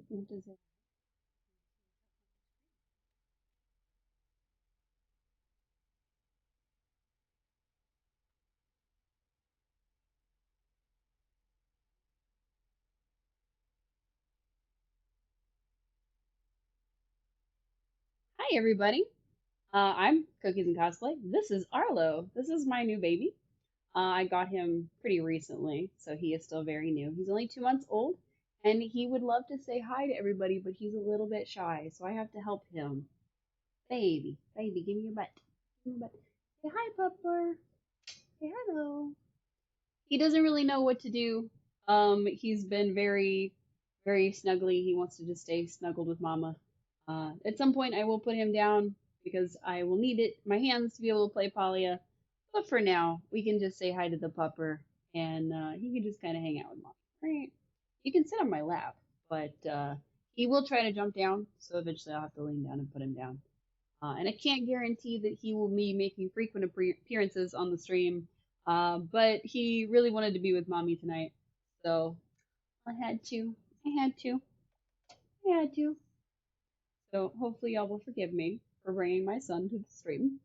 What does it? Hi, everybody. I'm Cookies and Cosplay. This is Arlo. This is my new baby. I got him pretty recently, so he is still very new. He's only 2 months old, and he would love to say hi to everybody, but he's a little bit shy, so I have to help him. Baby, baby, give me your butt. Give me your butt. Say hi, Pupper. Say hello. He doesn't really know what to do. He's been very snuggly. He wants to just stay snuggled with Mama. At some point, I will put him down because I will need it, my hands to be able to play Palia. But for now, we can just say hi to the pupper, and he can just kind of hang out with Mom. Right? You can sit on my lap, but he will try to jump down. So eventually, I'll have to lean down and put him down. And I can't guarantee that he will be making frequent appearances on the stream. But he really wanted to be with Mommy tonight, so I had to. I had to. I had to. So hopefully y'all will forgive me for bringing my son to the stream.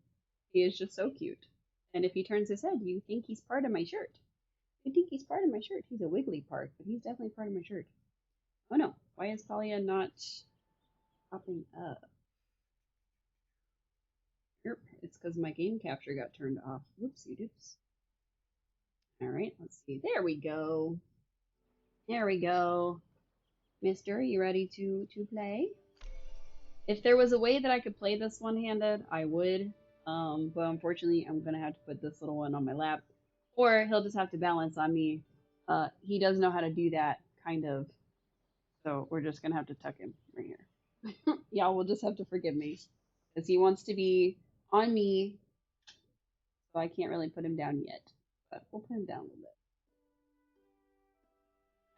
He is just so cute. And if he turns his head, you think he's part of my shirt. You think he's part of my shirt. He's a wiggly part, but he's definitely part of my shirt. Oh no, why is Palia not popping up? Yep, it's because my game capture got turned off. Whoopsie doops. Alright, let's see. There we go. There we go. Mister, you ready to play? If there was a way that I could play this one-handed, I would. But unfortunately, I'm gonna have to put this little one on my lap, or he'll just have to balance on me. He does know how to do that, kind of. So we're just gonna have to tuck him right here. Y'all will just have to forgive me, because he wants to be on me, so I can't really put him down yet. But we'll put him down a little bit.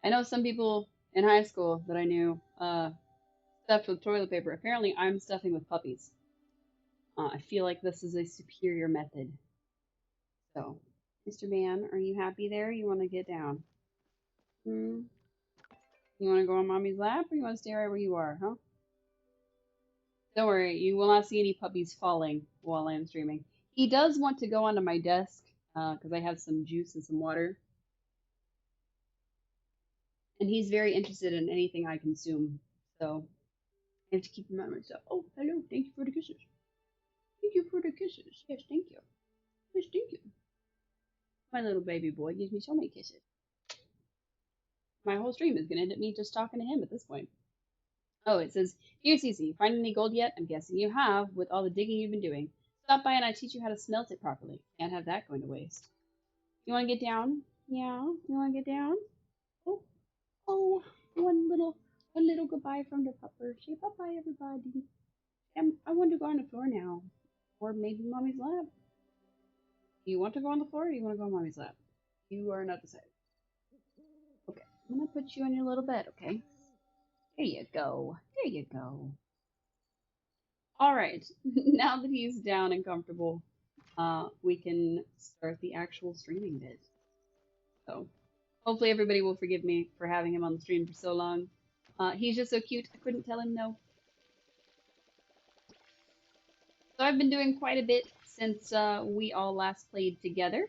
I know some people in high school that I knew stuffed with toilet paper. Apparently, I'm stuffing with puppies. I feel like this is a superior method. So, Mr. Man, are you happy there? You want to get down? Hmm? You want to go on mommy's lap or you want to stay right where you are, huh? Don't worry, you will not see any puppies falling while I'm streaming. He does want to go onto my desk because I have some juice and some water. And he's very interested in anything I consume. So, I have to keep him out of myself. Oh, hello. Thank you for the kisses. Thank you for the kisses. Yes, thank you. Yes, thank you. My little baby boy gives me so many kisses. My whole stream is going to end up me just talking to him at this point. Oh, it says, Dear Cece, find any gold yet? I'm guessing you have, with all the digging you've been doing. Stop by and I teach you how to smelt it properly. Can't have that going to waste. You want to get down? Yeah? You want to get down? Oh, oh, one little goodbye from the pupper. Say bye-bye, everybody. I want to go on the floor now. Or maybe mommy's lap. Do you want to go on the floor or do you want to go on mommy's lap? You are not decided. Okay, I'm going to put you on your little bed, okay? There you go. There you go. All right, now that he's down and comfortable, we can start the actual streaming bit. So hopefully everybody will forgive me for having him on the stream for so long. He's just so cute, I couldn't tell him no. So I've been doing quite a bit since we all last played together.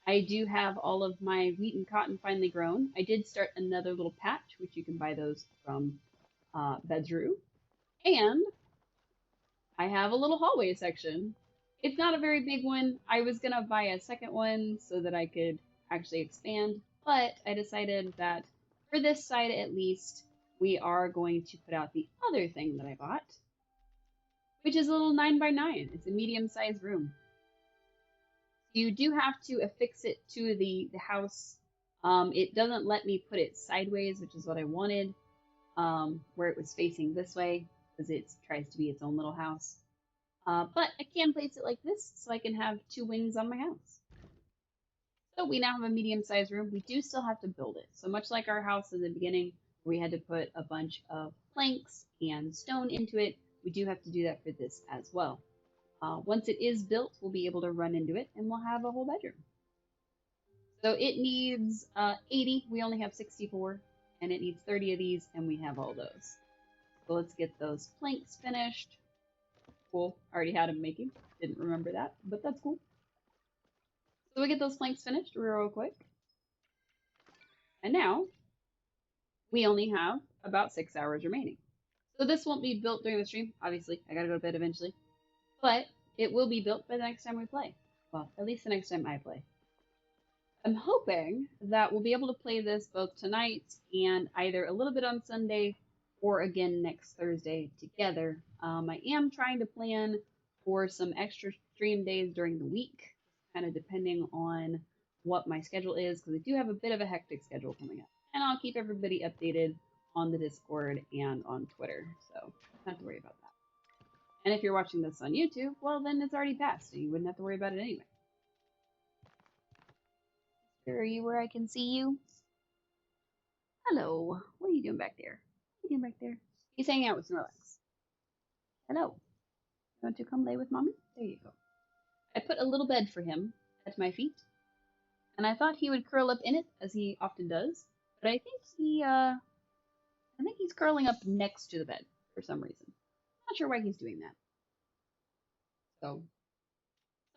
I do have all of my wheat and cotton finally grown. I did start another little patch, which you can buy those from Bedrew. And I have a little hallway section. It's not a very big one. I was gonna buy a second one so that I could actually expand, but I decided that for this side at least, we are going to put out the other thing that I bought, which is a little 9x9. It's a medium-sized room. You do have to affix it to the house. It doesn't let me put it sideways, which is what I wanted, where it was facing this way, because it tries to be its own little house. But I can place it like this, so I can have two wings on my house. So we now have a medium-sized room. We do still have to build it. So much like our house in the beginning, we had to put a bunch of planks and stone into it, we do have to do that for this as well. Once it is built, we'll be able to run into it, and we'll have a whole bedroom. So it needs 80. We only have 64, and it needs 30 of these, and we have all those. So let's get those planks finished. Cool. Already had them making. Didn't remember that, but that's cool. So we get those planks finished real quick. And now we only have about 6 hours remaining. So this won't be built during the stream. Obviously, I gotta go to bed eventually. But it will be built by the next time we play. Well, at least the next time I play. I'm hoping that we'll be able to play this both tonight and either a little bit on Sunday or again next Thursday together. I am trying to plan for some extra stream days during the week, kind of depending on what my schedule is, because I do have a bit of a hectic schedule coming up. And I'll keep everybody updated on the Discord and on Twitter, so don't have to worry about that. And if you're watching this on YouTube, well, then it's already passed, so you wouldn't have to worry about it anyway. Are you where I can see you? Hello. What are you doing back there? What are you doing back there? He's hanging out with Snorlax. Hello. You want to come lay with Mommy? There you go. I put a little bed for him at my feet, and I thought he would curl up in it, as he often does. But I think he's curling up next to the bed for some reason. Not sure why he's doing that. So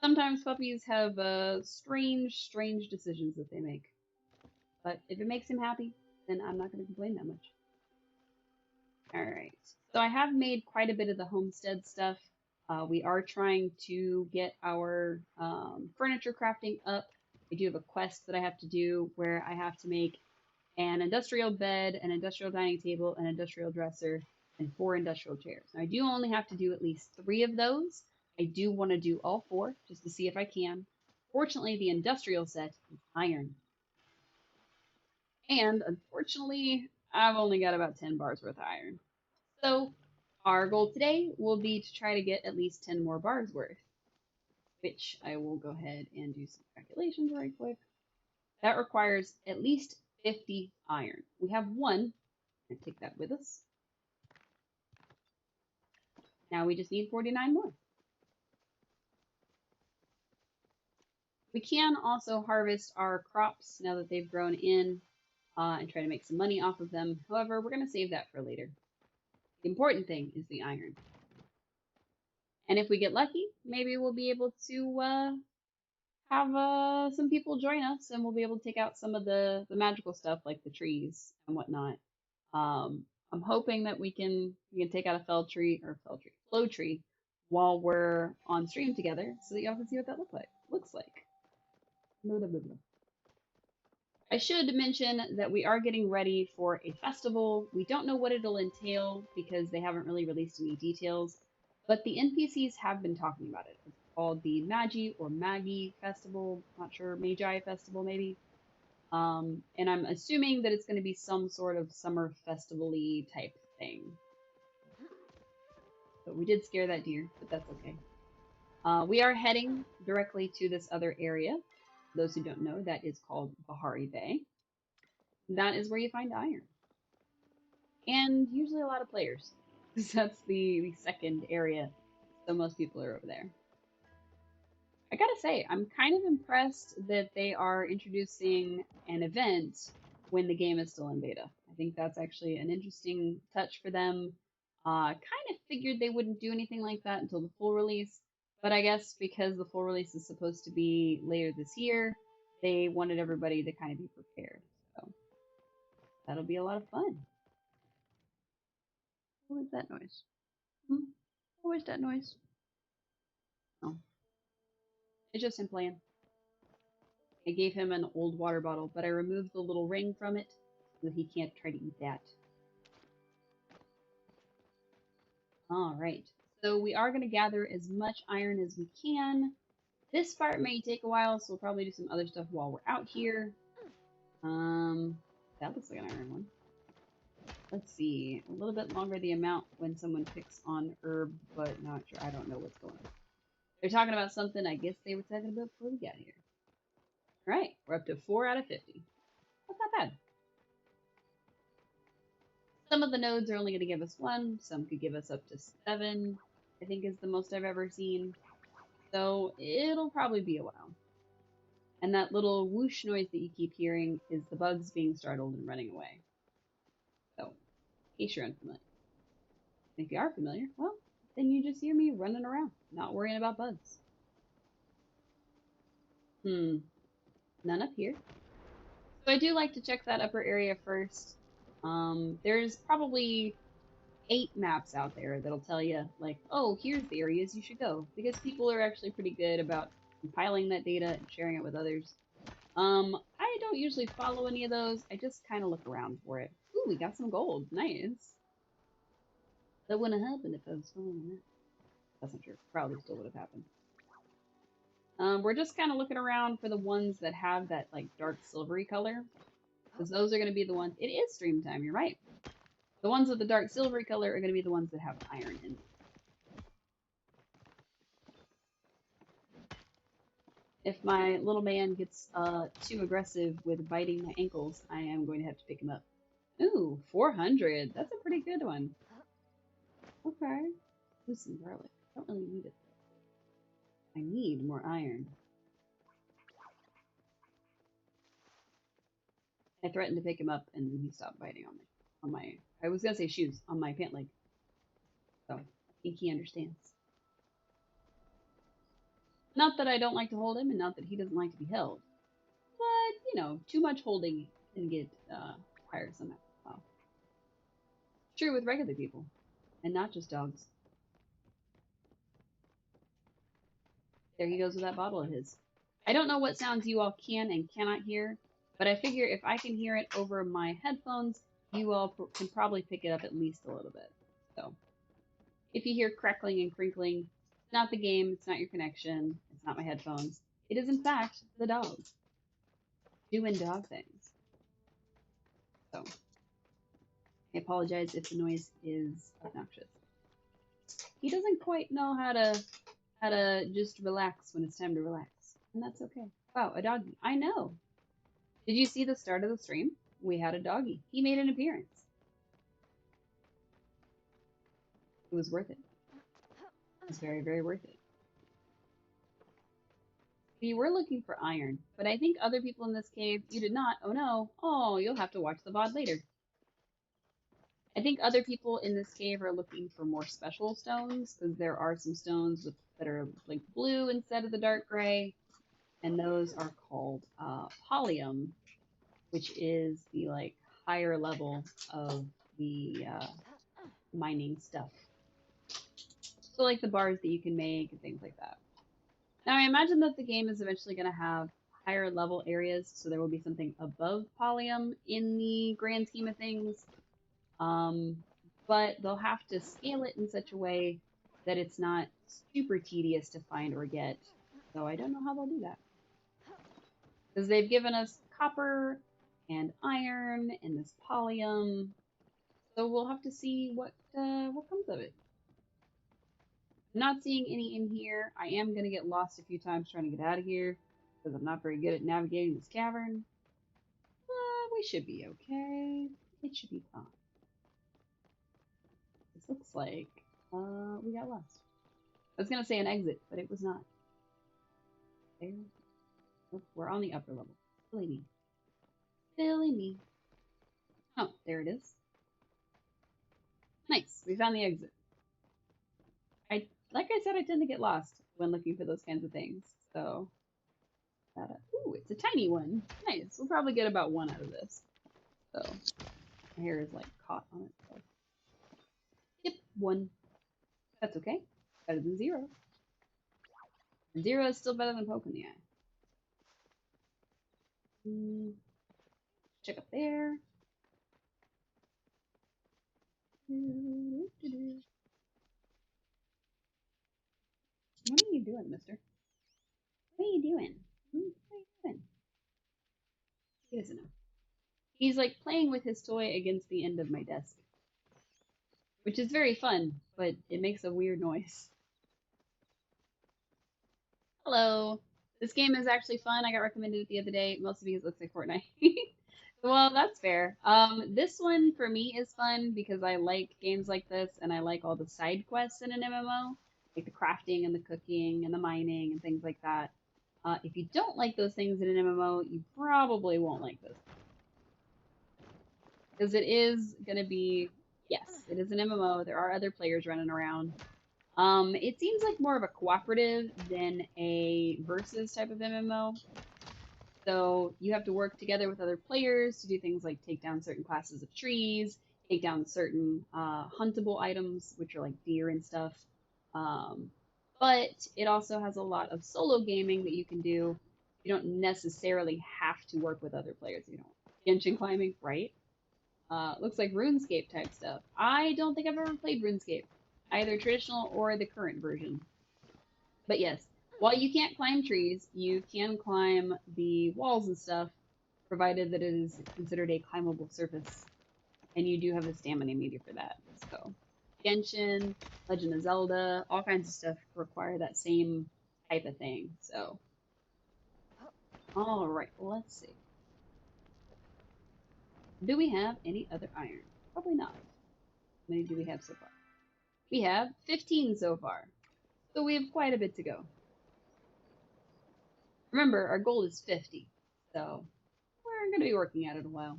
sometimes puppies have strange decisions that they make. But if it makes him happy, then I'm not going to complain that much. Alright, so I have made quite a bit of the homestead stuff. We are trying to get our furniture crafting up. I do have a quest that I have to do where I have to make an industrial bed, an industrial dining table, an industrial dresser, and 4 industrial chairs. Now, I do only have to do at least 3 of those. I do want to do all 4 just to see if I can. Fortunately, the industrial set is iron. And unfortunately, I've only got about 10 bars worth of iron. So our goal today will be to try to get at least 10 more bars worth, which I will go ahead and do some calculations right quick. That requires at least 50 iron. We have 1, and take that with us. Now we just need 49 more. We can also harvest our crops now that they've grown in and try to make some money off of them. However, we're going to save that for later. The important thing is the iron. And if we get lucky, maybe we'll be able to have some people join us and we'll be able to take out some of the magical stuff like the trees and whatnot. I'm hoping that we can take out a flow tree while we're on stream together so that y'all can see what that looks like. Blah, blah, blah. I should mention that we are getting ready for a festival. We don't know what it'll entail because they haven't really released any details, but the NPCs have been talking about it. It's called the Magi or Magi Festival. Not sure, Magi Festival maybe. And I'm assuming that it's going to be some sort of summer festival-y type thing. But we did scare that deer, but that's okay. We are heading directly to this other area. For those who don't know, that is called Bahari Bay. That is where you find iron. And usually a lot of players. That's the second area, so most people are over there. I gotta say, I'm kind of impressed that they are introducing an event when the game is still in beta. I think that's actually an interesting touch for them. Kind of figured they wouldn't do anything like that until the full release, but I guess because the full release is supposed to be later this year, they wanted everybody to kind of be prepared. So that'll be a lot of fun. What was that noise? What was that noise? Oh. It's just him playing. I gave him an old water bottle, but I removed the little ring from it so he can't try to eat that. Alright, so we are going to gather as much iron as we can. This part may take a while, so we'll probably do some other stuff while we're out here. That looks like an iron one. Let's see, a little bit longer the amount when someone picks on herb, but not sure. I don't know what's going on. They're talking about something I guess they were talking about before we got here. Alright, we're up to 4 out of 50. That's not bad. Some of the nodes are only going to give us 1. Some could give us up to 7, I think is the most I've ever seen. So it'll probably be a while. And that little whoosh noise that you keep hearing is the bugs being startled and running away. in case you're unfamiliar. If you are familiar, well, then you just hear me running around, not worrying about bugs. None up here. So I do like to check that upper area first. There's probably 8 maps out there that'll tell you, like, oh, here's the areas you should go, because people are actually pretty good about compiling that data and sharing it with others. I don't usually follow any of those. I just kind of look around for it. Ooh, we got some gold. Nice. That wouldn't have happened if I was following that. That's not true. Probably still would have happened. We're just kind of looking around for the ones that have that like dark silvery color, because those are going to be the ones. It is stream time. You're right. The ones with the dark silvery color are going to be the ones that have iron in them. If my little man gets too aggressive with biting my ankles, I am going to have to pick him up. Ooh, 400. That's a pretty good one. Okay. Loosen garlic. I don't really need it. I need more iron. I threatened to pick him up, and he stopped biting on my. I was gonna say shoes on my pant leg. So I think he understands. Not that I don't like to hold him, and not that he doesn't like to be held, but you know, too much holding can get tiresome after a while. True with regular people, and not just dogs. There he goes with that bottle of his. I don't know what sounds you all can and cannot hear, but I figure if I can hear it over my headphones, you all can probably pick it up at least a little bit. So if you hear crackling and crinkling, it's not the game, it's not your connection, it's not my headphones. It is in fact the dog doing dog things. So I apologize if the noise is obnoxious. He doesn't quite know how to just relax when it's time to relax, and that's okay. Wow, a doggy. I know. Did you see the start of the stream? We had a doggy. He made an appearance. It was worth it. It was very, very worth it. We were looking for iron, but I think other people in this cave, you did not. Oh no. Oh, you'll have to watch the VOD later. I think other people in this cave are looking for more special stones, because there are some stones that are like blue instead of the dark gray, and those are called Palium, which is the like higher level of the mining stuff. So like the bars that you can make and things like that. Now I imagine that the game is eventually going to have higher level areas, so there will be something above Palium in the grand scheme of things. But they'll have to scale it in such a way that it's not super tedious to find or get. So I don't know how they'll do that. Because they've given us copper and iron and this Palium. So we'll have to see what comes of it. I'm not seeing any in here. I am going to get lost a few times trying to get out of here, because I'm not very good at navigating this cavern. We should be okay. It should be fine. This looks like we got lost. I was going to say an exit, but it was not. There. Oh, we're on the upper level. Silly me. Silly me. Oh, there it is. Nice. We found the exit. Like I said, I tend to get lost when looking for those kinds of things. So, ooh, it's a tiny one. Nice. We'll probably get about 1 out of this. So, my hair is like caught on it. So. Yep, 1. That's okay. Better than 0. 0 is still better than poke in the eye. Check up there. What are you doing, mister? What are you doing? What are you doing? He doesn't know. He's like playing with his toy against the end of my desk, which is very fun, but it makes a weird noise. Hello. This game is actually fun. I got recommended it the other day, mostly because it looks like Fortnite. Well, that's fair. This one for me is fun because I like games like this, and I like all the side quests in an MMO, like the crafting and the cooking and the mining and things like that. If you don't like those things in an MMO, you probably won't like this. Because it is going to be, Yes, it is an MMO. There are other players running around. It seems like more of a cooperative than a versus type of MMO. So you have to work together with other players to do things like take down certain classes of trees, take down certain huntable items, which are like deer and stuff. Um, but it also has a lot of solo gaming that you can do. You don't necessarily have to work with other players. You know, Genshin climbing, right? Looks like RuneScape type stuff. I don't think I've ever played RuneScape, either traditional or the current version. But yes, while you can't climb trees, you can climb the walls and stuff, provided that it is considered a climbable surface. And you do have a stamina meter for that. So, Genshin, Legend of Zelda, all kinds of stuff require that same type of thing. So, all right, let's see. Do we have any other iron? Probably not. How many do we have so far? We have 15 so far. So we have quite a bit to go. Remember, our goal is 50. So we're going to be working at it a while.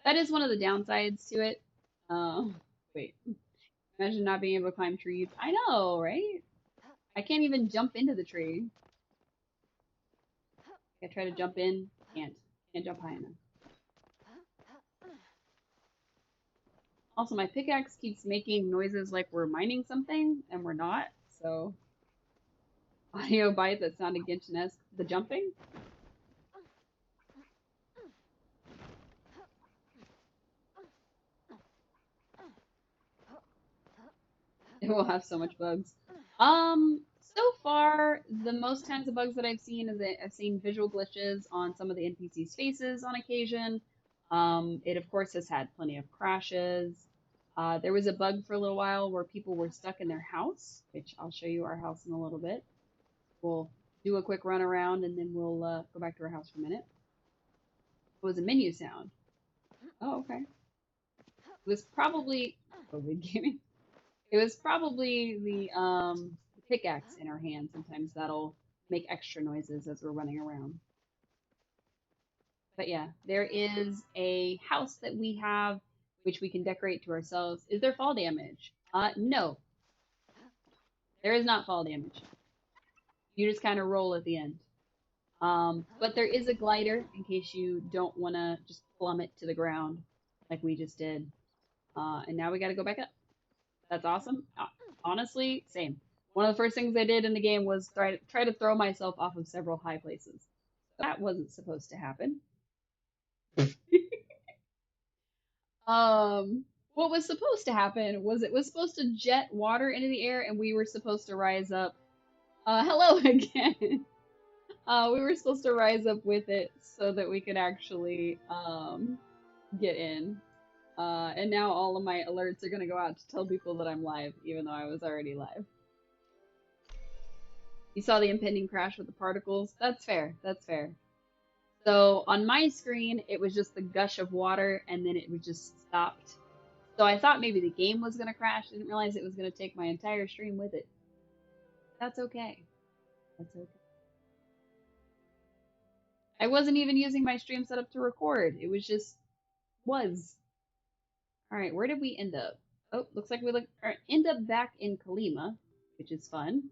That is one of the downsides to it. Wait, imagine not being able to climb trees. I know, right? I can't even jump into the tree. I try to jump in, can't jump high enough. Also, my pickaxe keeps making noises like we're mining something, and we're not. So, audio bite that sounded Genshin-esque. The jumping? It will have so much bugs. So far, the most times of bugs that I've seen is that I've seen visual glitches on some of the NPCs' faces on occasion. It of course has had plenty of crashes. There was a bug for a little while where people were stuck in their house, which I'll show you our house in a little bit. We'll do a quick run around and then we'll go back to our house for a minute. It was a menu sound. Oh, okay. It was probably COVID gaming. It was probably the pickaxe in our hand. Sometimes that'll make extra noises as we're running around. But yeah, there is a house that we have which we can decorate to ourselves. Is there fall damage? No, there is not fall damage. You just kind of roll at the end. But there is a glider in case you don't want to just plummet to the ground like we just did. And now we got to go back up. That's awesome. Honestly, same. One of the first things I did in the game was try to throw myself off of several high places. That wasn't supposed to happen. What was supposed to happen was it was supposed to jet water into the air, and we were supposed to rise up. Hello again. We were supposed to rise up with it so that we could actually get in. And now all of my alerts are gonna go out to tell people that I'm live, even though I was already live. You saw the impending crash with the particles. That's fair. That's fair. So on my screen, it was just the gush of water, and then it was just stopped. So I thought maybe the game was gonna crash. Didn't realize it was gonna take my entire stream with it. That's okay. That's okay. I wasn't even using my stream setup to record. It was just was. All right, where did we end up? Oh, looks like we end up back in Kalima, which is fun.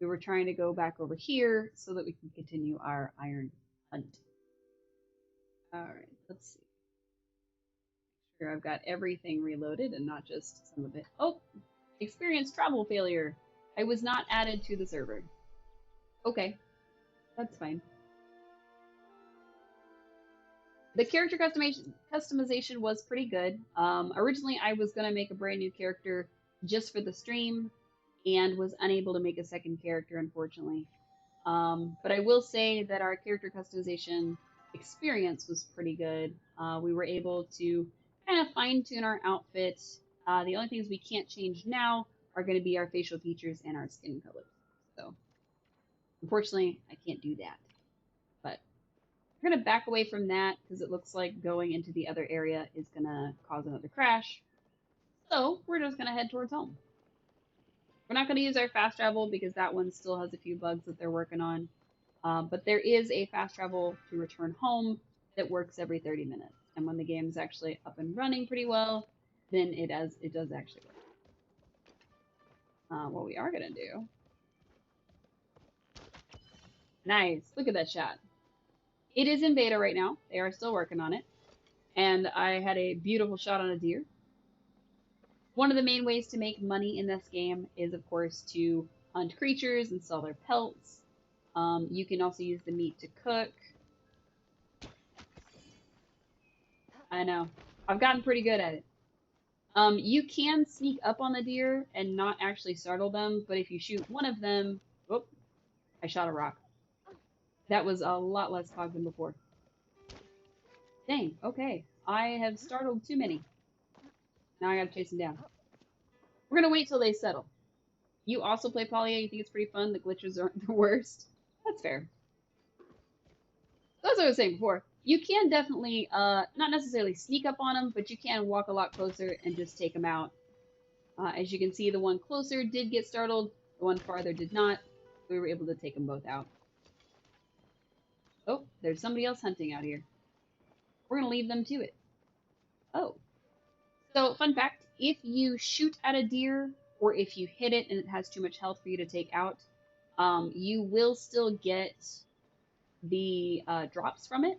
We were trying to go back over here so that we can continue our iron hunt. All right, let's see. Sure, I've got everything reloaded and not just some of it. Oh, experienced travel failure. I was not added to the server. Okay, that's fine. The character customization was pretty good. Originally, I was going to make a brand new character just for the stream and was unable to make a second character, unfortunately. But I will say that our character customization experience was pretty good. We were able to kind of fine tune our outfit. The only things we can't change now are going to be our facial features and our skin colors. So, unfortunately, I can't do that. But we're going to back away from that because it looks like going into the other area is going to cause another crash. So, we're just going to head towards home. We're not going to use our fast travel because that one still has a few bugs that they're working on. But there is a fast travel to return home that works every 30 minutes. And when the game's actually up and running pretty well, then it does actually work. What we are gonna do. Nice. Look at that shot. It is in beta right now. They are still working on it. And I had a beautiful shot on a deer. One of the main ways to make money in this game is, of course, to hunt creatures and sell their pelts. You can also use the meat to cook. I know. I've gotten pretty good at it. You can sneak up on the deer and not actually startle them, but if you shoot one of them, whoop, I shot a rock. That was a lot less fog than before. Dang, okay. I have startled too many. Now I gotta chase them down. We're gonna wait till they settle. You also play Palia, you think it's pretty fun, the glitches aren't the worst. That's fair. That's what I was saying before. You can definitely, not necessarily sneak up on them, but you can walk a lot closer and just take them out. As you can see, the one closer did get startled, the one farther did not. We were able to take them both out. Oh, there's somebody else hunting out here. We're going to leave them to it. Oh. So, fun fact, if you shoot at a deer, or if you hit it and it has too much health for you to take out, you will still get the drops from it.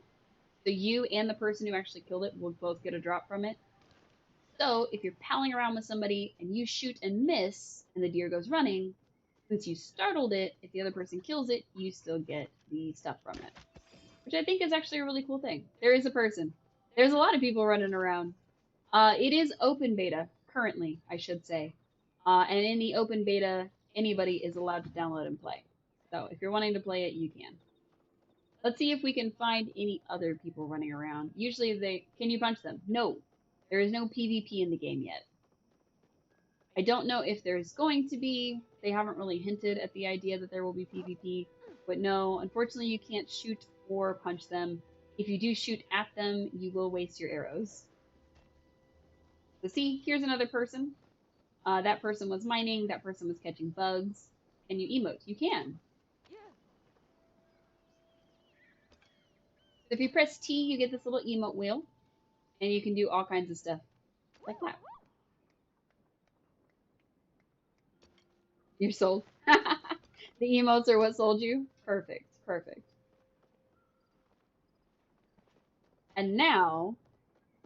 So you and the person who actually killed it will both get a drop from it. So if you're palling around with somebody and you shoot and miss and the deer goes running, since you startled it, if the other person kills it, you still get the stuff from it. Which I think is actually a really cool thing. There is a person. There's a lot of people running around. It is open beta, currently, I should say. And in the open beta, anybody is allowed to download and play. So if you're wanting to play it, you can. Let's see if we can find any other people running around. Usually can you punch them? No. There is no PvP in the game yet. I don't know if there's going to be. They haven't really hinted at the idea that there will be PvP. But no, unfortunately you can't shoot or punch them. If you do shoot at them, you will waste your arrows. So see, here's another person. That person was mining. That person was catching bugs. Can you emote? You can. So if you press T, you get this little emote wheel. And you can do all kinds of stuff. Like that. You're sold. The emotes are what sold you? Perfect. Perfect. And now,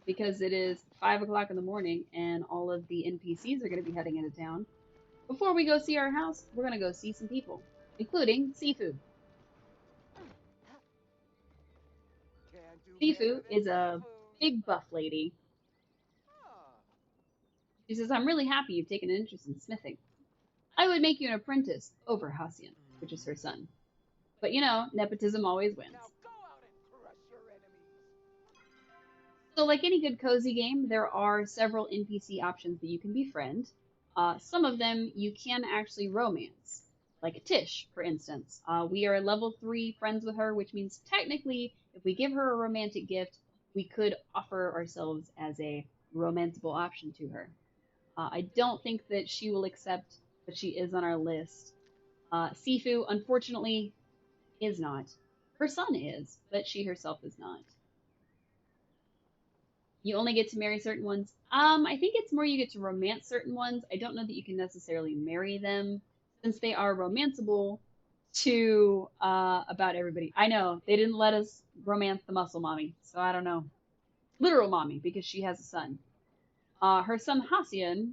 because it is 5 o'clock in the morning and all of the NPCs are going to be heading into town, before we go see our house, we're going to go see some people, including Sifu. Sifu is a big buff lady. She says, I'm really happy you've taken an interest in smithing. I would make you an apprentice over Hassian, which is her son. But you know, nepotism always wins. So like any good cozy game, there are several NPC options that you can befriend. Some of them you can actually romance, like Tish, for instance. We are level 3 friends with her, which means technically, if we give her a romantic gift, we could offer ourselves as a romanceable option to her. I don't think that she will accept, but she is on our list. Sifu, unfortunately, is not. Her son is, but she herself is not. You only get to marry certain ones. I think it's more you get to romance certain ones. I don't know that you can necessarily marry them since they are romanceable to about everybody. I know they didn't let us romance the muscle mommy, so I don't know. Literal mommy because she has a son. Her son Hassian,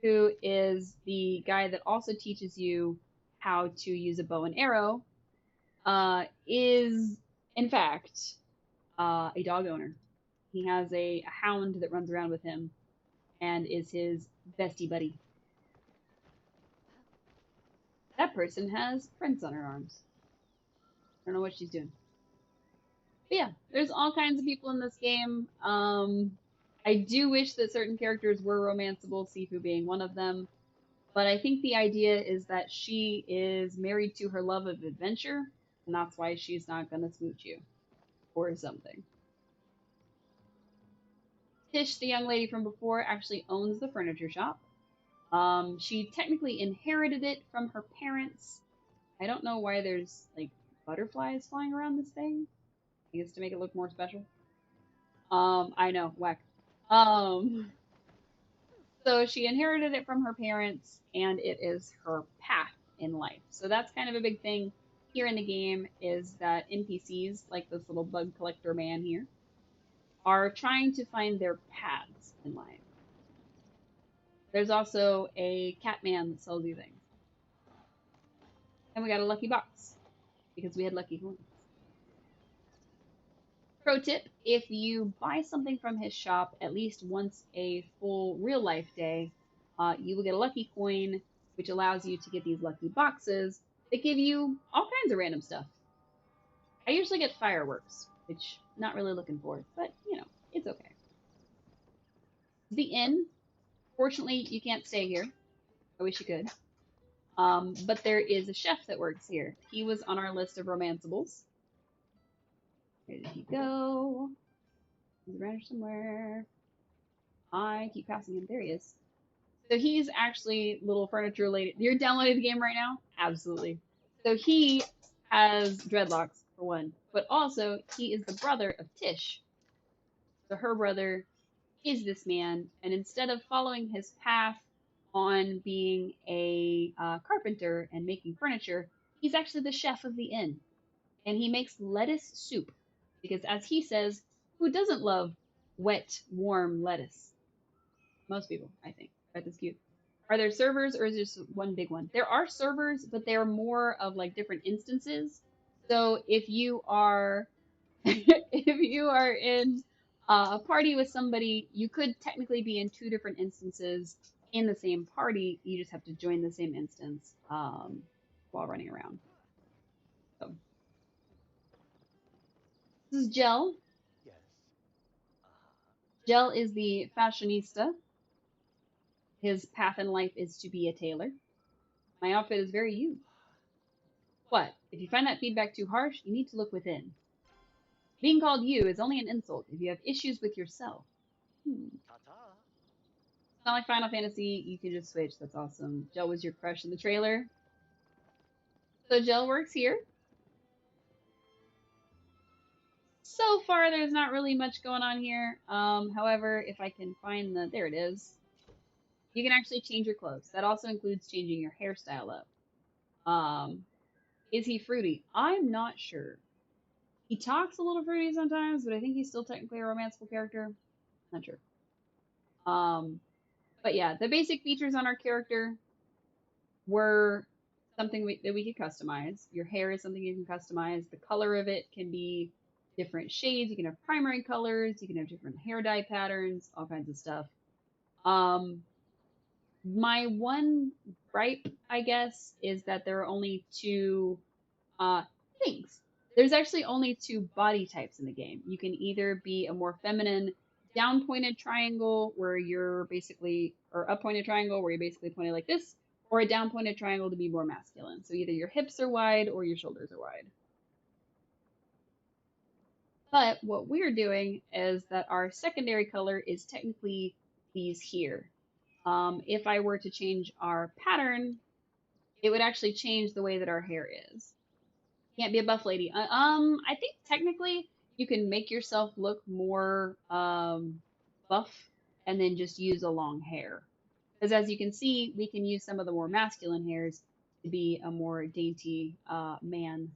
who is the guy that also teaches you how to use a bow and arrow, is in fact a dog owner. He has a hound that runs around with him and is his bestie buddy. That person has prints on her arms. I don't know what she's doing. But yeah, there's all kinds of people in this game. I do wish that certain characters were romanceable, Sifu being one of them. But I think the idea is that she is married to her love of adventure, and that's why she's not going to smooch you. Or something. Tish, the young lady from before, actually owns the furniture shop. She technically inherited it from her parents. I don't know why there's, like, butterflies flying around this thing. I guess to make it look more special. I know, whack. So she inherited it from her parents, and it is her path in life. So that's kind of a big thing here in the game is that NPCs, like this little bug collector man here, are trying to find their paths in life. There's also a cat man that sells you things. And we got a lucky box because we had lucky coins. Pro tip, if you buy something from his shop at least once a full real life day, you will get a lucky coin, which allows you to get these lucky boxes that give you all kinds of random stuff. I usually get fireworks, which I'm not really looking for, but you know, it's okay. The inn, fortunately, you can't stay here. I wish you could. But there is a chef that works here. He was on our list of romanceables. Where did he go? He's around here somewhere. I keep passing him. There he is. So he's actually little furniture related. You're downloading the game right now? Absolutely. So he has dreadlocks, for one, but also he is the brother of Tish. So her brother is this man, and instead of following his path on being a carpenter and making furniture, he's actually the chef of the inn. And he makes lettuce soup. Because as he says, who doesn't love wet, warm lettuce? Most people, I think. That is cute. Are there servers or is there just one big one? There are servers, but they're more of like different instances. So if you are if you are in a party with somebody, you could technically be in two different instances in the same party. You just have to join the same instance while running around. So this is Gel. Yes. Uh-huh. Gel is the fashionista. His path in life is to be a tailor. My outfit is very you. What? If you find that feedback too harsh, you need to look within. Being called you is only an insult if you have issues with yourself. Ta-ta. It's not like Final Fantasy, you can just switch. That's awesome. Jell was your crush in the trailer. So Jell works here. So far, there's not really much going on here. However, if I can find the, there it is. You can actually change your clothes. That also includes changing your hairstyle up. Is he fruity? I'm not sure. He talks a little fruity sometimes, but I think he's still technically a romanceable character. Not sure. Um, but yeah, the basic features on our character were something that we could customize. Your hair is something you can customize. The color of it can be different shades. You can have primary colors. You can have different hair dye patterns, all kinds of stuff. Um, my one gripe, I guess, is that there are only two things. There's actually only two body types in the game. You can either be a more feminine down pointed triangle where you're basically, or up pointed triangle where you're basically pointed like this, or a down pointed triangle to be more masculine. So either your hips are wide or your shoulders are wide. But what we're doing is that our secondary color is technically these here. If I were to change our pattern, it would actually change the way that our hair is. Can't be a buff lady. I think technically you can make yourself look more buff and then just use a long hair. Because as you can see, we can use some of the more masculine hairs to be a more dainty man.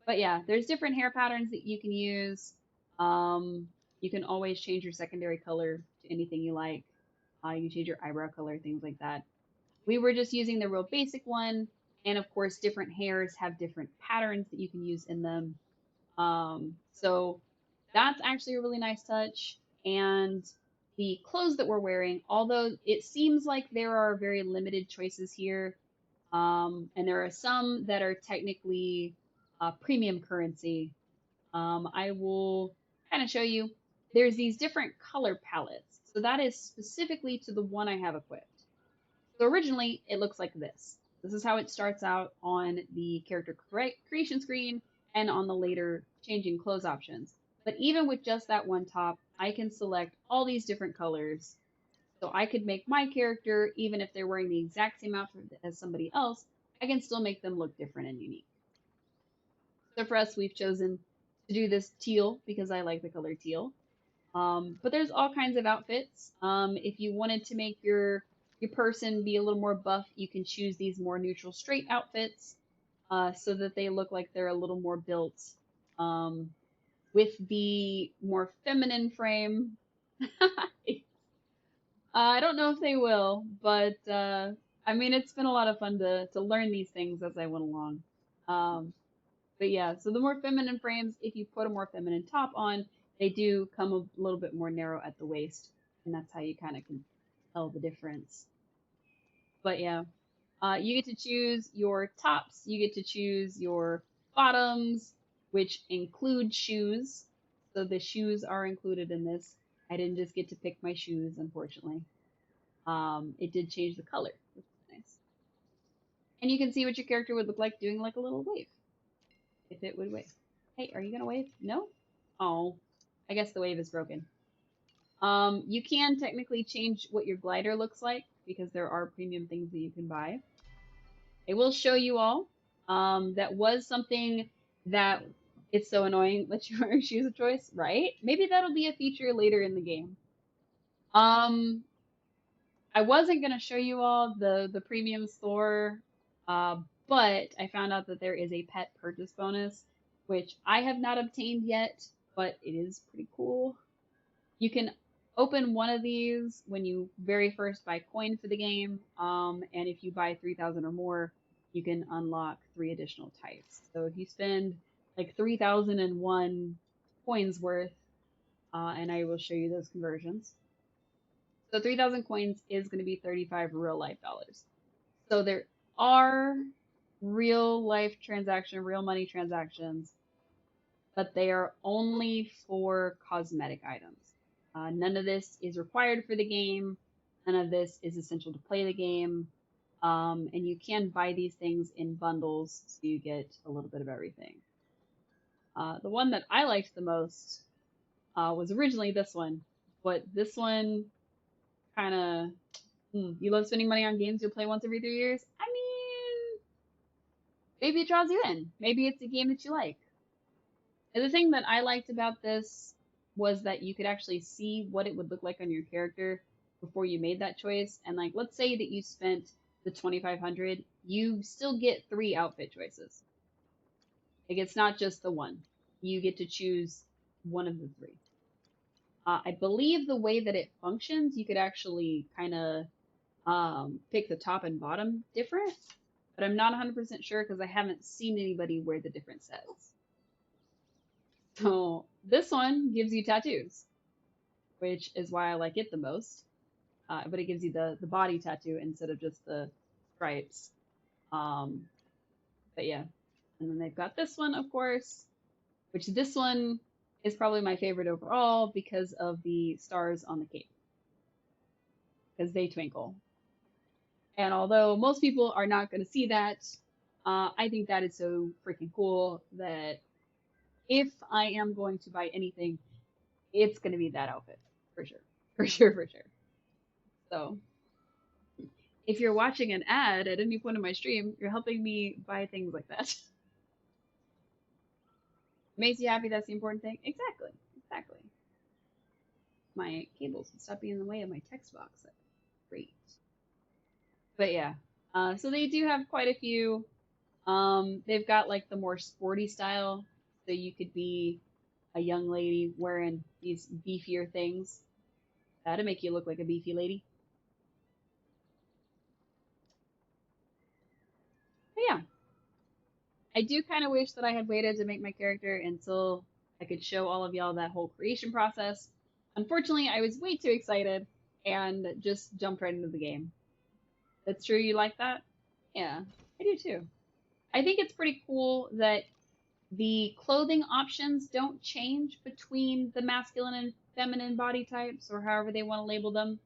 But yeah, there's different hair patterns that you can use. You can always change your secondary color to anything you like. You can change your eyebrow color, things like that. We were just using the real basic one. And of course, different hairs have different patterns that you can use in them. So that's actually a really nice touch. And the clothes that we're wearing, although it seems like there are very limited choices here, and there are some that are technically premium currency. I will kind of show you. There's these different color palettes. So that is specifically to the one I have equipped. So originally, it looks like this. This is how it starts out on the character creation screen and on the later changing clothes options. But even with just that one top, I can select all these different colors. So I could make my character, even if they're wearing the exact same outfit as somebody else, I can still make them look different and unique. So for us, we've chosen to do this teal because I like the color teal. But there's all kinds of outfits. If you wanted to make your person be a little more buff, you can choose these more neutral straight outfits so that they look like they're a little more built. Um, with the more feminine frame, I don't know if they will, but I mean, it's been a lot of fun to learn these things as I went along. Um, but yeah, so the more feminine frames, if you put a more feminine top on, they do come a little bit more narrow at the waist, and that's how you kind of can tell the difference. But yeah, you get to choose your tops, you get to choose your bottoms, which include shoes. So the shoes are included in this. I didn't just get to pick my shoes, unfortunately. It did change the color, which is nice. And you can see what your character would look like doing like a little wave, if it would wave. Hey, are you gonna wave? No? Oh, I guess the wave is broken. You can technically change what your glider looks like because there are premium things that you can buy. I will show you all. That was something that it's so annoying that you wear shoes of choice, right? Maybe that'll be a feature later in the game. Um, I wasn't gonna show you all the premium store, uh, but I found out that there is a pet purchase bonus, which I have not obtained yet, but it is pretty cool. You can open one of these when you very first buy coin for the game, and if you buy 3,000 or more, you can unlock three additional types. So if you spend like 3,001 coins worth, and I will show you those conversions. So 3,000 coins is going to be 35 real life dollars. So there are real life real money transactions, but they are only for cosmetic items. None of this is required for the game. None of this is essential to play the game. And you can buy these things in bundles, so you get a little bit of everything. The one that I liked the most was originally this one, but this one kind of you love spending money on games you'll play once every 3 years. I mean, maybe it draws you in. Maybe it's a game that you like. And the thing that I liked about this was that you could actually see what it would look like on your character before you made that choice. And like, let's say that you spent the 2,500, you still get three outfit choices. Like, it's not just the one. You get to choose one of the three. I believe the way that it functions, you could actually kind of pick the top and bottom different, but I'm not 100% sure because I haven't seen anybody wear the different sets. So this one gives you tattoos, which is why I like it the most. But it gives you the body tattoo instead of just the stripes. Um, but yeah, and then they've got this one, of course, which this one is probably my favorite overall because of the stars on the cape, because they twinkle. And although most people are not going to see that, I think that is so freaking cool that if I am going to buy anything, it's going to be that outfit for sure. For sure, for sure. So if you're watching an ad at any point in my stream, you're helping me buy things like that. Makes you happy, that's the important thing. Exactly. Exactly. My cables would stop being in the way of my text box. That's great. But yeah. So they do have quite a few. They've got like the more sporty style. So you could be a young lady wearing these beefier things. That'd make you look like a beefy lady. But yeah, I do kind of wish that I had waited to make my character until I could show all of y'all that whole creation process. Unfortunately, I was way too excited and just jumped right into the game. That's true, you like that? Yeah, I do too. I think it's pretty cool that the clothing options don't change between the masculine and feminine body types or however they want to label them.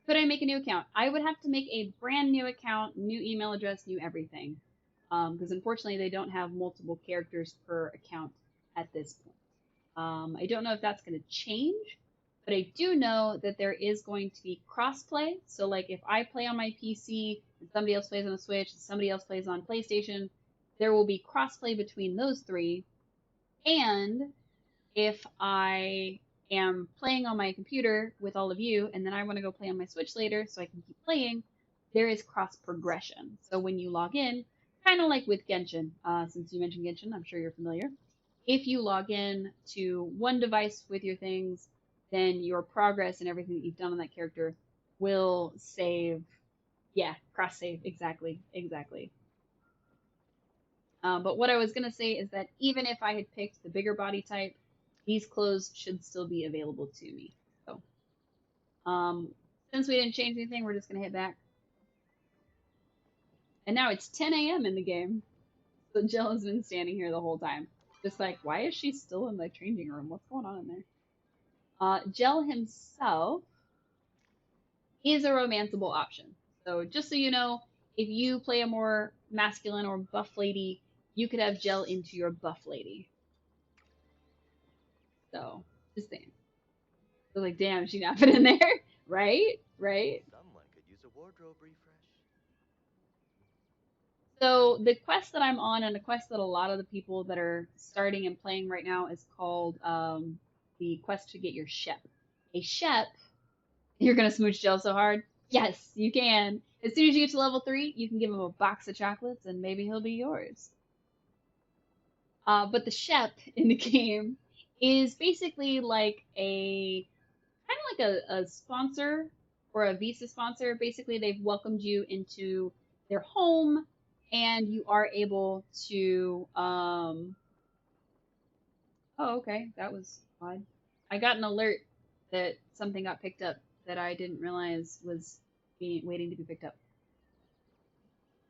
Could I make a new account? I would have to make a brand new account, new email address, new everything. Because unfortunately, they don't have multiple characters per account at this point. I don't know if that's going to change, but I do know that there is going to be crossplay. So, like, if I play on my PC and somebody else plays on the Switch and somebody else plays on PlayStation, there will be crossplay between those three. And if I am playing on my computer with all of you, and then I want to go play on my Switch later so I can keep playing, there is cross progression. So when you log in, kind of like with Genshin, since you mentioned Genshin, I'm sure you're familiar. If you log in to one device with your things, then your progress and everything that you've done on that character will save. Yeah, cross save. Exactly. Exactly. But what I was going to say is that even if I had picked the bigger body type, these clothes should still be available to me. So, um, since we didn't change anything, we're just going to hit back. And now it's 10 a.m. in the game. So Jill has been standing here the whole time. Just like, why is she still in the changing room? What's going on in there? Jill himself is a romanceable option. So just so you know, if you play a more masculine or buff lady, you could have Jill into your buff lady. So just saying. So like, damn, she not fit in there, right? Right. Someone could use a wardrobe refresh. So the quest that I'm on, and the quest that a lot of the people that are starting and playing right now, is called the quest to get your Shep. A Shep, you're gonna smooch Jill so hard. Yes, you can. As soon as you get to level 3, you can give him a box of chocolates, and maybe he'll be yours. But the Shep in the game is basically like a kind of like a sponsor or a Visa sponsor. Basically, they've welcomed you into their home, and you are able to. Oh, okay, that was odd. I got an alert that something got picked up that I didn't realize was waiting to be picked up.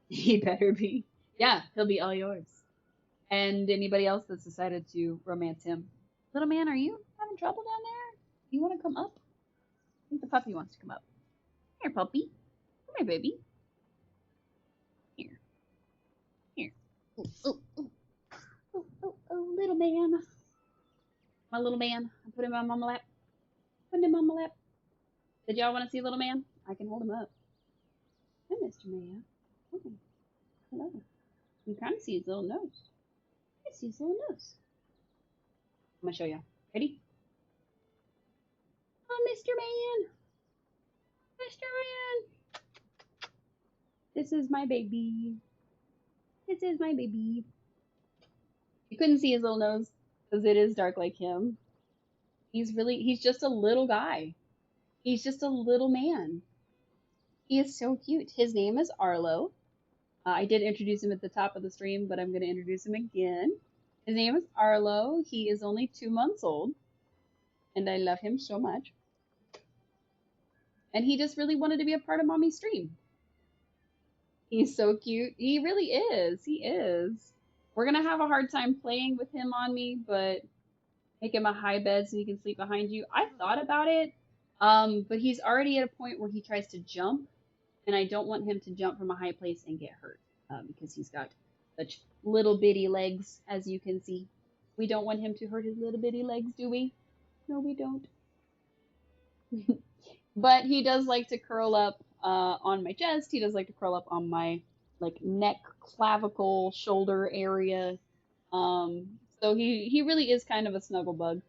He better be. Yeah, he'll be all yours. And anybody else that's decided to romance him. Little man, are you having trouble down there? You want to come up? I think the puppy wants to come up. Here, puppy. Come here, baby. Here, here. Oh, oh, oh, oh, little man. My little man. I put him on mama lap. Put him on my lap. Did y'all want to see little man? I can hold him up. Hi, Mr. Man. Oh, hello. You can kind of see his little nose. I see his little nose. I'm gonna show you. Ready? Oh, Mr. Man. Mr. Man. This is my baby. This is my baby. You couldn't see his little nose because it is dark like him. He's just a little guy. He's just a little man. He is so cute. His name is Arlo. I did introduce him at the top of the stream, but I'm going to introduce him again. His name is Arlo. He is only 2 months old, and I love him so much. And he just really wanted to be a part of Mommy's stream. He's so cute. He really is. He is. We're going to have a hard time playing with him on me, but make him a high bed so he can sleep behind you. I thought about it, but he's already at a point where he tries to jump, and I don't want him to jump from a high place and get hurt because he's got such little bitty legs, as you can see. We don't want him to hurt his little bitty legs, do we? No, we don't. But he does like to curl up on my chest. He does like to curl up on my like neck, clavicle, shoulder area. So he really is kind of a snuggle bug.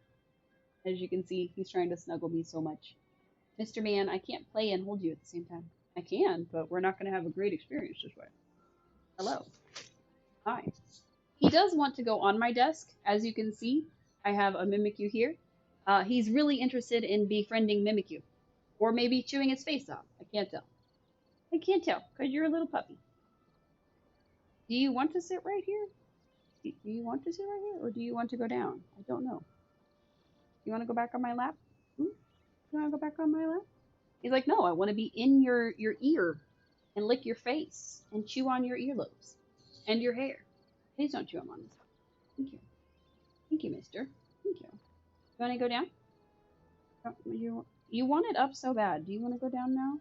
As you can see, he's trying to snuggle me so much. Mr. Man, I can't play and hold you at the same time. I can, but we're not going to have a great experience this way. Hello. Hi. He does want to go on my desk. As you can see, I have a Mimikyu here. He's really interested in befriending Mimikyu. Or maybe chewing his face off. I can't tell. I can't tell, because you're a little puppy. Do you want to sit right here? Do you want to sit right here? Or do you want to go down? I don't know. You want to go back on my lap? Hmm? You want to go back on my lap? He's like, no, I want to be in your ear and lick your face and chew on your earlobes and your hair. Please don't chew on mine. Thank you. Thank you, mister. Thank you. You want to go down? You want it up so bad. Do you want to go down now?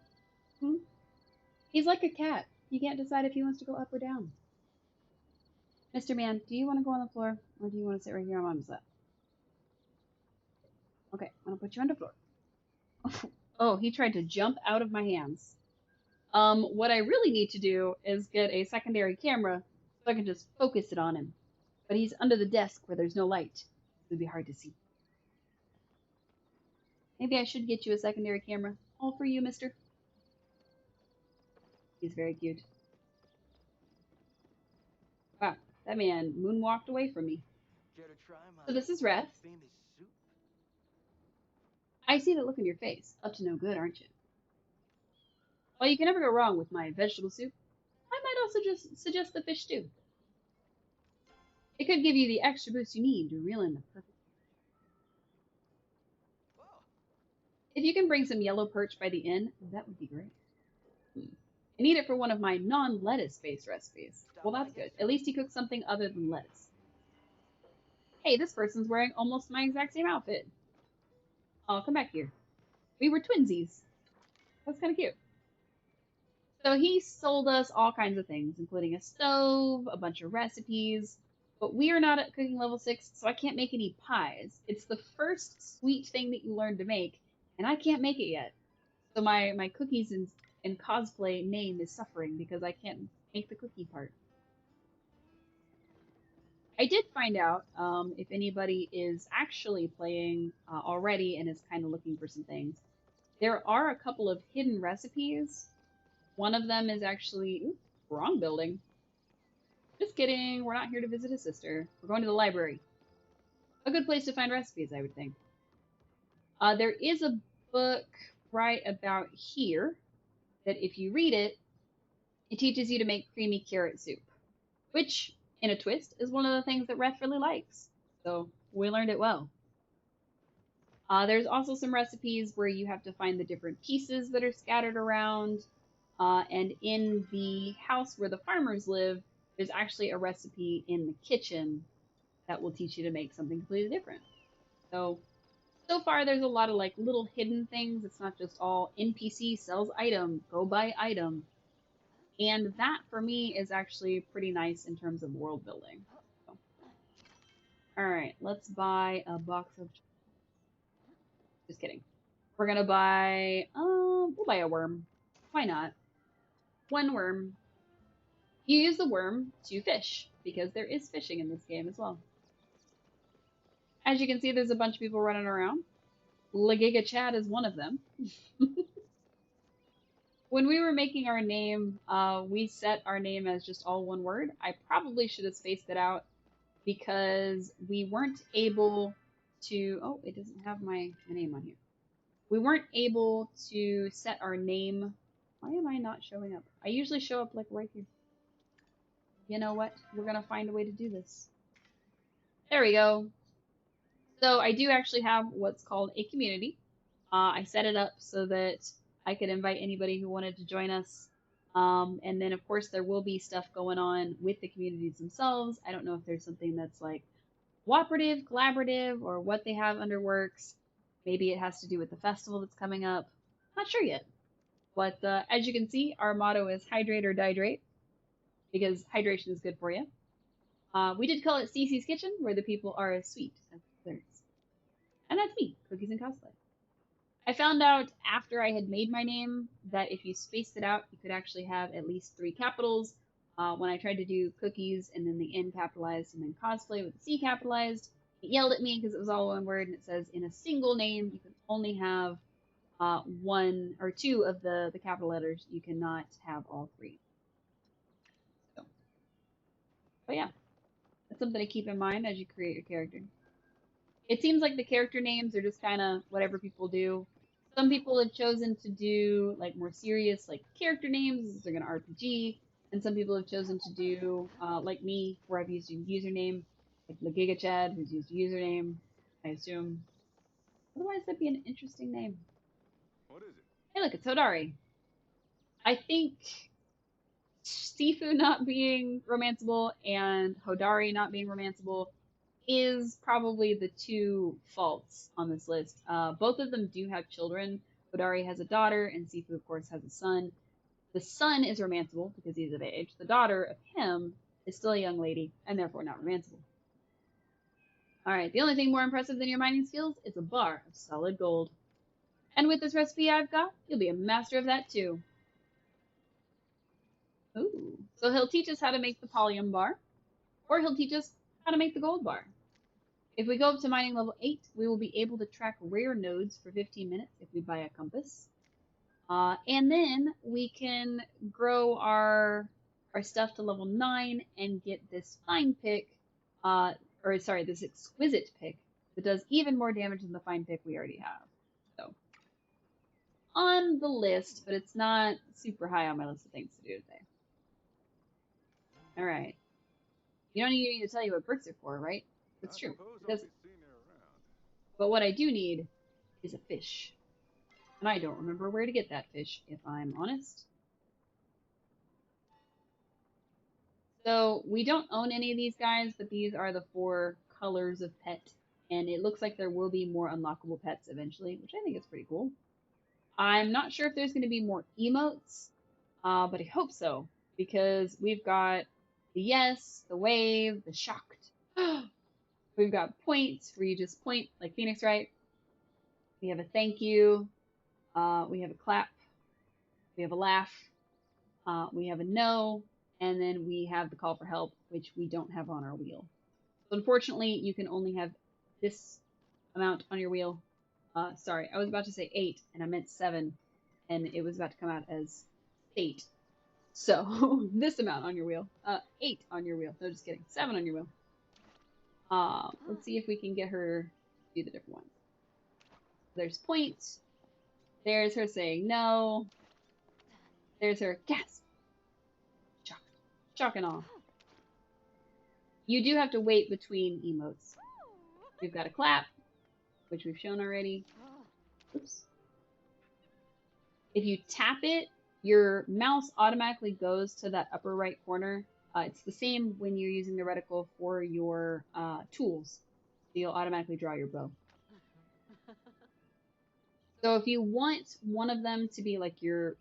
Hmm? He's like a cat. He can't decide if he wants to go up or down. Mr. Man, do you want to go on the floor or do you want to sit right here on Mom's lap? Okay, I'm going to put you on the floor. Oh, he tried to jump out of my hands. What I really need to do is get a secondary camera so I can just focus it on him. But he's under the desk where there's no light. It would be hard to see. Maybe I should get you a secondary camera. All for you, mister. He's very cute. Wow, that man moonwalked away from me. Care to try my So this is Ref. famous soup? I see the look in your face. Up to no good, aren't you? Well, you can never go wrong with my vegetable soup. I might also just suggest the fish stew. It could give you the extra boost you need to reel in the perfect. Oh, If you can bring some yellow perch by the end, that would be great. I need it for one of my non-lettuce based recipes. stop Well, by that's again good. At soon. least he cooked something other than lettuce. Hey, this person's wearing almost my exact same outfit. Oh, come back here. We were twinsies. That's kind of cute. So he sold us all kinds of things, including a stove, a bunch of recipes. But we are not at cooking level 6, so I can't make any pies. It's the first sweet thing that you learn to make, and I can't make it yet. So my cookies and cosplay name is suffering because I can't make the cookie part. I did find out if anybody is actually playing already and is kind of looking for some things. There are a couple of hidden recipes. One of them is actually ooh, wrong building. Just kidding. We're not here to visit a sister. We're going to the library. A good place to find recipes, I would think. There is a book right about here that if you read it, it teaches you to make creamy carrot soup, which, in a twist, is one of the things that Ref really likes. So we learned it well. There's also some recipes where you have to find the different pieces that are scattered around. And in the house where the farmers live, there's actually a recipe in the kitchen that will teach you to make something completely different. So, so far there's a lot of like little hidden things. It's not just all NPC sells item, go buy item. And that for me is actually pretty nice in terms of world building. So, all right, let's buy a box of. Just kidding. We're gonna buy. We'll buy a worm. Why not? One worm. You use the worm to fish because there is fishing in this game as well. As you can see, there's a bunch of people running around. Lagiga Chad is one of them. When we were making our name, we set our name as just all one word. I probably should have spaced it out because we weren't able to. Oh, it doesn't have my name on here. We weren't able to set our name. Why am I not showing up? I usually show up like right here. You know what? We're gonna find a way to do this. There we go. So I do actually have what's called a community. I set it up so that I could invite anybody who wanted to join us. And then, of course, there will be stuff going on with the communities themselves. I don't know if there's something that's like cooperative, collaborative, or what they have under works. Maybe it has to do with the festival that's coming up. Not sure yet. But as you can see, our motto is hydrate or dihydrate because hydration is good for you. We did call it Cece's Kitchen, where the people are as sweet as desserts. And that's me, Cookies and Cosplay. I found out after I had made my name that if you spaced it out, you could actually have at least 3 capitals. When I tried to do cookies and then the N capitalized and then cosplay with the C capitalized, it yelled at me because it was all one word and it says in a single name you can only have one or two of the capital letters. You cannot have all three. So, but yeah, that's something to keep in mind as you create your character. It seems like the character names are just kind of whatever people do. Some people have chosen to do like more serious like character names. They're gonna RPG, and some people have chosen to do like me, where I've used a username, like Lagiga Chad, who's used a username. I assume. Otherwise, that'd be an interesting name. What is it? Hey, look, it's Hodari. I think Sifu not being romanceable and Hodari not being romanceable is probably the two faults on this list. Both of them do have children. Hodari has a daughter, and Sifu, of course, has a son. The son is romanceable because he's of age. The daughter of him is still a young lady, and therefore not romanceable. All right, the only thing more impressive than your mining skills is a bar of solid gold. And with this recipe I've got, you'll be a master of that too. Ooh. So he'll teach us how to make the Pallium bar, or he'll teach us how to make the gold bar. If we go up to mining level 8, we will be able to track rare nodes for 15 minutes if we buy a compass. And then we can grow our stuff to level 9 and get this fine pick, or sorry, this exquisite pick that does even more damage than the fine pick we already have. So on the list, but it's not super high on my list of things to do today. All right. You don't need me to tell you what bricks are for, right? That's I true. suppose It I'll doesn't. be seen there around. But what I do need is a fish. And I don't remember where to get that fish, if I'm honest. So we don't own any of these guys, but these are the 4 colors of pet. And it looks like there will be more unlockable pets eventually, which I think is pretty cool. I'm not sure if there's going to be more emotes, but I hope so. Because we've got the yes, the wave, the shocked. We've got points where you just point like Phoenix, right? We have a thank you. We have a clap. We have a laugh. We have a no. And then we have the call for help, which we don't have on our wheel. So unfortunately, you can only have this amount on your wheel. Sorry, I was about to say 8, and I meant 7, and it was about to come out as 8. So this amount on your wheel. 8 on your wheel. No, just kidding. 7 on your wheel. Let's see if we can get her to do the different ones. There's points. There's her saying no. There's her gasp. Shock. Shock and awe. You do have to wait between emotes. We've got a clap, which we've shown already. Oops. If you tap it, your mouse automatically goes to that upper right corner. It's the same when you're using the reticle for your tools. So you'll automatically draw your bow. So if you want one of them to be like your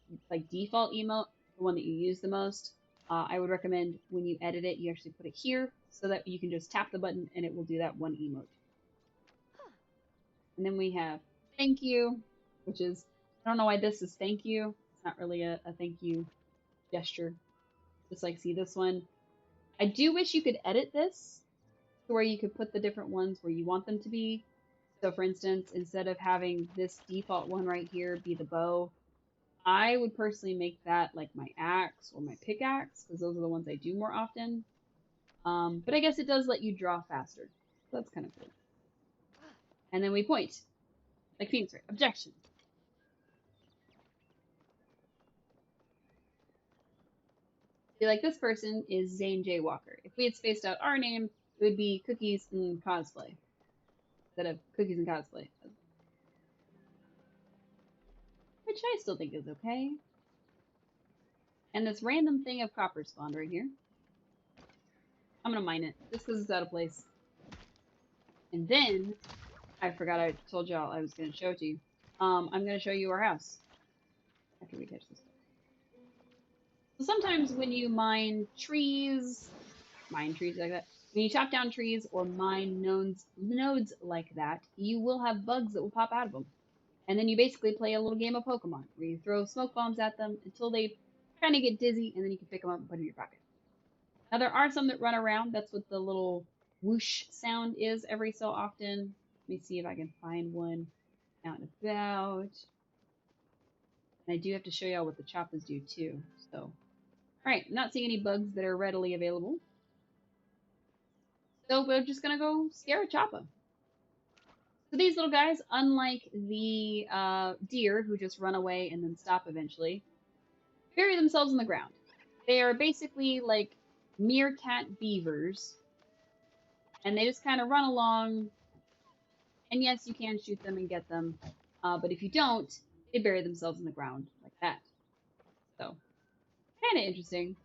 default emote, the one that you use the most, I would recommend when you edit it, you actually put it here so that you can just tap the button and it will do that one emote. And then we have thank you, which is, I don't know why this is thank you. It's not really a thank you gesture. Just like see this one. I do wish you could edit this to where you could put the different ones where you want them to be. So for instance, instead of having this default one right here be the bow, I would personally make that like my axe or my pickaxe, because those are the ones I do more often. But I guess it does let you draw faster. So that's kind of cool. And then we point. Like Phoenix, right? Objection. Be like, this person is Zane J. Walker. If we had spaced out our name, it would be Cookies and Cosplay. Instead of Cookies and Cosplay. Which I still think is okay. And this random thing of copper spawned right here. I'm gonna mine it, just because it's out of place. And then, I forgot I told y'all I was gonna show it to you. I'm gonna show you our house. After we catch this. So sometimes when you mine trees like that, when you chop down trees or mine nodes like that, you will have bugs that will pop out of them. And then you basically play a little game of Pokemon, where you throw smoke bombs at them until they kind of get dizzy, and then you can pick them up and put them in your pocket. Now there are some that run around. That's what the little whoosh sound is every so often. Let me see if I can find one out and about. And I do have to show y'all what the choppas do too. So, alright, not seeing any bugs that are readily available. So we're just gonna go scare a choppa. So these little guys, unlike the deer who just run away and then stop eventually, bury themselves in the ground. They are basically like meerkat beavers, and they just kind of run along. And yes, you can shoot them and get them, but if you don't, they bury themselves in the ground like that. So, kind of interesting.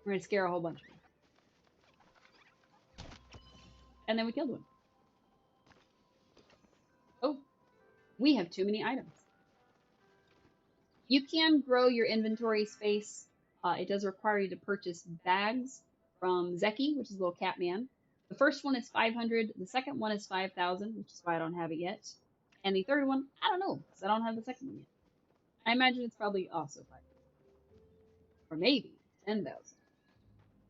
We're gonna scare a whole bunch of them, and then we killed one. Oh, we have too many items. You can grow your inventory space. It does require you to purchase bags from Zeki, which is a little cat man. The first one is 500. The second one is 5,000, which is why I don't have it yet. And the third one, I don't know, because I don't have the second one yet. I imagine it's probably also 5,000. Or maybe 10,000.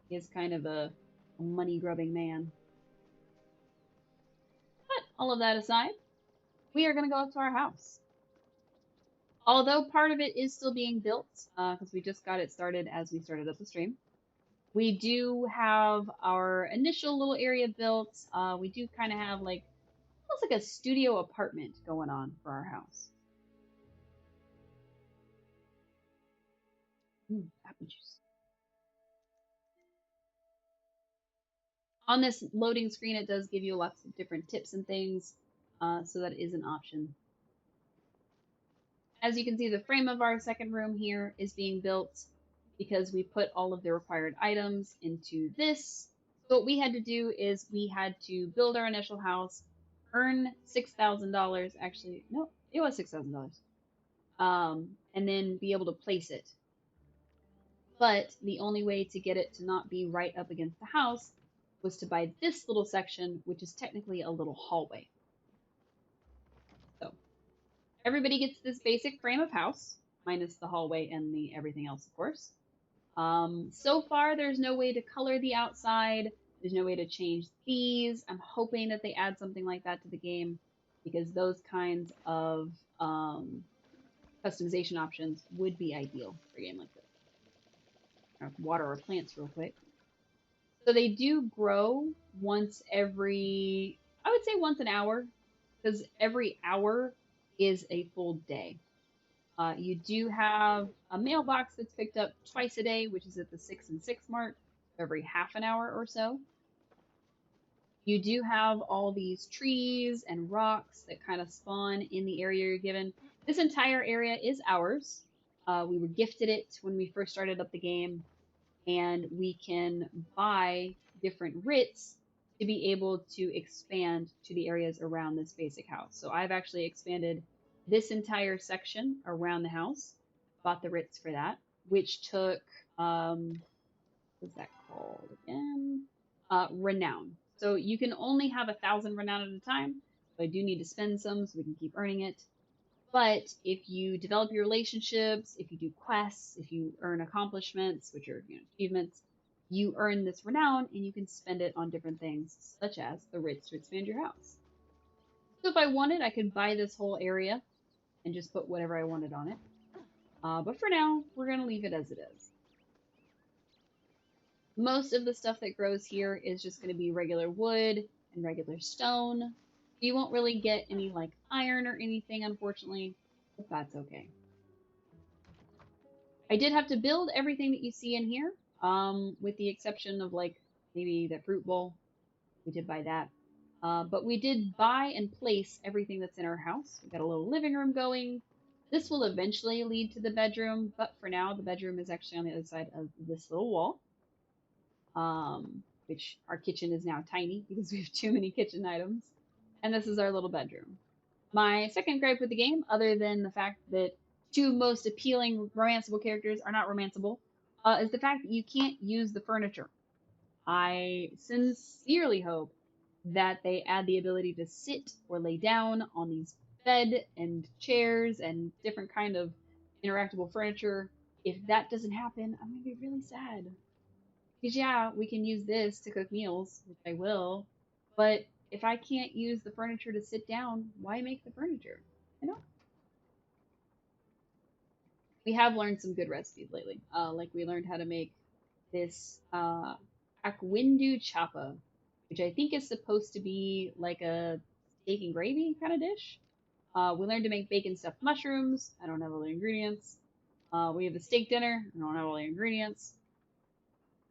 He is kind of a money-grubbing man. All of that aside, we are going to go up to our house. Although part of it is still being built, because we just got it started as we started up the stream. We do have our initial little area built. We do kind of have like almost like a studio apartment going on for our house. Apple juice. On this loading screen, it does give you lots of different tips and things, so that is an option. As you can see, the frame of our second room here is being built because we put all of the required items into this. So what we had to do is we had to build our initial house, earn $6,000. Actually, no, it was $6,000. And then be able to place it. But the only way to get it to not be right up against the house was to buy this little section, which is technically a little hallway. So everybody gets this basic frame of house, minus the hallway and the everything else, of course. So far, there's no way to color the outside. There's no way to change these. I'm hoping that they add something like that to the game because those kinds of customization options would be ideal for a game like this. I'll water our plants real quick. So they do grow once every, I would say once an hour, because every hour is a full day. You do have a mailbox that's picked up twice a day, which is at the 6 and 6 mark, every half an hour or so. You do have all these trees and rocks that kind of spawn in the area you're given. This entire area is ours. We were gifted it when we first started up the game, and we can buy different writs to be able to expand to the areas around this basic house. So I've actually expanded this entire section around the house, bought the writs for that, which took, what's that called again? Renown. So you can only have 1,000 renown at a time. So I do need to spend some so we can keep earning it. But if you develop your relationships, if you do quests, if you earn accomplishments, which are achievements, you earn this renown and you can spend it on different things, such as the writs to expand your house. So if I wanted, I could buy this whole area and just put whatever I wanted on it. But for now, we're going to leave it as it is. Most of the stuff that grows here is just going to be regular wood and regular stone. You won't really get any like iron or anything, unfortunately, but that's okay. I did have to build everything that you see in here, with the exception of like maybe the fruit bowl. We did buy that. But we did buy and place everything that's in our house. We got a little living room going. This will eventually lead to the bedroom, but for now, the bedroom is actually on the other side of this little wall. Which our kitchen is now tiny because we have too many kitchen items. And this is our little bedroom. My second gripe with the game, other than the fact that two most appealing romanceable characters are not romanceable, is the fact that you can't use the furniture. I sincerely hope that they add the ability to sit or lay down on these bed and chairs and different kind of interactable furniture. If that doesn't happen, I'm gonna be really sad. Because yeah, we can use this to cook meals, which I will, but if I can't use the furniture to sit down, why make the furniture? You know? We have learned some good recipes lately. Like we learned how to make this Akwindu chapa, which I think is supposed to be like a steak and gravy kind of dish. We learned to make bacon stuffed mushrooms. I don't have all the ingredients. We have a steak dinner. I don't have all the ingredients.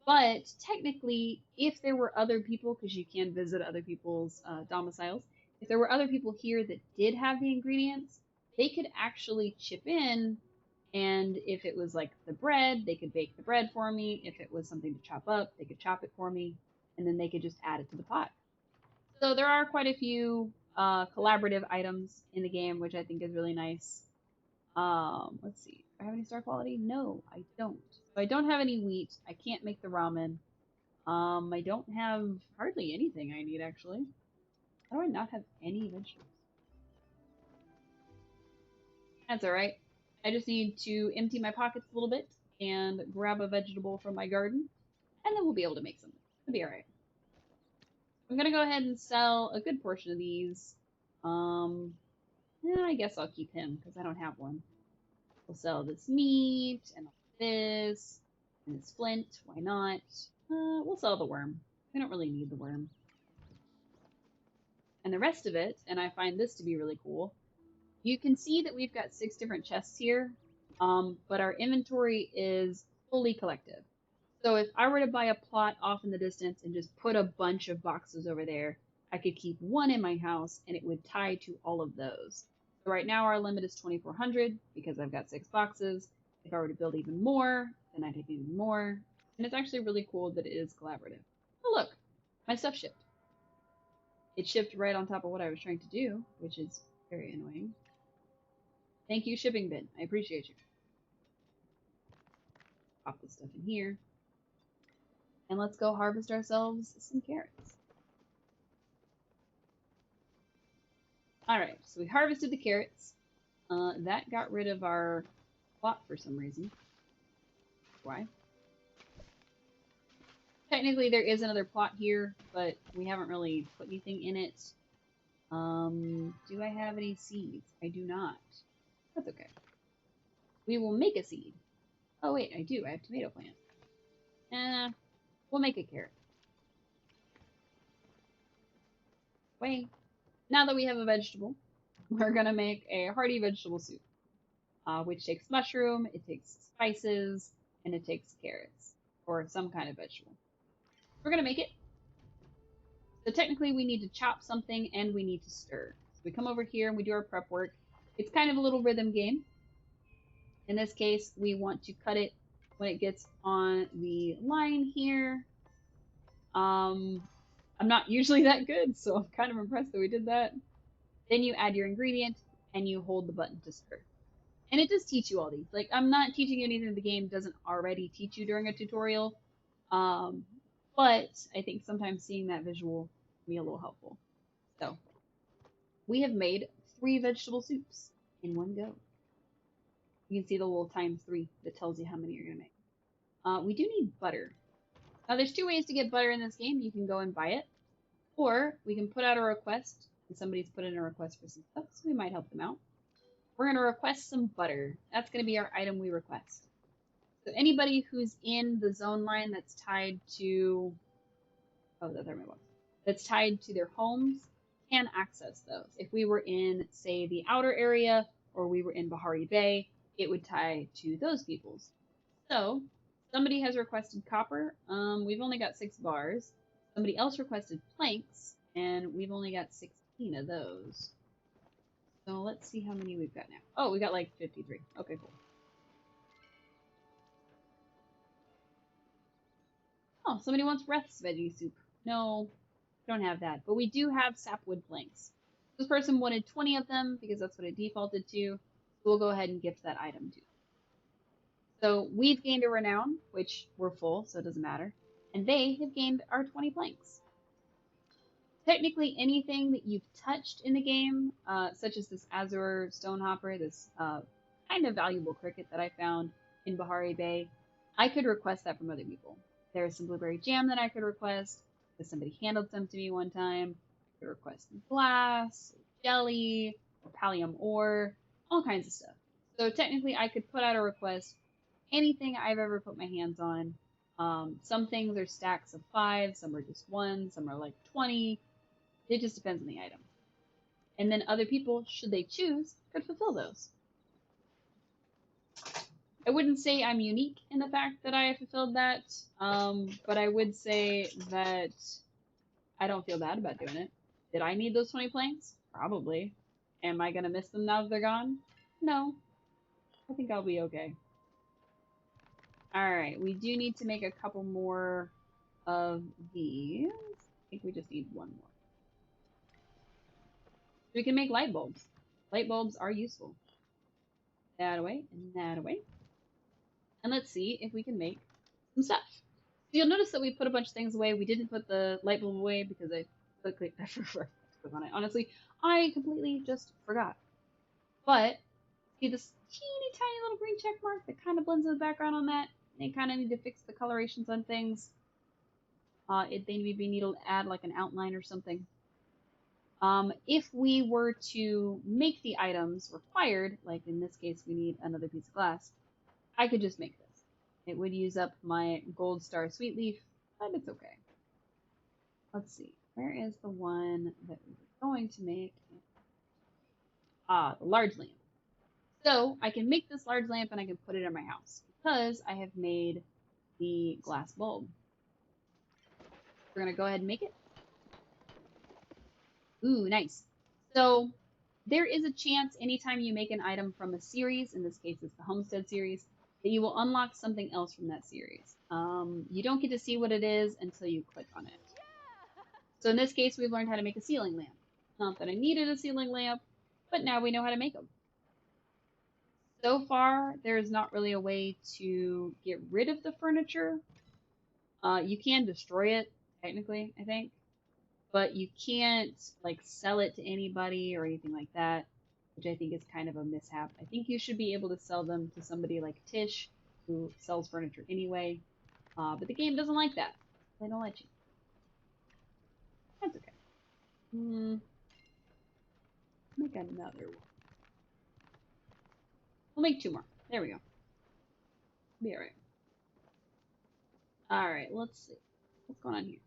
But technically, if there were other people, because you can visit other people's domiciles, if there were other people here that did have the ingredients, they could actually chip in. And if it was like the bread, they could bake the bread for me. If it was something to chop up, they could chop it for me. And then they could just add it to the pot. So there are quite a few collaborative items in the game, which I think is really nice. Let's see. Do I have any star quality? No, I don't. So I don't have any wheat. I can't make the ramen. I don't have hardly anything I need actually. How do I not have any vegetables? That's alright. I just need to empty my pockets a little bit and grab a vegetable from my garden, and then we'll be able to make something. It'll be alright. I'm gonna go ahead and sell a good portion of these. Um, yeah, I guess I'll keep him because I don't have one. We'll sell this meat and this and this flint. Why not? We'll sell the worm. We don't really need the worm. And the rest of it, and I find this to be really cool, you can see that we've got 6 different chests here, but our inventory is fully collective. So if I were to buy a plot off in the distance and just put a bunch of boxes over there, I could keep one in my house and it would tie to all of those. So right now our limit is 2,400 because I've got 6 boxes. If I were to build even more, then I'd have even more. And it's actually really cool that it is collaborative. Oh look, my stuff shipped. It shipped right on top of what I was trying to do, which is very annoying. Thank you, shipping bin. I appreciate you. Pop this stuff in here. And let's go harvest ourselves some carrots. Alright, so we harvested the carrots. That got rid of our plot for some reason. Why? Technically, there is another plot here, but we haven't really put anything in it. Do I have any seeds? I do not. That's okay. We will make a seed. Oh wait, I do. I have tomato plants. We'll make a carrot. Wait. Now that we have a vegetable, we're gonna make a hearty vegetable soup, which takes mushroom, it takes spices, and it takes carrots, or some kind of vegetable. We're gonna make it. So technically we need to chop something and we need to stir. So we come over here and we do our prep work. It's kind of a little rhythm game. In this case, we want to cut it when it gets on the line here. I'm not usually that good, so I'm kind of impressed that we did that. Then you add your ingredient and you hold the button to stir. And it does teach you all these. Like, I'm not teaching you anything the game doesn't already teach you during a tutorial. Um, but I think sometimes seeing that visual can be a little helpful. So, we have made 3 vegetable soups in one go. You can see the little ×3 that tells you how many you're going to make. We do need butter. Now, there's 2 ways to get butter in this game. You can go and buy it, or we can put out a request, and somebody's put in a request for some stuff, so we might help them out. We're going to request some butter. That's going to be our item we request. So anybody who's in the zone line that's tied to, that's tied to their homes can access those. If we were in, say, the outer area, or we were in Bahari Bay, it would tie to those people's. So somebody has requested copper. We've only got 6 bars. Somebody else requested planks, and we've only got 16 of those. So let's see how many we've got now. Oh, we got like 53. Okay, cool. Oh, somebody wants Reth's veggie soup. No, we don't have that. But we do have sapwood planks. This person wanted 20 of them because that's what it defaulted to. So we'll go ahead and gift that item to them. So we've gained a renown, which we're full, so it doesn't matter. And they have gained our 20 planks. Technically, anything that you've touched in the game, such as this Azure Stonehopper, this kind of valuable cricket that I found in Bahari Bay, I could request that from other people. There's some blueberry jam that I could request, because somebody handled some to me one time. I could request glass, jelly, or pallium ore, all kinds of stuff. So technically, I could put out a request, anything I've ever put my hands on. Some things are stacks of 5, some are just 1, some are like 20. It just depends on the item. And then other people, should they choose, could fulfill those. I wouldn't say I'm unique in the fact that I have fulfilled that, but I would say that I don't feel bad about doing it. Did I need those 20 planks? Probably. Am I going to miss them now that they're gone? No. I think I'll be okay. Alright, we do need to make a couple more of these. I think we just need one more. We can make light bulbs. Light bulbs are useful. That away, and that away. And let's see if we can make some stuff. So you'll notice that we put a bunch of things away. We didn't put the light bulb away because I forgot to click on it. Honestly, I completely just forgot. But see this teeny tiny little green check mark that kind of blends in the background on that? They kind of need to fix the colorations on things. They maybe need to add like an outline or something. If we were to make the items required, like in this case, we need another piece of glass, I could just make this. It would use up my gold star sweet leaf, but it's okay. Let's see. Where is the one that we were going to make? Ah, the large lamp. So I can make this large lamp and I can put it in my house because I have made the glass bulb. We're gonna go ahead and make it. Ooh, nice. So there is a chance anytime you make an item from a series, in this case it's the Homestead series, that you will unlock something else from that series. You don't get to see what it is until you click on it. So in this case, we've learned how to make a ceiling lamp. Not that I needed a ceiling lamp, but now we know how to make them. So far, there is not really a way to get rid of the furniture. You can destroy it, technically, I think, but you can't like sell it to anybody or anything like that, which I think is kind of a mishap. I think you should be able to sell them to somebody like Tish, who sells furniture anyway, but the game doesn't like that. They don't let you. That's okay. Make another one. We'll make two more. There we go. Be alright. Alright, let's see. What's going on here?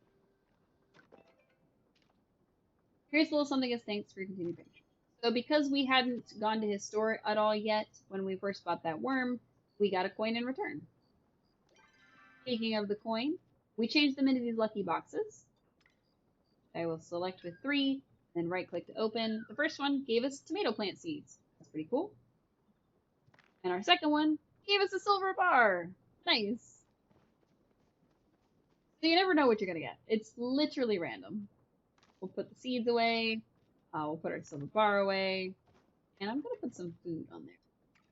Here's a little something as thanks for your continued picture. So because we hadn't gone to his store at all yet when we first bought that worm, we got a coin in return. Speaking of the coin, we changed them into these lucky boxes. I will select with 3, then right click to open. The first one gave us tomato plant seeds. That's pretty cool. And our second one gave us a silver bar. Nice. So you never know what you're going to get. It's literally random. We'll put the seeds away. We'll put our silver bar away. And I'm going to put some food on there.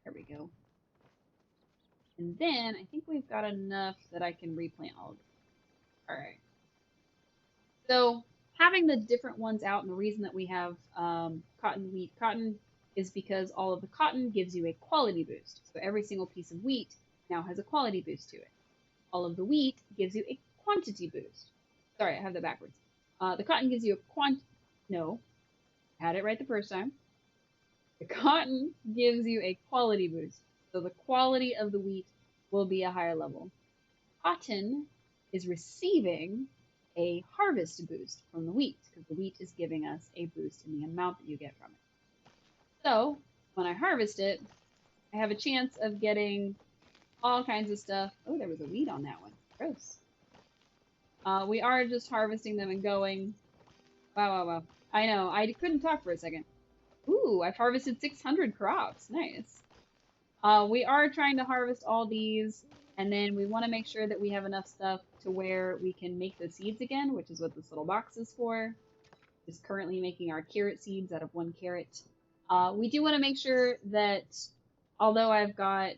There we go. And then I think we've got enough that I can replant all of them. All right. So having the different ones out, and the reason that we have cotton, wheat, cotton is because all of the cotton gives you a quality boost. So every single piece of wheat now has a quality boost to it. All of the wheat gives you a quantity boost. Sorry, I have that backwards. The cotton gives you a no, I had it right the first time. The cotton gives you a quality boost. So the quality of the wheat will be a higher level. Cotton is receiving a harvest boost from the wheat because the wheat is giving us a boost in the amount that you get from it. So when I harvest it, I have a chance of getting all kinds of stuff. Oh, there was a weed on that one. Gross. We are just harvesting them and going. Wow, wow, wow. I know, I couldn't talk for a second. Ooh, I've harvested 600 crops. Nice. We are trying to harvest all these, and then we want to make sure that we have enough stuff to where we can make the seeds again, which is what this little box is for. Just currently making our carrot seeds out of 1 carrot. We do want to make sure that although I've got,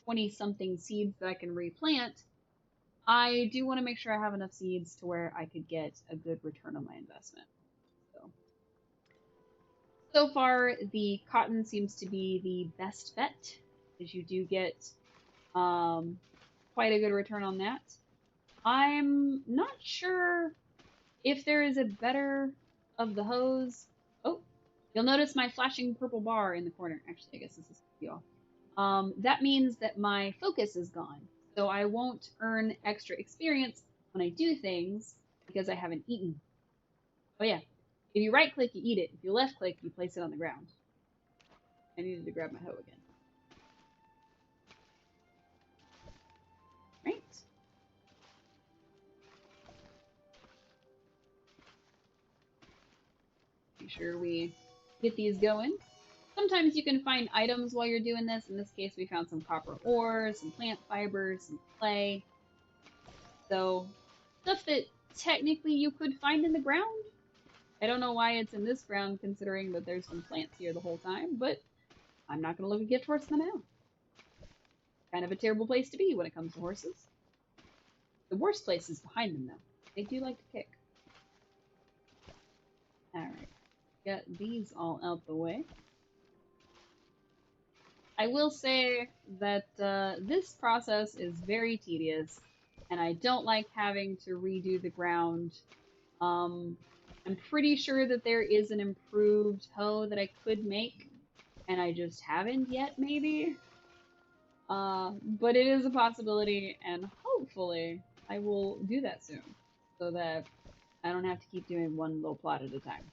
20 something seeds that I can replant, I do want to make sure I have enough seeds to where I could get a good return on my investment. So far, the cotton seems to be the best bet, because you do get quite a good return on that. I'm not sure if there is a better of the hose. Oh, you'll notice my flashing purple bar in the corner. Actually, I guess this is you all. That means that my focus is gone, so I won't earn extra experience when I do things because I haven't eaten. Oh yeah, if you right click, you eat it. If you left click, you place it on the ground. I needed to grab my hoe again. Right. Make sure we get these going. Sometimes you can find items while you're doing this. In this case, we found some copper ore, some plant fibers, some clay. So, stuff that technically you could find in the ground. I don't know why it's in this ground, considering that there's some plants here the whole time, but I'm not going to look a gift horse in the now. Kind of a terrible place to be when it comes to horses. The worst place is behind them, though. They do like to kick. Alright. Got these all out the way. I will say that this process is very tedious. and I don't like having to redo the ground. Um, I'm pretty sure that there is an improved hoe that I could make, and I just haven't yet, maybe. But it is a possibility, and hopefully I will do that soon, so that I don't have to keep doing one little plot at a time.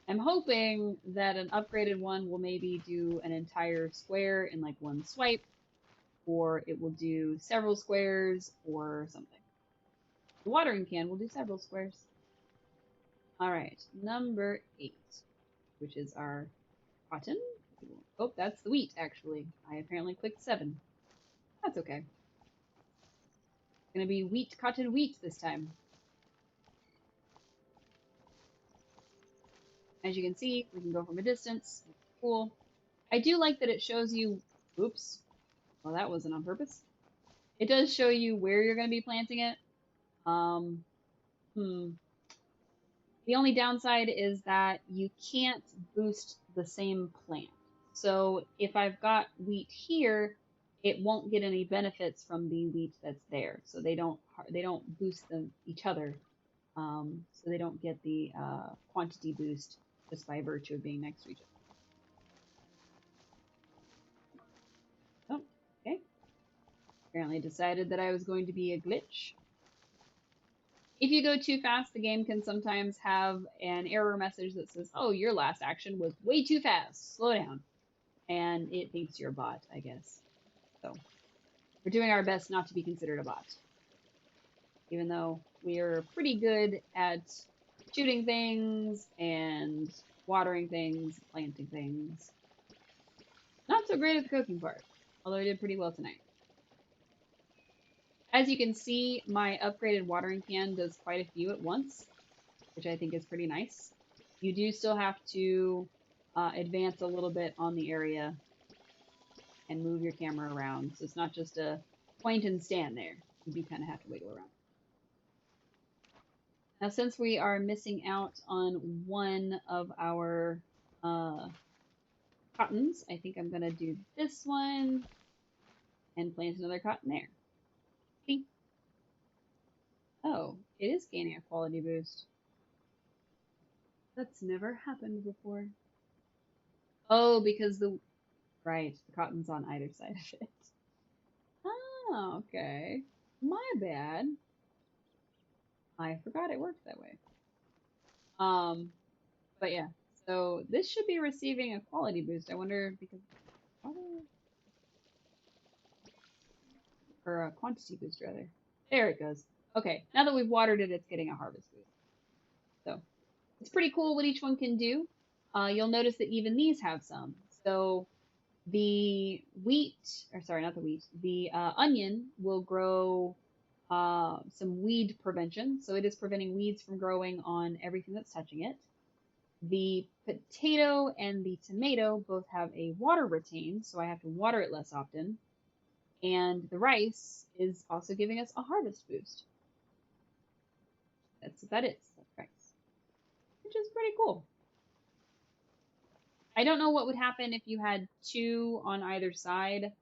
I'm hoping that an upgraded one will maybe do an entire square in like one swipe, or it will do several squares or something. The watering can will do several squares. All right, number 8, which is our cotton. Oh, that's the wheat, actually. I apparently clicked 7. That's okay. It's gonna be wheat, cotton, wheat this time. As you can see, we can go from a distance. Cool. I do like that it shows you, oops, well, that wasn't on purpose. It does show you where you're going to be planting it. Um, hmm. The only downside is that you can't boost the same plant. So if I've got wheat here, it won't get any benefits from the wheat that's there. So they don't boost them each other. So they don't get the quantity boost just by virtue of being next to each other. Oh, okay. Apparently decided that I was going to be a glitch. If you go too fast, the game can sometimes have an error message that says, oh, your last action was way too fast. Slow down. And it thinks you're a bot, I guess. So we're doing our best not to be considered a bot. Even though we are pretty good at shooting things and watering things, planting things. Not so great at the cooking part, although I did pretty well tonight. As you can see, my upgraded watering can does quite a few at once, which I think is pretty nice. You do still have to advance a little bit on the area and move your camera around. So it's not just a point and stand there. You do kind of have to wiggle around. Now, since we are missing out on one of our cottons, I think I'm going to do this one and plant another cotton there. See? Oh, it is gaining a quality boost. That's never happened before. Oh, because right, the cotton's on either side of it. Oh, okay. My bad. I forgot it worked that way. Um, but yeah, so this should be receiving a quality boost. I wonder because or a quantity boost rather. There it goes. Okay, now that we've watered it, it's getting a harvest boost. So it's pretty cool what each one can do. You'll notice that even these have some. So the wheat, or sorry, not the wheat, the onion will grow some weed prevention. So it is preventing weeds from growing on everything that's touching it. The potato and the tomato both have a water retain, so I have to water it less often. And the rice is also giving us a harvest boost. That's what that is. That's rice, which is pretty cool. I don't know what would happen if you had two on either side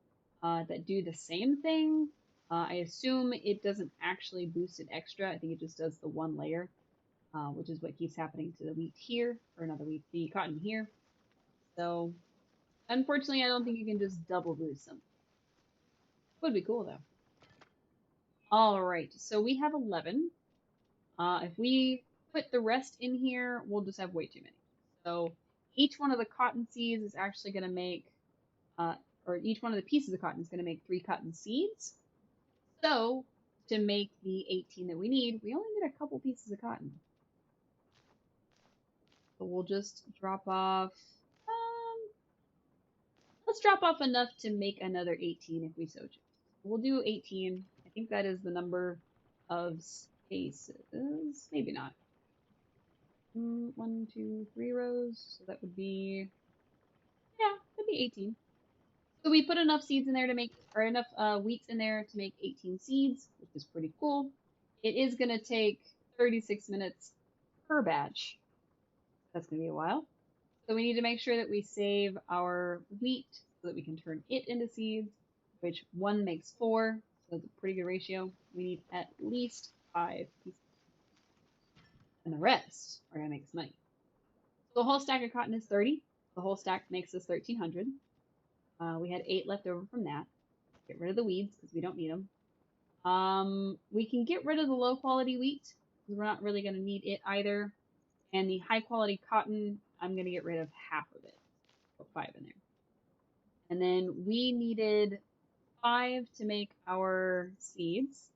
that do the same thing. I assume it doesn't actually boost it extra. I think it just does the one layer, which is what keeps happening to the wheat here, or not the wheat, the cotton here. So, unfortunately, I don't think you can just double boost them. Would be cool though. All right, so we have 11. If we put the rest in here, we'll just have way too many. So each one of the cotton seeds is actually going to make, uh, or each one of the pieces of cotton is going to make 3 cotton seeds. So to make the 18 that we need, we only need a couple pieces of cotton. So we'll just drop off, let's drop off enough to make another 18 if we so choose. We'll do 18. I think that is the number of spaces. Maybe not. 1, 2, 3 rows. So that would be, yeah, that'd be 18. So we put enough seeds in there to make, or enough wheats in there to make 18 seeds, which is pretty cool. It is going to take 36 minutes per batch. That's going to be a while. So we need to make sure that we save our wheat so that we can turn it into seeds. which 1 makes 4, so that's a pretty good ratio. We need at least 5 pieces, and the rest are going to make us money. So the whole stack of cotton is 30. The whole stack makes us 1,300. We had 8 left over from that. Get rid of the weeds because we don't need them. We can get rid of the low quality wheat because we're not really going to need it either. And the high quality cotton, I'm going to get rid of half of it. Put 5 in there. And then we needed 5 to make our seeds.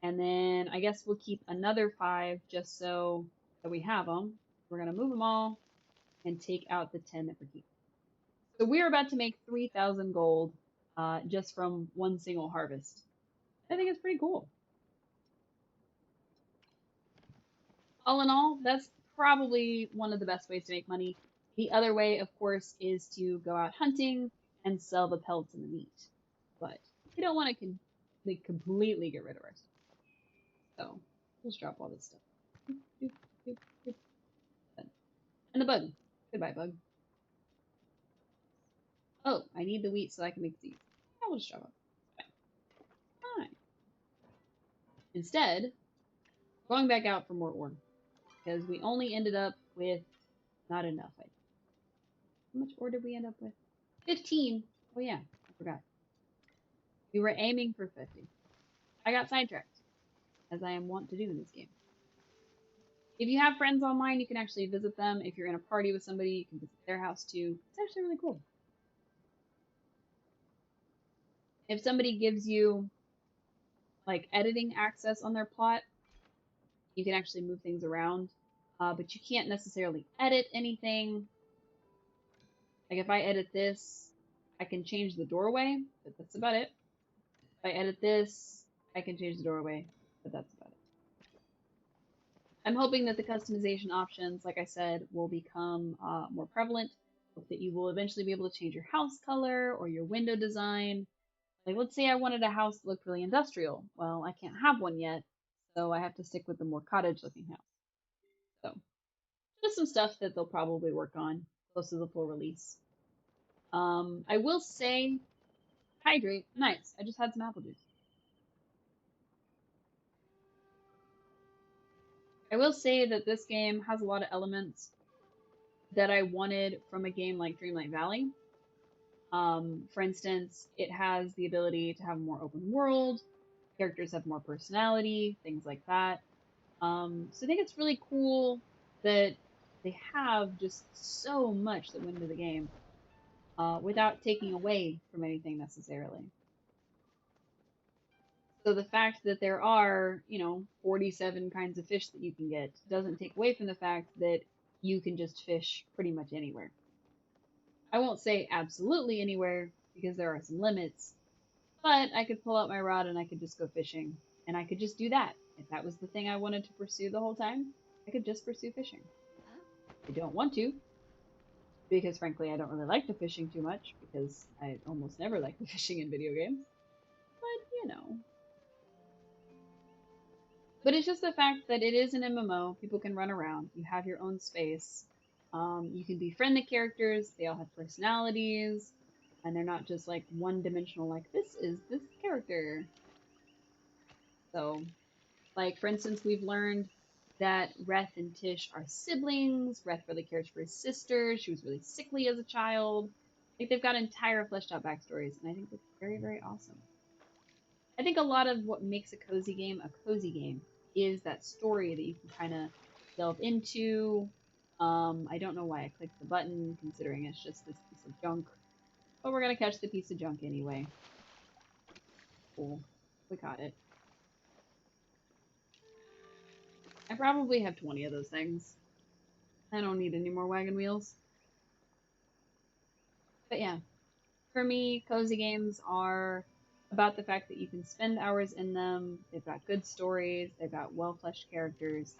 And then I guess we'll keep another 5 just so that we have them. We're going to move them all and take out the 10 that we're keeping. So we're about to make 3,000 gold just from one single harvest. I think it's pretty cool. All in all, that's probably one of the best ways to make money. The other way, of course, is to go out hunting and sell the pelts and the meat. But we don't want to completely get rid of our stuff. So let's drop all this stuff. And the bug. Goodbye, bug. Oh, I need the wheat so I can make seeds. I will just drop it. Fine. Instead, going back out for more ore. Because we only ended up with not enough. How much ore did we end up with? 15. Oh yeah, I forgot. We were aiming for 50. I got sidetracked, as I am wont to do in this game. If you have friends online, you can actually visit them. If you're in a party with somebody, you can visit their house too. It's actually really cool. If somebody gives you like editing access on their plot, you can actually move things around, but you can't necessarily edit anything. Like if I edit this, I can change the doorway, but that's about it. If I edit this, I can change the doorway, but that's about it. I'm hoping that the customization options, like I said, will become more prevalent. Hope that you will eventually be able to change your house color or your window design. Like, let's say I wanted a house that looked really industrial. Well, I can't have one yet, so I have to stick with the more cottage-looking house. So, just some stuff that they'll probably work on close to the full release. I will say, hydrate. Nice. I just had some apple juice. I will say that this game has a lot of elements that I wanted from a game like Dreamlight Valley. For instance, it has the ability to have a more open world, characters have more personality, things like that. So I think it's really cool that they have just so much that went into the game without taking away from anything necessarily. So the fact that there are, 47 kinds of fish that you can get doesn't take away from the fact that you can just fish pretty much anywhere. I won't say absolutely anywhere because there are some limits, but I could pull out my rod and I could just go fishing, and I could just do that. If that was the thing I wanted to pursue the whole time, I could just pursue fishing. I don't want to, because frankly, I don't really like the fishing too much, because I almost never like the fishing in video games. But. But it's just the fact that it is an MMO. People can run around. You have your own space. You can befriend the characters. They all have personalities. And they're not just like one-dimensional, like, this is this character. So, like, for instance, we've learned that Reth and Tish are siblings. Reth really cares for his sister. She was really sickly as a child. Like, they've got entire fleshed out backstories, and I think that's very, very awesome. I think a lot of what makes a cozy game is that story that you can kind of delve into. I don't know why I clicked the button, considering it's just this piece of junk. But we're going to catch the piece of junk anyway. Cool. We caught it. I probably have 20 of those things. I don't need any more wagon wheels. But yeah, for me, cozy games are about the fact that you can spend hours in them. They've got good stories. They've got well-fleshed characters.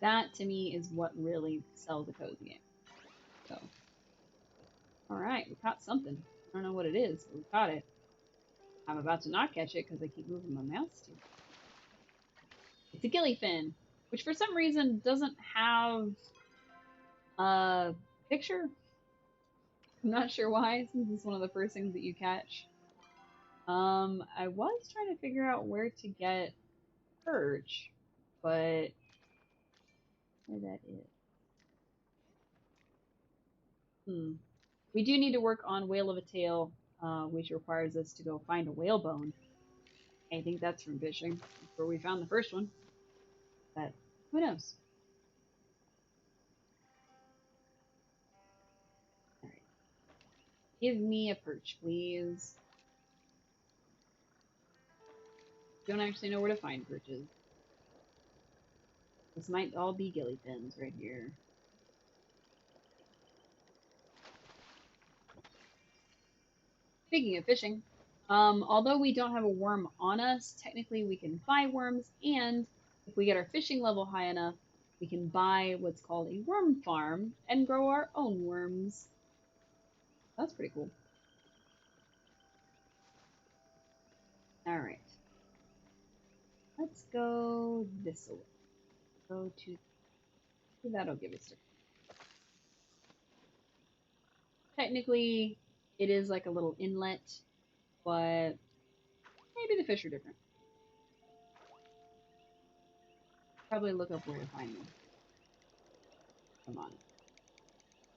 That, to me, is what really sells a cozy game. So, alright, we caught something. I don't know what it is, but we caught it. I'm about to not catch it because I keep moving my mouse too. It's a gillyfin, which for some reason doesn't have a picture. I'm not sure why, since it's one of the first things that you catch. I was trying to figure out where to get perch, but where that is. Hmm. We do need to work on Whale of a Tail, which requires us to go find a whalebone. I think that's from fishing. That's where we found the first one. But who knows? Alright. Give me a perch, please. Don't actually know where to find perches. This might all be gilly fins right here. Speaking of fishing, although we don't have a worm on us, technically we can buy worms, and if we get our fishing level high enough, we can buy what's called a worm farm and grow our own worms. That's pretty cool. Alright, let's go this way. Go to. That'll give us. Technically, it is like a little inlet, but maybe the fish are different. Probably look up where to find them. Come on.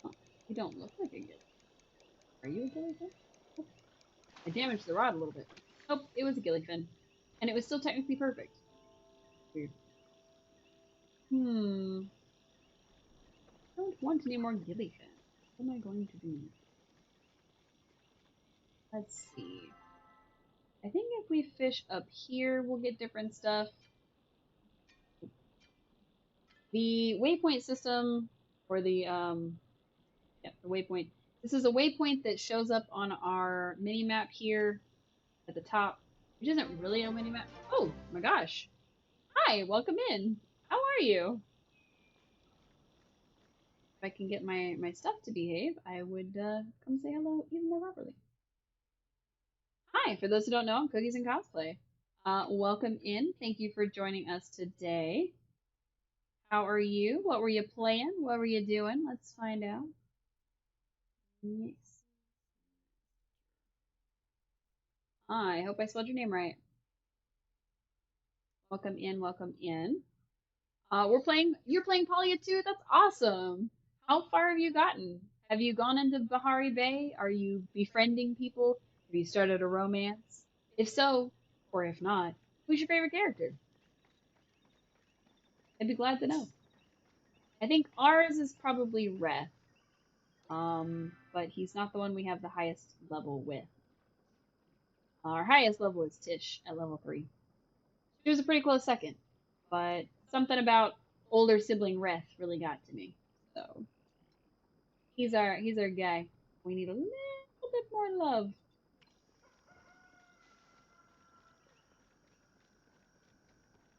Oh, you don't look like a gilly. Are you a gillyfin? Oh, I damaged the rod a little bit. Nope, it was a gillyfin. And it was still technically perfect. Weird. Hmm. I don't want any more gillyfin. What am I going to do? Let's see. I think if we fish up here, we'll get different stuff. The waypoint system, or the waypoint. This is a waypoint that shows up on our mini map here at the top, which isn't really a mini map. Oh my gosh! Hi, welcome in. How are you? If I can get my stuff to behave, I would come say hello even more properly. Hi, for those who don't know, I'm Cookies and Cosplay. Welcome in. Thank you for joining us today. How are you? What were you playing? What were you doing? Let's find out. Yes. I hope I spelled your name right. Welcome in. Welcome in. We're playing. You're playing Palia too. That's awesome. How far have you gotten? Have you gone into Bahari Bay? Are you befriending people? Have you started a romance? If so, or if not, who's your favorite character? I'd be glad to know. I think ours is probably Reth, but he's not the one we have the highest level with. Our highest level is Tish at level 3. She was a pretty close second, but something about older sibling Reth really got to me. So he's our guy. We need a little bit more love.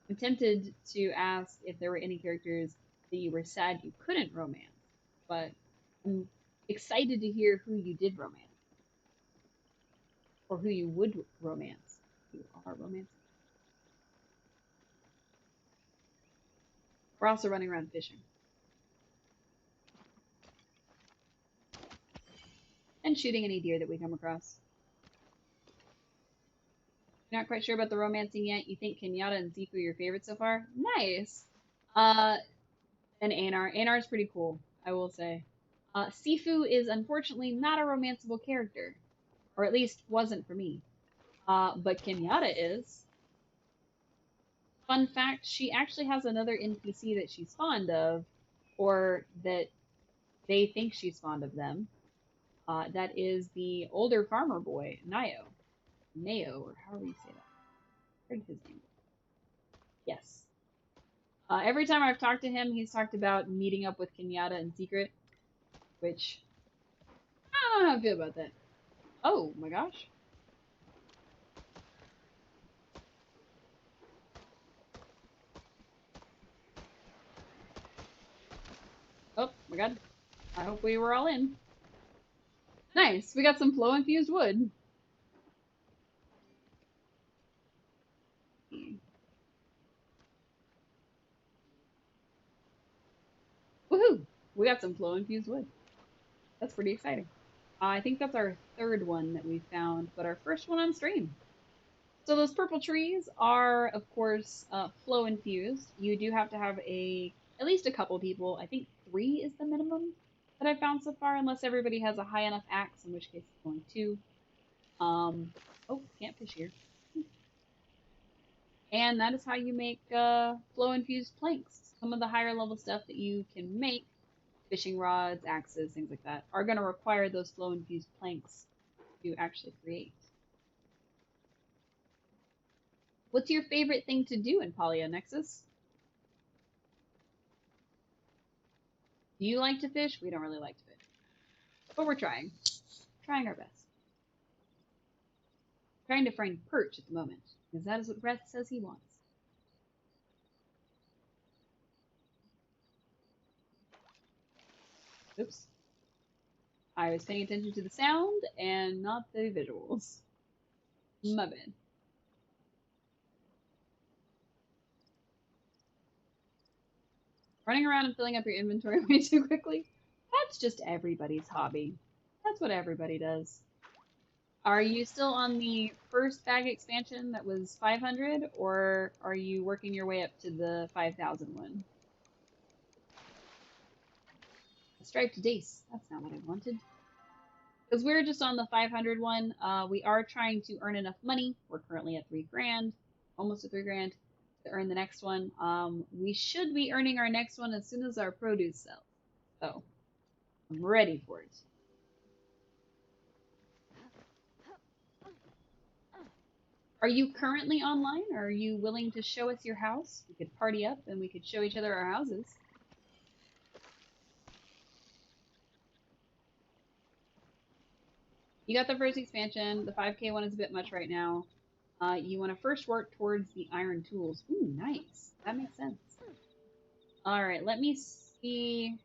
I'm tempted to ask if there were any characters that you were sad you couldn't romance, but I'm excited to hear who you did romance or who you would romance. You are romancing. We're also running around fishing and shooting any deer that we come across. You're not quite sure about the romancing yet. You think Kenyatta and Zifu are your favorites so far? Nice. Uh, and Anar. Anar's pretty cool, I will say. Sifu is unfortunately not a romanceable character, or at least wasn't for me. But Kenyatta is. Fun fact, she actually has another NPC that she's fond of, or that they think she's fond of them. That is the older farmer boy, Nao, or however you say that. Heard his name. Yes. Every time I've talked to him, he's talked about meeting up with Kenyatta in secret, which I don't know how I feel about that. Oh my gosh. Oh my god. I hope we were all in. Nice. We got some flow infused wood. Woohoo! We got some flow infused wood. That's pretty exciting. I think that's our third one that we found, but our first one on stream. So those purple trees are, of course, flow infused. You do have to have at least a couple people. I think three is the minimum that I've found so far, unless everybody has a high enough axe, in which case it's only two. Um, oh, can't fish here. And that is how you make flow infused planks. Some of the higher level stuff that you can make, fishing rods, axes, things like that, are going to require those flow infused planks to actually create. What's your favorite thing to do in Palia, Nexus? Do you like to fish? We don't really like to fish, but we're trying our best. Trying to find perch at the moment, because that is what Brett says he wants. Oops. I was paying attention to the sound and not the visuals. My bad. Running around and filling up your inventory way too quickly? That's just everybody's hobby. That's what everybody does. Are you still on the first bag expansion that was 500, or are you working your way up to the 5,000 one? A striped dace. That's not what I wanted. Because we're just on the 500 one. We are trying to earn enough money. We're currently at 3 grand, almost at 3 grand, to earn the next one. We should be earning our next one as soon as our produce sells. So I'm ready for it. Are you currently online? Or are you willing to show us your house? We could party up and we could show each other our houses. You got the first expansion. The 5K one is a bit much right now. You want to first work towards the iron tools. Ooh, nice. That makes sense. All right, let me see.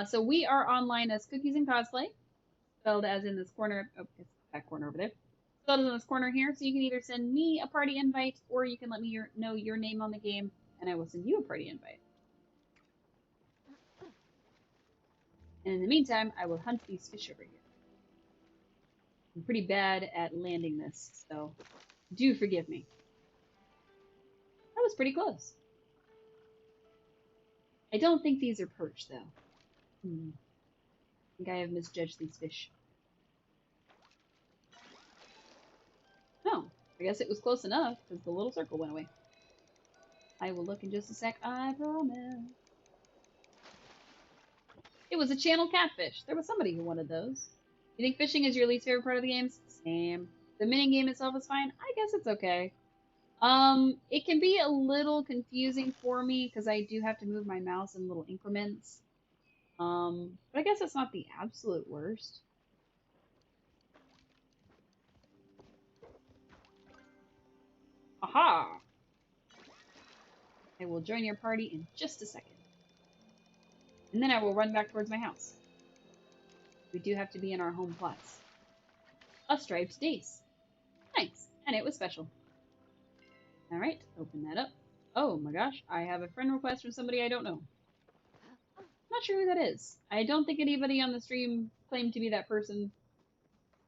So we are online as Cookies and Cosplay, spelled as in this corner. Oh, it's that corner over there. Spelled as in this corner here. So you can either send me a party invite, or you can let me know your name on the game, and I will send you a party invite. And in the meantime, I will hunt these fish over here. I'm pretty bad at landing this, so do forgive me. That was pretty close. I don't think these are perch, though. I think I have misjudged these fish. Oh, I guess it was close enough, because the little circle went away. I will look in just a sec, I promise. It was a channel catfish. There was somebody who wanted those. You think fishing is your least favorite part of the games? Same. The mini game itself is fine. I guess it's okay. It can be a little confusing for me because I do have to move my mouse in little increments. But I guess it's not the absolute worst. Aha! I will join your party in just a second. And then I will run back towards my house. We do have to be in our home plots. A striped dace. Nice. And it was special. Alright, open that up. Oh my gosh, I have a friend request from somebody I don't know. Not sure who that is. I don't think anybody on the stream claimed to be that person.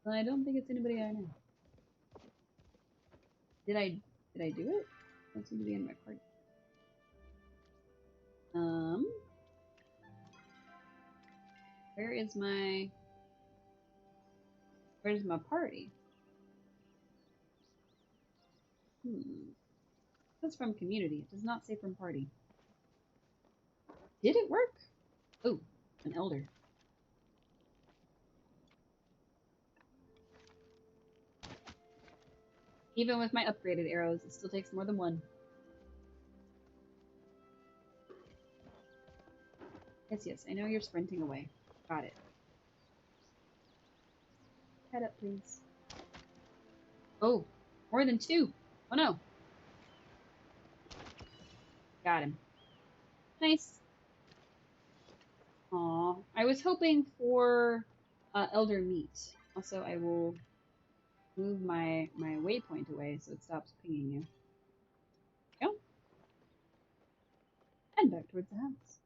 I don't think it's anybody I know. Did I do it? Don't seem to be in my party. Where's my party? That's from community. It does not say from party. Did it work? Oh, an elder. Even with my upgraded arrows, it still takes more than one. Yes, I know you're sprinting away. Got it. Head up, please. Oh, more than two. Oh no. Got him. Nice. Aw, I was hoping for elder meat. Also, I will move my waypoint away so it stops pinging you. Go. And back towards the house.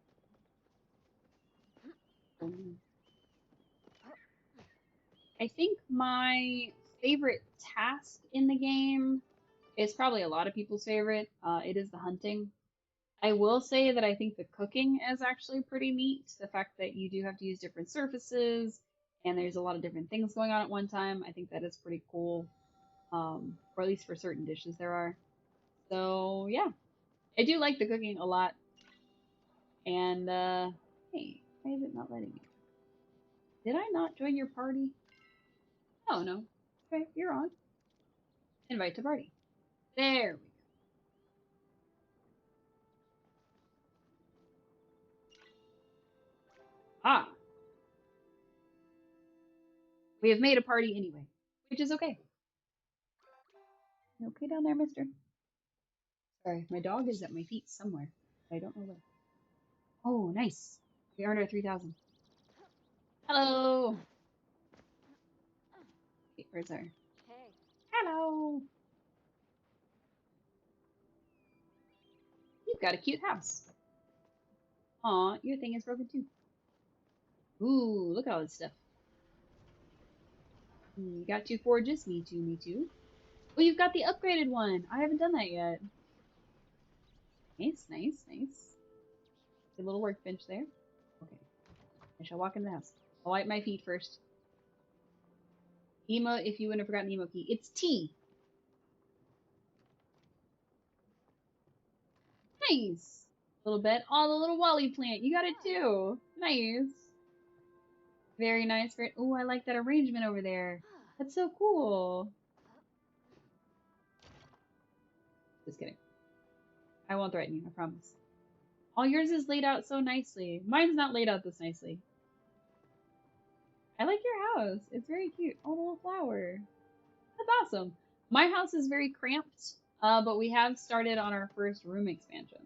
I think my favorite task in the game is probably a lot of people's favorite. It is the hunting. I will say that I think the cooking is actually pretty neat. The fact that you do have to use different surfaces and there's a lot of different things going on at one time. I think that is pretty cool. Or at least for certain dishes there are. So yeah, I do like the cooking a lot. And hey, why is it not letting me? Did I not join your party? Oh no. Okay, you're on. Invite to party. There we go. Ah, we have made a party anyway, which is okay. You okay down there, mister? Sorry, my dog is at my feet somewhere. I don't know where. Oh, nice. We earned our 3,000. Hello. Wait, where's our? Hey. Hello. You've got a cute house. Aw, your thing is broken too. Ooh, look at all this stuff. You got two forges. Me too, me too. Oh, you've got the upgraded one. I haven't done that yet. Nice, nice, nice. A little workbench there. Okay, I shall walk into the house. I'll wipe my feet first. Emo, if you wouldn't have forgotten the emo key. It's T. Nice. A little bit. Oh, the little Wally plant. You got it too. Nice. Very nice. Very. Oh, I like that arrangement over there. That's so cool. Just kidding. I won't threaten you. I promise. All yours is laid out so nicely. Mine's not laid out this nicely. I like your house. It's very cute. Oh, the little flower. That's awesome. My house is very cramped, but we have started on our first room expansion.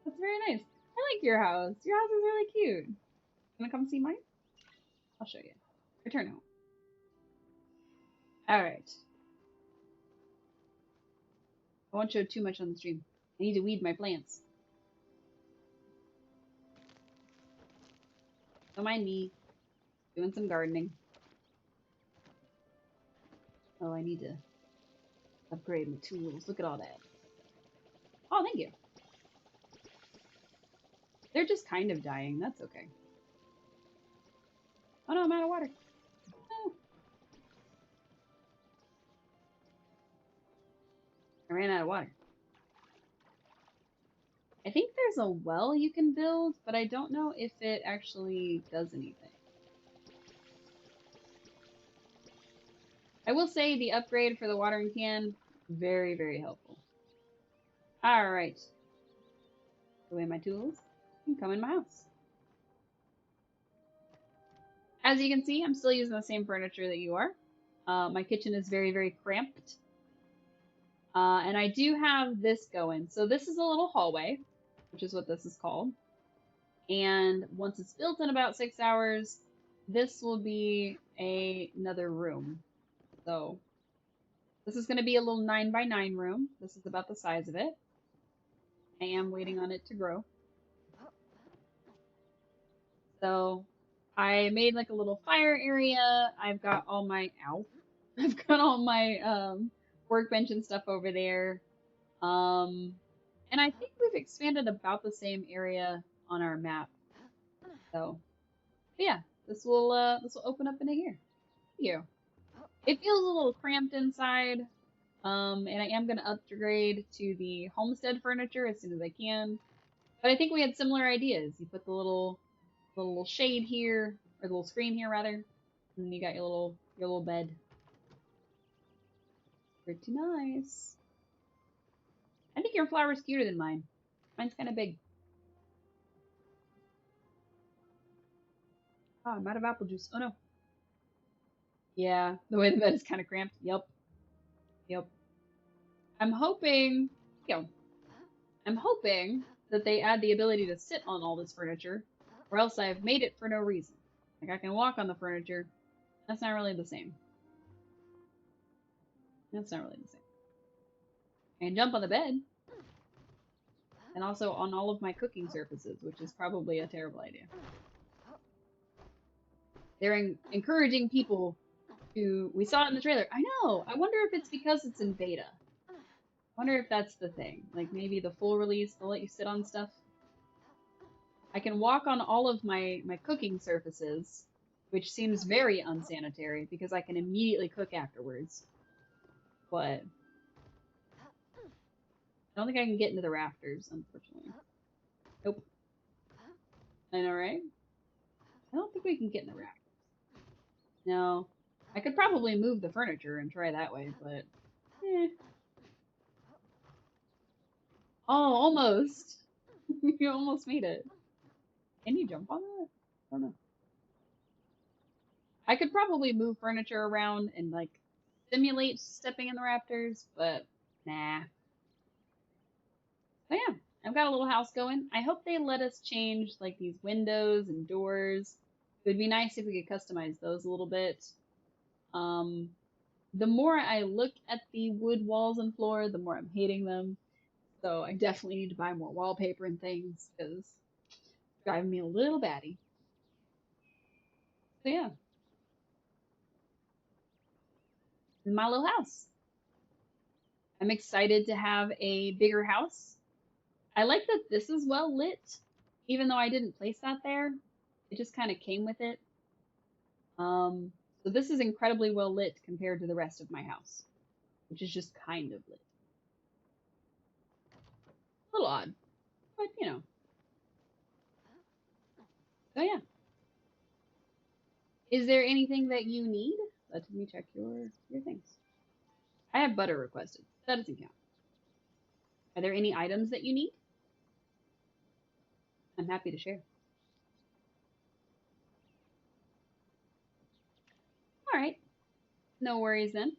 That's very nice. I like your house. Your house is really cute. Wanna come see mine? I'll show you. Return home. Alright. I won't show too much on the stream. I need to weed my plants. Don't mind me. Doing some gardening. Oh, I need to upgrade my tools. Look at all that. Oh, thank you. They're just kind of dying. That's okay. Oh no, I'm out of water. No. I ran out of water. I think there's a well you can build, but I don't know if it actually does anything. I will say the upgrade for the watering can, very, very helpful. Alright. Put away my tools and come in my house. As you can see, I'm still using the same furniture that you are. My kitchen is very, very cramped. And I do have this going. So this is a little hallway, which is what this is called. And once it's built in about 6 hours, this will be another room. So this is going to be a little 9x9 room. This is about the size of it. I am waiting on it to grow. So I made like a little fire area. I've got all my I've got all my workbench and stuff over there. And I think we've expanded about the same area on our map. So yeah, this will open up into here. Thank you. It feels a little cramped inside. And I am gonna upgrade to the homestead furniture as soon as I can. But I think we had similar ideas. You put the little shade here, or the little screen here rather, and then you got your little bed. Pretty nice. I think your flower's cuter than mine. Mine's kind of big. Oh, I'm out of apple juice. Oh no. Yeah, the way the bed is kind of cramped. Yep. Yep. I'm hoping, you know, I'm hoping that they add the ability to sit on all this furniture, or else I've made it for no reason. Like I can walk on the furniture. That's not really the same. That's not really the same. I can jump on the bed, and also on all of my cooking surfaces, which is probably a terrible idea. They're encouraging people to. We saw it in the trailer. I know. I wonder if it's because it's in beta. I wonder if that's the thing. Like maybe the full release, they'll let you sit on stuff. I can walk on all of my cooking surfaces, which seems very unsanitary because I can immediately cook afterwards. But I don't think I can get into the rafters, unfortunately. Nope. I know, right? I don't think we can get in the rafters. No. I could probably move the furniture and try that way, but eh. Oh, almost. You almost made it. Can you jump on that? I don't know. I could probably move furniture around and like simulate stepping in the rafters, but nah. But yeah, I've got a little house going. I hope they let us change like these windows and doors. It would be nice if we could customize those a little bit. Um, the more I look at the wood walls and floor, the more I'm hating them. So I definitely need to buy more wallpaper and things because it's driving me a little batty. So yeah, in my little house. I'm excited to have a bigger house. I like that this is well lit, even though I didn't place that there. It just kind of came with it. Um, so this is incredibly well lit compared to the rest of my house, which is just kind of lit. A little odd, but you know. So yeah. Is there anything that you need? Let me check your things. I have butter requested. That doesn't count. Are there any items that you need? I'm happy to share. All right. No worries then.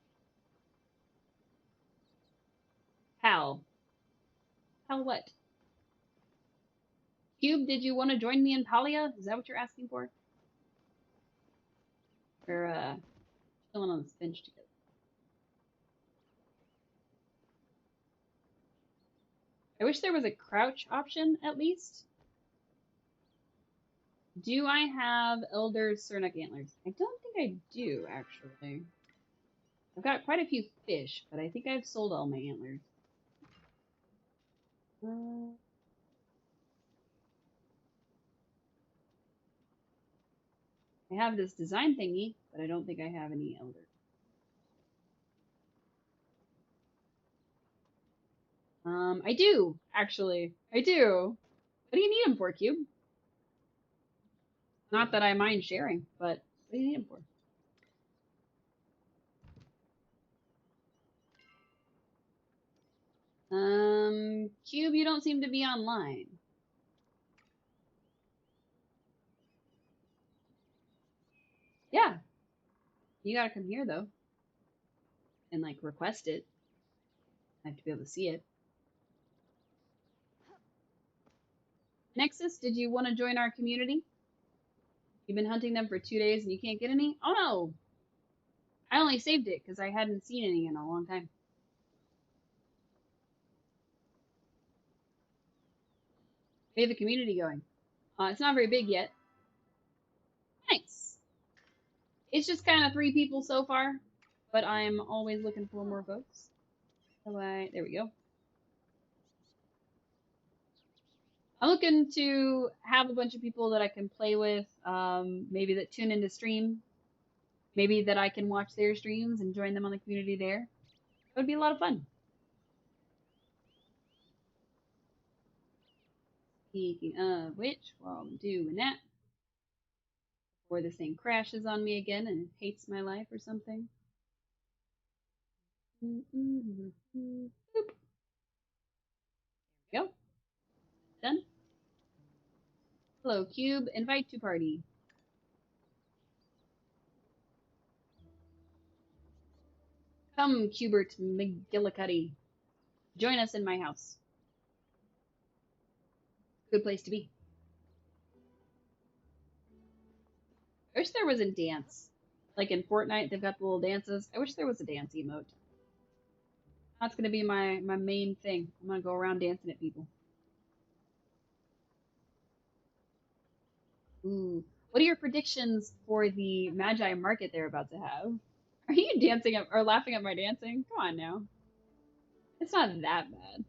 Hal. Hal what? Cube, did you want to join me in Palia? Is that what you're asking for? Or chilling on this bench together? I wish there was a crouch option at least. Do I have Elder Cernuck antlers? I don't think I do, actually. I've got quite a few fish, but I think I've sold all my antlers. Uh, I have this design thingy, but I don't think I have any Elder. I do, actually. I do. What do you need them for, Cube? Not that I mind sharing, but what do you need them for? Cube, you don't seem to be online. Yeah, you gotta come here though, and like request it. I have to be able to see it. Nexus, did you want to join our community? You've been hunting them for 2 days and you can't get any? Oh no! I only saved it because I hadn't seen any in a long time. We have a community going. It's not very big yet. Nice. It's just kind of 3 people so far, but I'm always looking for more folks. So there we go. I'm looking to have a bunch of people that I can play with, maybe that tune into stream, maybe that I can watch their streams and join them on the community there. It would be a lot of fun. Speaking of which, while I'm doing that, before this thing crashes on me again and hates my life or something. Boop. There we go. Done. Hello, Cube. Invite to party. Come, Cubert McGillicuddy. Join us in my house. Good place to be. I wish there was a dance. Like in Fortnite, they've got the little dances. I wish there was a dance emote. That's gonna be my main thing. I'm gonna go around dancing at people. Ooh. What are your predictions for the Magi market they're about to have? Are you dancing up or laughing at my dancing? Come on now. It's not that bad.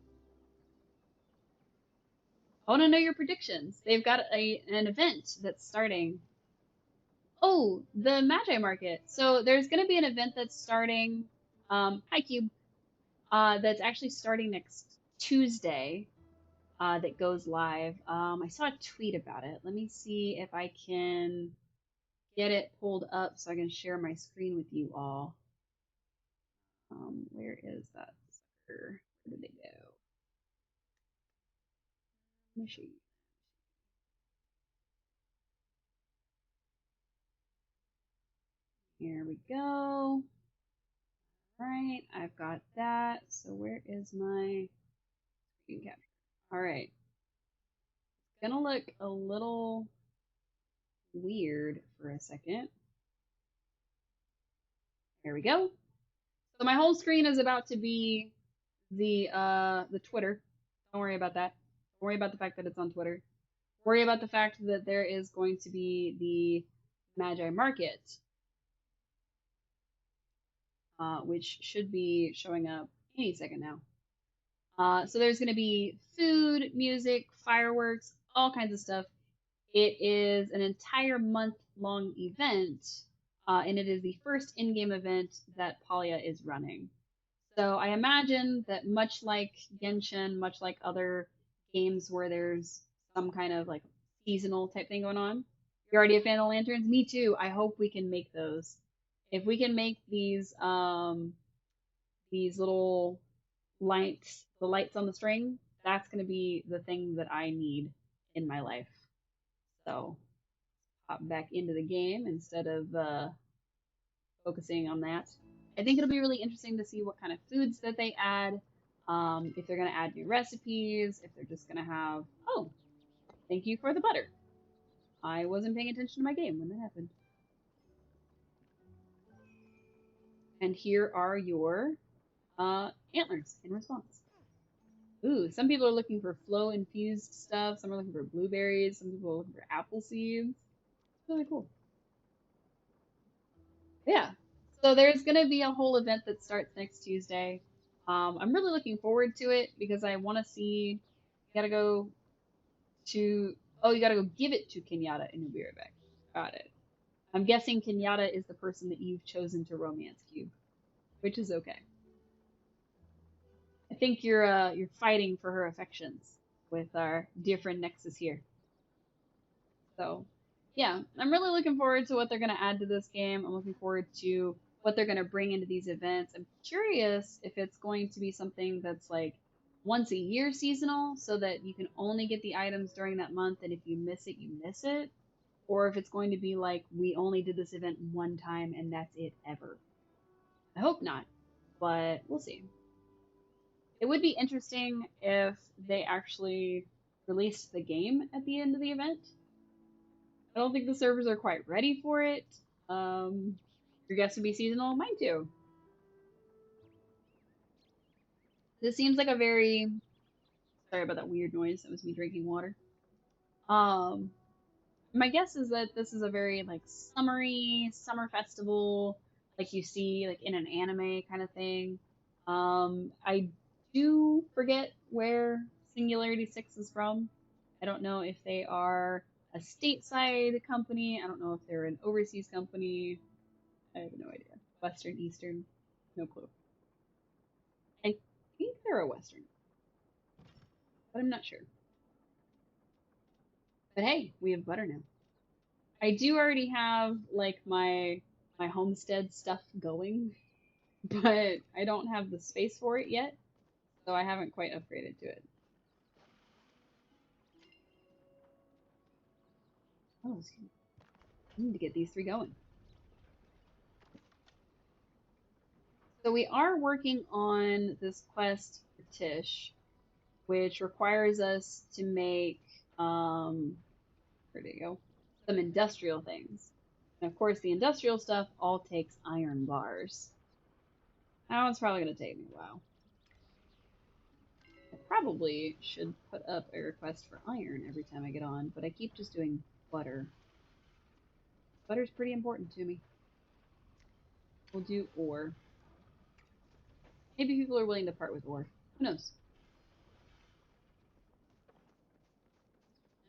I want to know your predictions. They've got an event that's starting. Oh, the Magi market. So there's going to be an event that's starting. Hi, Cube. That's actually starting next Tuesday. That goes live. I saw a tweet about it. Let me see if I can get it pulled up so I can share my screen with you all. Where is that sucker? Where did they go? Machine. Here we go. All right, I've got that. So where is my screen capture? All right, gonna look a little weird for a second. There we go. So my whole screen is about to be the Twitter. Don't worry about that. Don't worry about the fact that it's on Twitter. Worry about the fact that there is going to be the Magi Market, which should be showing up any second now. So there's going to be food, music, fireworks, all kinds of stuff. It is an entire month long event, and it is the first in game event that Palia is running. So I imagine that much like Genshin, much like other games where there's some kind of like seasonal type thing going on, you're already a fan of lanterns. Me too. I hope we can make those. If we can make these little lights, the lights on the string, that's going to be the thing that I need in my life. So hop back into the game instead of focusing on that. I think it'll be really interesting to see what kind of foods that they add. If they're going to add new recipes, if they're just going to have, oh, thank you for the butter. I wasn't paying attention to my game when that happened. And here are your antlers in response. Ooh, some people are looking for flow infused stuff. Some are looking for blueberries. Some people are looking for apple seeds. It's really cool. Yeah. So there's going to be a whole event that starts next Tuesday. I'm really looking forward to it because I want to see. You gotta go to. Oh, you gotta go give it to Kenyatta and you'll be right back. Got it. I'm guessing Kenyatta is the person that you've chosen to romance Cube, which is okay. I think you're fighting for her affections with our dear friend Nexus here. So, yeah, I'm really looking forward to what they're going to add to this game. I'm looking forward to what they're going to bring into these events. I'm curious if it's going to be something that's like once a year seasonal so that you can only get the items during that month, and if you miss it, you miss it. Or if it's going to be like we only did this event one time and that's it ever. I hope not, but we'll see. It would be interesting if they actually released the game at the end of the event. I don't think the servers are quite ready for it. Your guests would be seasonal. Mine too. This seems like a very sorry about that weird noise. That was me drinking water. Um, my guess is that this is a very like summery summer festival, like you see like in an anime kind of thing. I do forget where Singularity 6 is from. I don't know if they are a stateside company. I don't know if they're an overseas company. I have no idea. Western, Eastern, no clue. I think they're a Western, but I'm not sure. But hey, we have butter now. I do already have like my homestead stuff going, but I don't have the space for it yet, so I haven't quite upgraded to it. Oh, excuse me. I need to get these three going. So we are working on this quest for Tish, which requires us to make where do you go? Some industrial things. And of course, the industrial stuff all takes iron bars. That one's probably going to take me a while. I probably should put up a request for iron every time I get on, but I keep just doing butter. Butter's pretty important to me. We'll do ore. Maybe people are willing to part with ore. Who knows?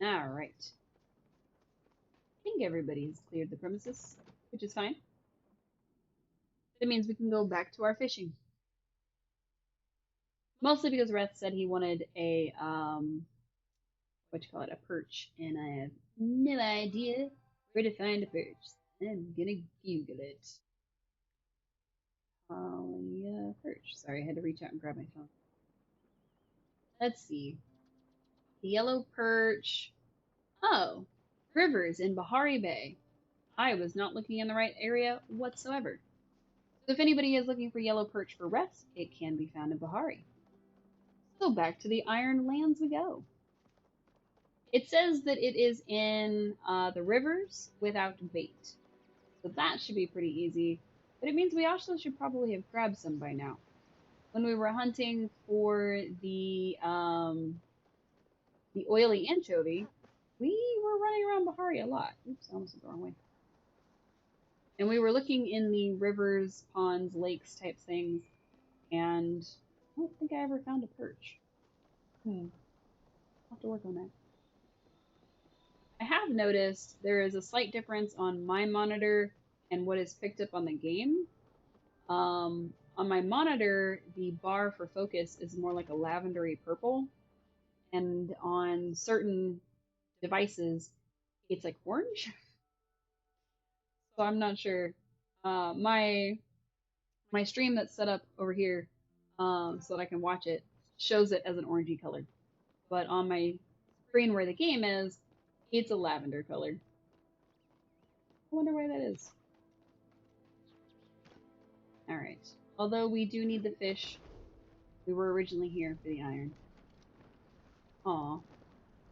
Alright. I think everybody's cleared the premises, which is fine. That means we can go back to our fishing. Mostly because Reth said he wanted a, what you call it, a perch, and I have no idea where to find a perch. I'm gonna Google it. Palia perch. Sorry, I had to reach out and grab my phone. Let's see. The yellow perch. Oh, rivers in Bahari Bay. I was not looking in the right area whatsoever. So if anybody is looking for yellow perch for rest, it can be found in Bahari. So back to the Iron Lands we go. It says that it is in the rivers without bait. So that should be pretty easy. But it means we also should probably have grabbed some by now. When we were hunting for the oily anchovy, we were running around Bahari a lot. Oops, I almost went the wrong way. And we were looking in the rivers, ponds, lakes type things, and I don't think I ever found a perch. I'll have to work on that. I have noticed there is a slight difference on my monitor and what is picked up on the game. On my monitor, the bar for focus is more like a lavendery purple, and on certain devices, it's like orange. So I'm not sure. My stream that's set up over here, so that I can watch it, shows it as an orangey color. But on my screen where the game is, it's a lavender color. I wonder why that is. Alright. Although we do need the fish, we were originally here for the iron. Aw.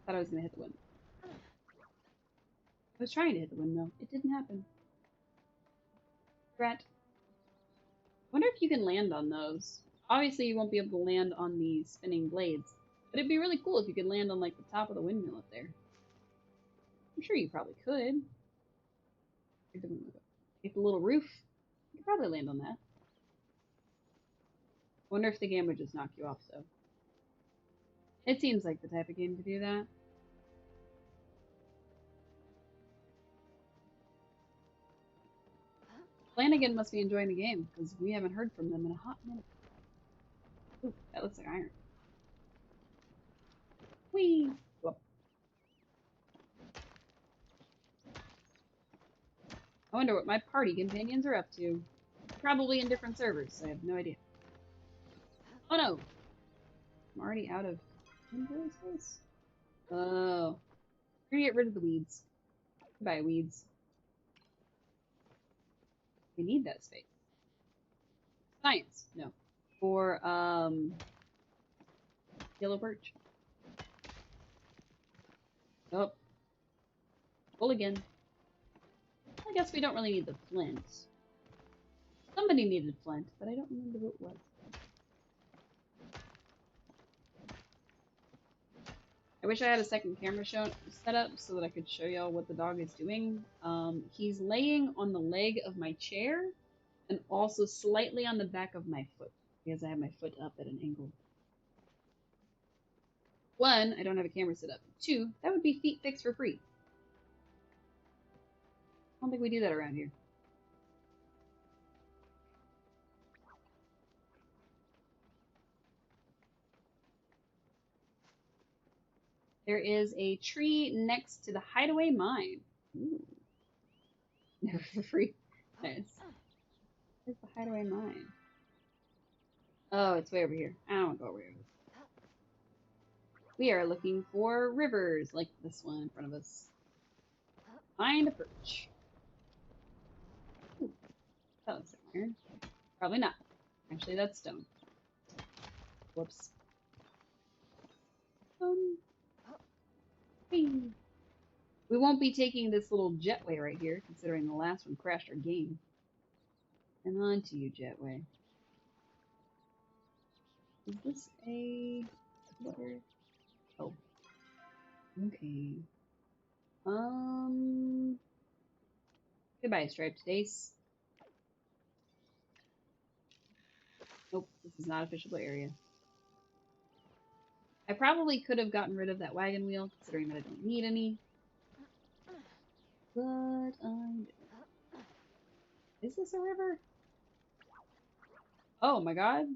Thought I was gonna hit the wind. I was trying to hit the windmill. It didn't happen. Rat. Wonder if you can land on those. Obviously, you won't be able to land on the spinning blades, but it'd be really cool if you could land on like the top of the windmill up there. I'm sure you probably could. Get the little roof. You could probably land on that. Wonder if the game would just knock you off, though. It seems like the type of game to do that. Flanagan must be enjoying the game, because we haven't heard from them in a hot minute. Ooh, that looks like iron. Whee! Whoop. I wonder what my party companions are up to. Probably in different servers, I have no idea. Oh no! I'm already out of inventory space. Oh. We're gonna get rid of the weeds. Goodbye, weeds. We need that space. Science, no. For, yellow birch. Oh. Full again. I guess we don't really need the flint. Somebody needed flint, but I don't remember who it was. I wish I had a second camera set up so that I could show y'all what the dog is doing. He's laying on the leg of my chair and also slightly on the back of my foot because I have my foot up at an angle. One, I don't have a camera set up. Two, that would be feet fixed for free. I don't think we do that around here. There is a tree next to the hideaway mine. Ooh. Never for free. Nice. Where's the hideaway mine? Oh, it's way over here. I don't want to go over here. We are looking for rivers, like this one in front of us. Find a perch. Ooh, that looks like iron. Probably not. Actually, that's stone. Whoops. Whee. We won't be taking this little jetway right here, considering the last one crashed our game. And on to you, jetway. Is this a... Where? Oh. Okay. Goodbye, striped dace. Nope, this is not a fishable area. I probably could have gotten rid of that wagon wheel, considering that I don't need any. But is this a river? Oh my god.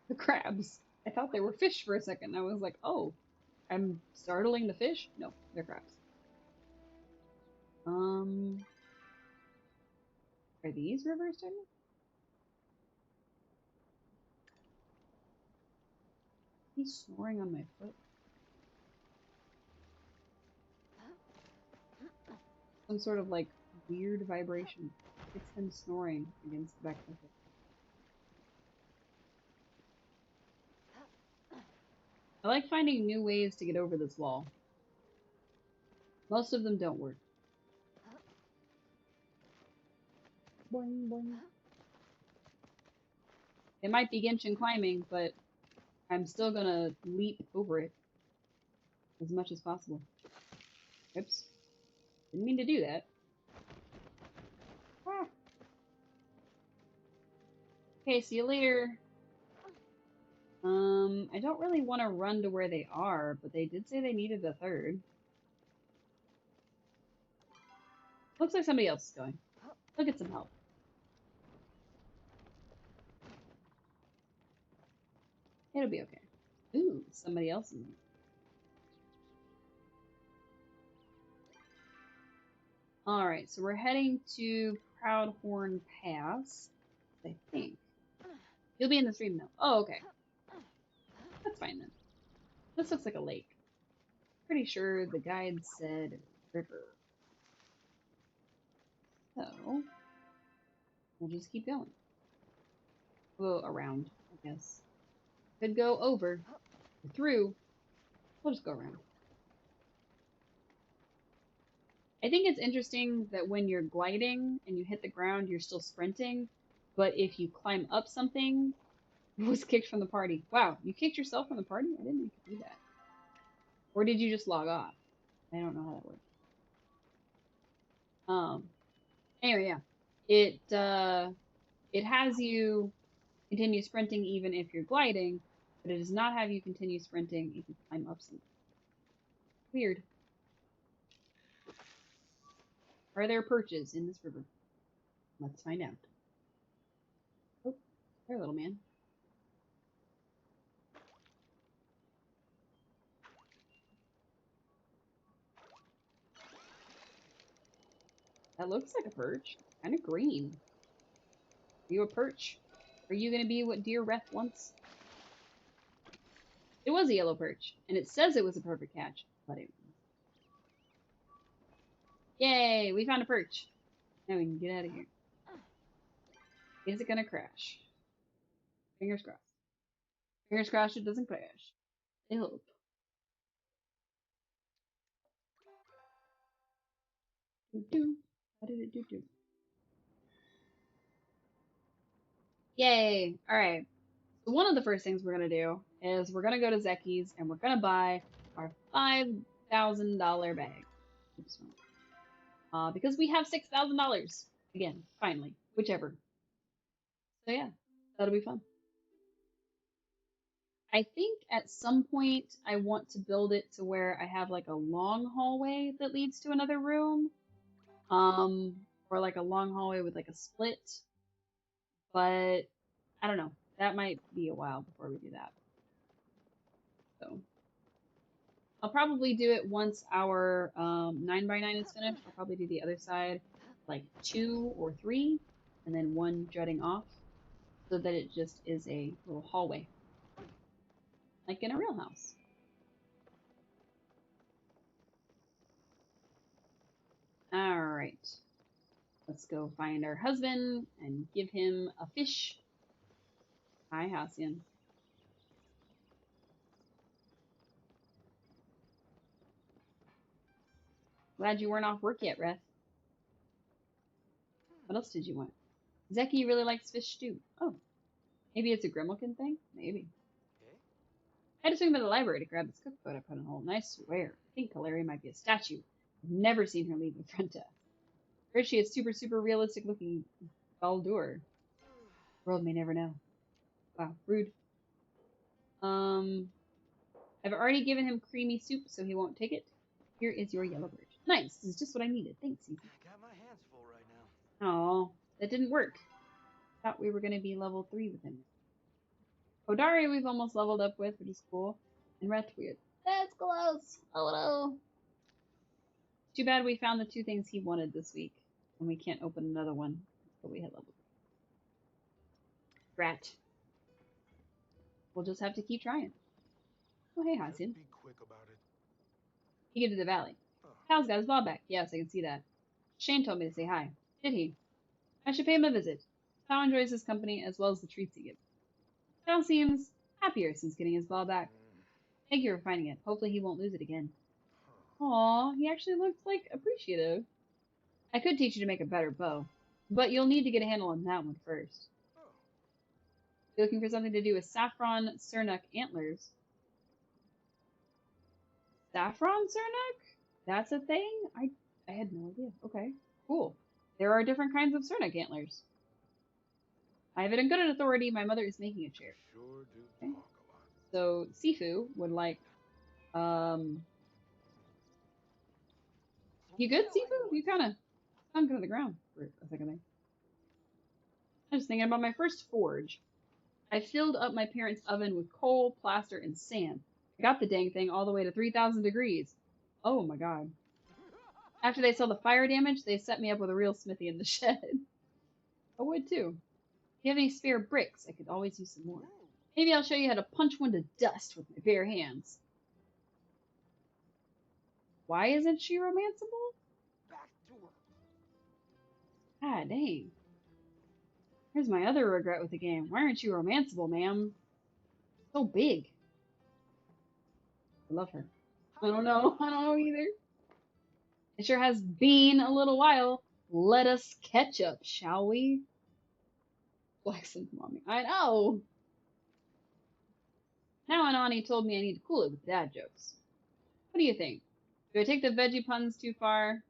The crabs. I thought they were fish for a second. I was like, oh, I'm startling the fish? No, they're crabs. Are these rivers turning? He's snoring on my foot. Some sort of like weird vibration. It's him snoring against the back of my foot. I like finding new ways to get over this wall. Most of them don't work. Boing, boing. It might be Genshin climbing, but I'm still gonna leap over it as much as possible. Oops. Didn't mean to do that. Ah. Okay, see you later. I don't really want to run to where they are, but they did say they needed a third. Looks like somebody else is going. Look at some help. It'll be okay. Ooh, somebody else in there. Alright, so we're heading to Proudhorn Pass, I think. You'll be in the stream now. Oh, okay. That's fine then. This looks like a lake. Pretty sure the guide said river. So, we'll just keep going. We'll go around, I guess. Could go over, or through. We'll just go around. I think it's interesting that when you're gliding and you hit the ground, you're still sprinting. But if you climb up something, you was kicked from the party. Wow, you kicked yourself from the party? I didn't know you could do that. Or did you just log off? I don't know how that works. Anyway, yeah. It has you continue sprinting even if you're gliding, but it does not have you continue sprinting if you climb up something. Weird. Are there perches in this river? Let's find out. Oh, there, little man. That looks like a perch. Kind of green. Are you a perch? Are you going to be what Dear Reth wants? It was a yellow perch, and it says it was a perfect catch, but it... Yay! We found a perch. Now we can get out of here. Is it going to crash? Fingers crossed. Fingers crossed it doesn't crash. I hope. Doo-doo. How did it do-do? Yay! Alright. So one of the first things we're going to do is we're going to go to Zeki's and we're going to buy our $5,000 bag. Oops. Because we have $6,000. Again, finally. Whichever. So yeah, that'll be fun. I think at some point I want to build it to where I have like a long hallway that leads to another room. Or like a long hallway with like a split. But I don't know. That might be a while before we do that. So I'll probably do it once our 9x9 is finished. I'll probably do the other side like 2 or 3 and then 1 jutting off so that it just is a little hallway like in a real house. All right. Let's go find our husband and give him a fish. Hi, Halcyon. Glad you weren't off work yet, Reth. What else did you want? Zeki really likes fish stew. Oh, maybe it's a Grimmelkin thing? Maybe. Okay. I had to swing by the library to grab this cookbook I put in a hole, and I swear, I think Kaleri might be a statue. I've never seen her leave the front desk. Or is she a super realistic looking Baldur? World may never know. Wow, rude. Um, I've already given him creamy soup, so he won't take it. Here is your yellow bird. Nice. This is just what I needed. Thanks, Susie. I got my hands full right now. Oh, that didn't work. Thought we were going to be level 3 with him. Kodari we've almost leveled up with, which is cool. And Rethweird. That's close. Oh no. Too bad we found the 2 things he wanted this week. And we can't open another one until we hit level 3. Rat. We'll just have to keep trying. Oh, hey, Hasin. Be quick about it. He gave to the valley. Hal's got his ball back. Yes, I can see that. Shane told me to say hi. Did he? I should pay him a visit. Hal enjoys his company as well as the treats he gives. Hal seems happier since getting his ball back. Thank you for finding it. Hopefully he won't lose it again. Aw, he actually looked, like, appreciative. I could teach you to make a better bow, but you'll need to get a handle on that one first. You're looking for something to do with saffron Cernuk antlers. Saffron Cernuk? That's a thing? I had no idea. Okay, cool. There are different kinds of Cernuk antlers. I have it in good authority. My mother is making a chair. Sure do Okay. talk a lot. So Sifu would like you good, Sifu? You kinda sunk into the ground for a second there. I was thinking about my first forge. I filled up my parents' oven with coal, plaster, and sand. I got the dang thing all the way to 3,000 degrees. Oh my god. After they saw the fire damage, they set me up with a real smithy in the shed. I would too. If you have any spare bricks, I could always use some more. Maybe I'll show you how to punch one to dust with my bare hands. Why isn't she romanceable? Back to work. God dang. Here's my other regret with the game. Why aren't you romanceable, ma'am? So big. I love her. I don't know. I don't know either. It sure has been a little while. Let us catch up, shall we? Flexing, mommy. I know. Now Anani told me I need to cool it with dad jokes. What do you think? Do I take the veggie puns too far?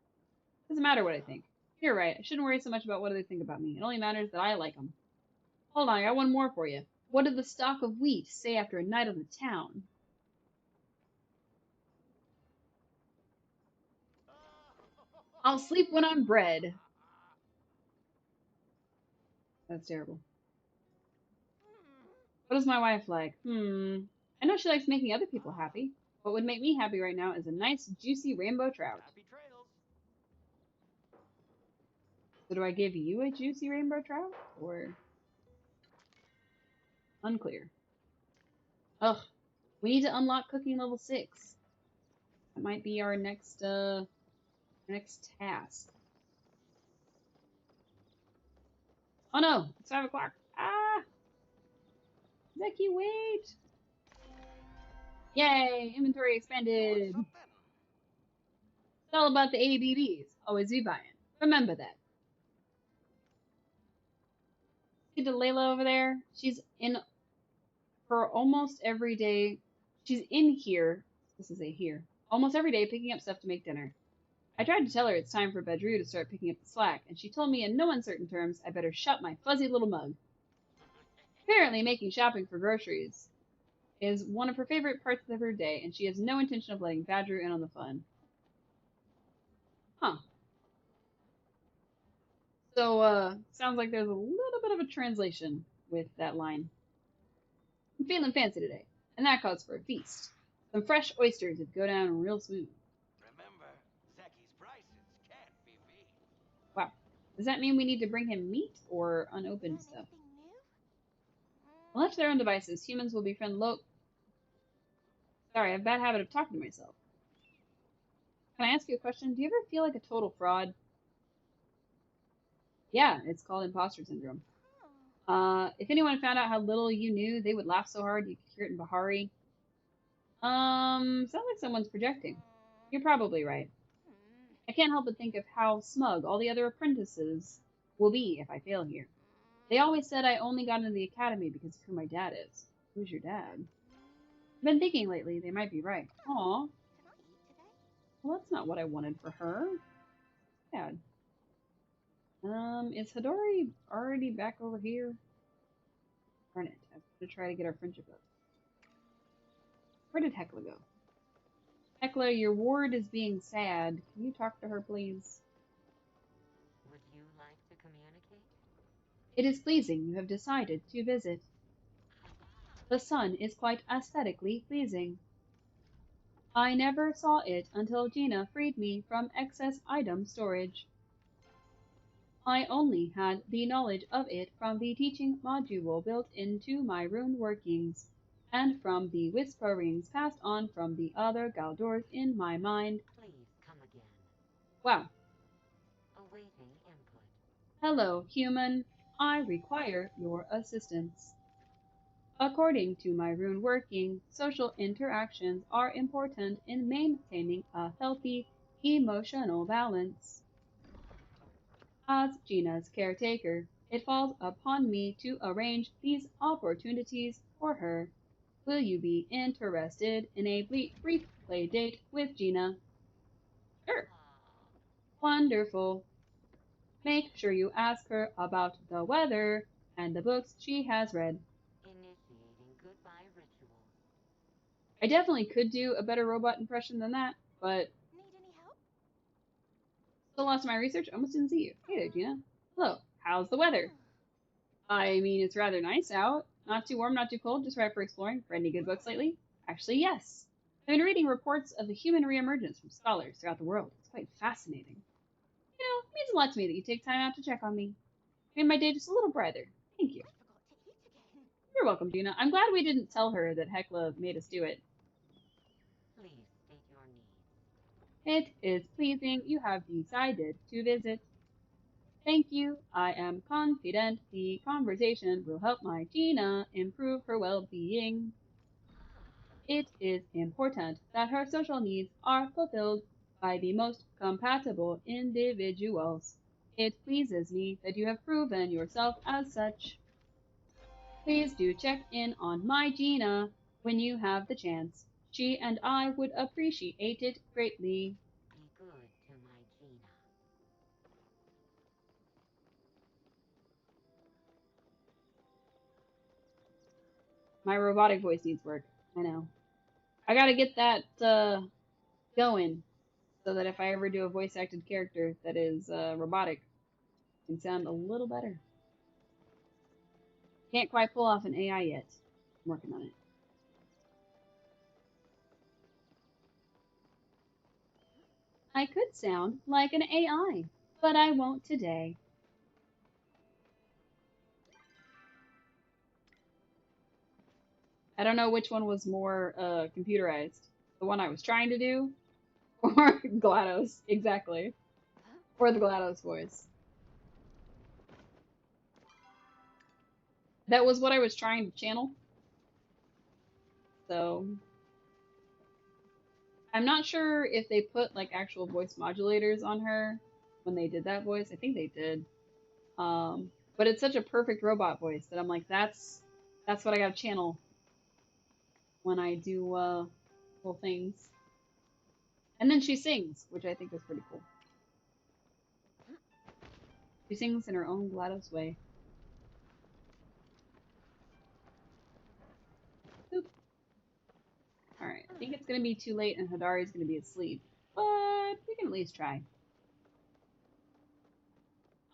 Doesn't matter what I think. You're right. I shouldn't worry so much about what they think about me. It only matters that I like them. Hold on, I got one more for you. What did the stalk of wheat say after a night on the town? I'll sleep when I'm bred. That's terrible. What is my wife like? I know she likes making other people happy. What would make me happy right now is a nice, juicy rainbow trout. Happy trails. So do I give you a juicy rainbow trout? Or... unclear. Ugh. We need to unlock cooking level 6. That might be our next task. Oh no! It's 5 o'clock. Ah! Zeki, wait! Yay! Inventory expanded! Something. It's all about the ABBs. Always be buying. Remember that. See Layla over there? She's in her almost every day. She's in here. This is a here. Almost every day picking up stuff to make dinner. I tried to tell her it's time for Badru to start picking up the slack, and she told me in no uncertain terms I better shut my fuzzy little mug. Apparently, making shopping for groceries is one of her favorite parts of her day, and she has no intention of letting Badru in on the fun. Huh. So, sounds like there's a little bit of a translation with that line. I'm feeling fancy today, and that calls for a feast. Some fresh oysters that go down real smooth. Remember, Zeki's prices can't be beat. Wow. Does that mean we need to bring him meat or unopened stuff? Left to their own devices, humans will befriend Sorry, I have a bad habit of talking to myself. Can I ask you a question? Do you ever feel like a total fraud? Yeah, it's called imposter syndrome. If anyone found out how little you knew, they would laugh so hard you could hear it in Bahari. Sounds like someone's projecting. You're probably right. I can't help but think of how smug all the other apprentices will be if I fail here. They always said I only got into the academy because of who my dad is. Who's your dad? I've been thinking lately, they might be right. Aw. Well, that's not what I wanted for her. Dad. Is Hadori already back over here? Darn it. I was gonna try to get our friendship up. Where did Hecla go? Hecla, your ward is being sad. Can you talk to her, please? Would you like to communicate? It is pleasing you have decided to visit. The sun is quite aesthetically pleasing. I never saw it until Gina freed me from excess item storage. I only had the knowledge of it from the teaching module built into my rune workings, and from the whisperings passed on from the other Galdors in my mind. Please come again. Wow. Awaiting input. Hello, human. I require your assistance. According to my rune working, social interactions are important in maintaining a healthy emotional balance. As Gina's caretaker, it falls upon me to arrange these opportunities for her. Will you be interested in a brief play date with Gina? Sure. Wonderful. Make sure you ask her about the weather and the books she has read. Initiating goodbye rituals. I definitely could do a better robot impression than that, but Need any help? still lost my research. Almost didn't see you. Hey there, Gina. Hello. How's the weather? I mean, it's rather nice out. Not too warm, not too cold, just right for exploring. Read any good books lately? Actually, yes. I've been reading reports of the human reemergence from scholars throughout the world. It's quite fascinating. It means a lot to me that you take time out to check on me. Made my day just a little brighter. Thank you. I forgot to eat again. You're welcome, Gina. I'm glad we didn't tell her that Hecla made us do it. Please state your needs. It is pleasing you have decided to visit. Thank you. I am confident the conversation will help my Gina improve her well-being. It is important that her social needs are fulfilled by the most compatible individuals. It pleases me that you have proven yourself as such. Please do check in on my Gina when you have the chance. She and I would appreciate it greatly. Be good to my Gina. My robotic voice needs work. I know. I gotta get that going so that if I ever do a voice acted character that is robotic, it can sound a little better. Can't quite pull off an AI yet. I'm working on it. I could sound like an AI, but I won't today. I don't know which one was more computerized. The one I was trying to do, or GLaDOS, exactly. Or the GLaDOS voice. That was what I was trying to channel. So I'm not sure if they put like actual voice modulators on her when they did that voice. I think they did. But it's such a perfect robot voice that I'm like, that's what I gotta channel when I do little things. And then she sings, which I think is pretty cool. She sings in her own GLaDOS way. Boop. Alright, I think it's gonna be too late and Hadari's gonna be asleep. But we can at least try.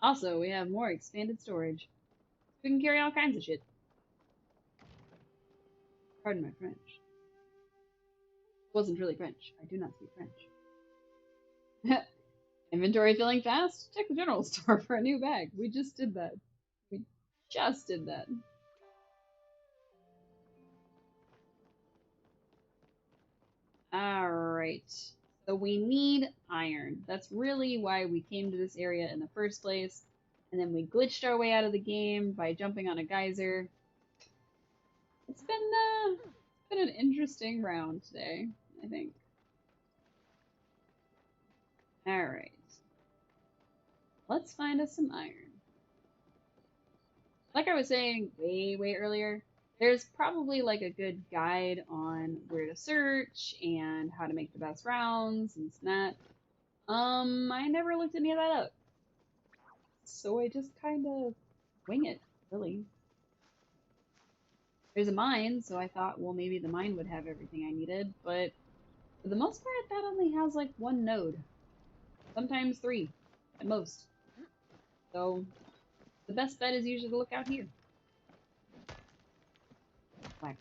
Also, we have more expanded storage. We can carry all kinds of shit. Pardon my French. It wasn't really French. I do not speak French. Inventory filling fast? Check the general store for a new bag. We just did that. We just did that. Alright. So we need iron. That's really why we came to this area in the first place. And then we glitched our way out of the game by jumping on a geyser. It's been an interesting round today, I think. Alright. Let's find us some iron. Like I was saying way earlier, there's probably like a good guide on where to search and how to make the best rounds and that. I never looked any of that up. so I just kind of wing it, really. There's a mine, so I thought, well, maybe the mine would have everything I needed, but for the most part, that only has like one node. Sometimes three, at most. So the best bet is usually to look out here. Whack.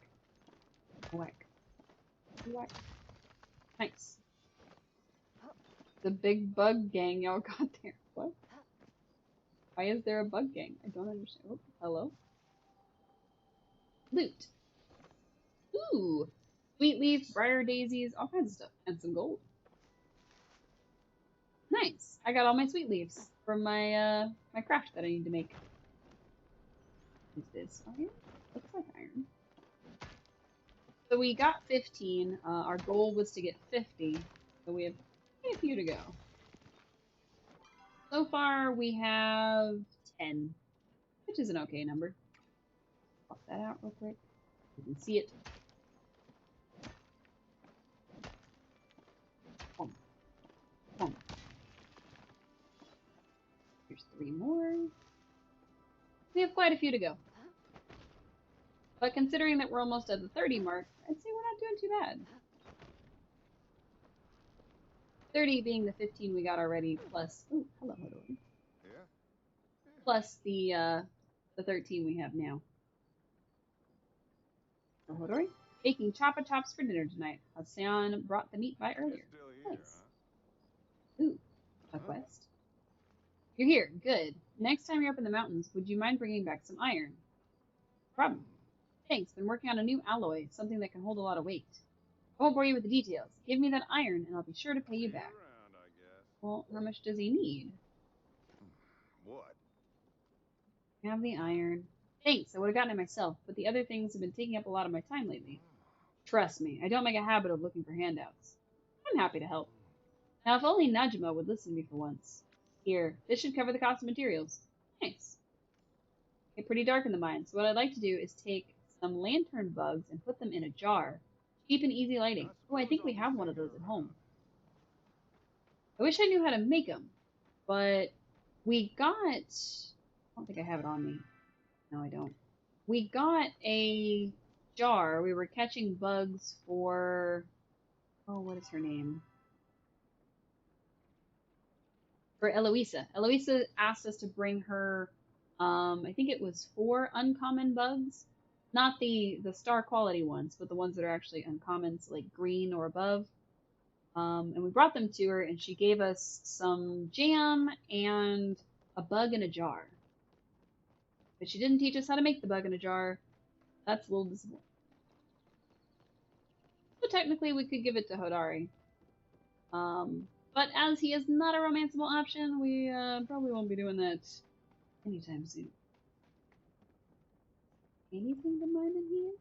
Whack. Whack. Nice. The big bug gang y'all got there. What? Why is there a bug gang? I don't understand. Oh, hello? Loot. Ooh! Sweet leaf, briar daisies, all kinds of stuff. And some gold. Nice! I got all my sweet leaves from my craft that I need to make. Is this iron? Looks like iron. So we got 15. Our goal was to get 50. So we have a few to go. So far we have 10, which is an okay number. Pop that out real quick. You can see it. Boom. Boom. Here's 3 more. We have quite a few to go. But considering that we're almost at the 30 mark, I'd say we're not doing too bad. 30 being the 15 we got already, plus, ooh, hello, Hodori. Yeah? Plus the 13 we have now. So Hodori, baking choppa chops for dinner tonight. Hassan brought the meat by earlier. Still here, Nice. Ooh, a quest. You're here, good. Next time you're up in the mountains, would you mind bringing back some iron? Problem. Thanks, been working on a new alloy, something that can hold a lot of weight. I won't bore you with the details. Give me that iron and I'll be sure to pay you See you back. around, I guess. Well, how much does he need? What? I have the iron. Thanks, I would have gotten it myself, but the other things have been taking up a lot of my time lately. Trust me, I don't make a habit of looking for handouts. I'm happy to help. Now, if only Najima would listen to me for once. Here, this should cover the cost of materials. Nice. It's pretty dark in the mine, so what I'd like to do is take some lantern bugs and put them in a jar. Cheap and easy lighting. Oh, I think we have one of those at home. I wish I knew how to make them, but we got... I don't think I have it on me. No, I don't. We got a jar. We were catching bugs for... Oh, what is her name? For Eloisa. Eloisa asked us to bring her, I think it was 4 uncommon bugs. Not the star quality ones, but the ones that are actually uncommons, like green or above. And we brought them to her, and she gave us some jam and a bug in a jar. But she didn't teach us how to make the bug in a jar. That's a little disappointing. So technically, we could give it to Hodari. But as he is not a romanceable option, we probably won't be doing that anytime soon. Anything to mine in here?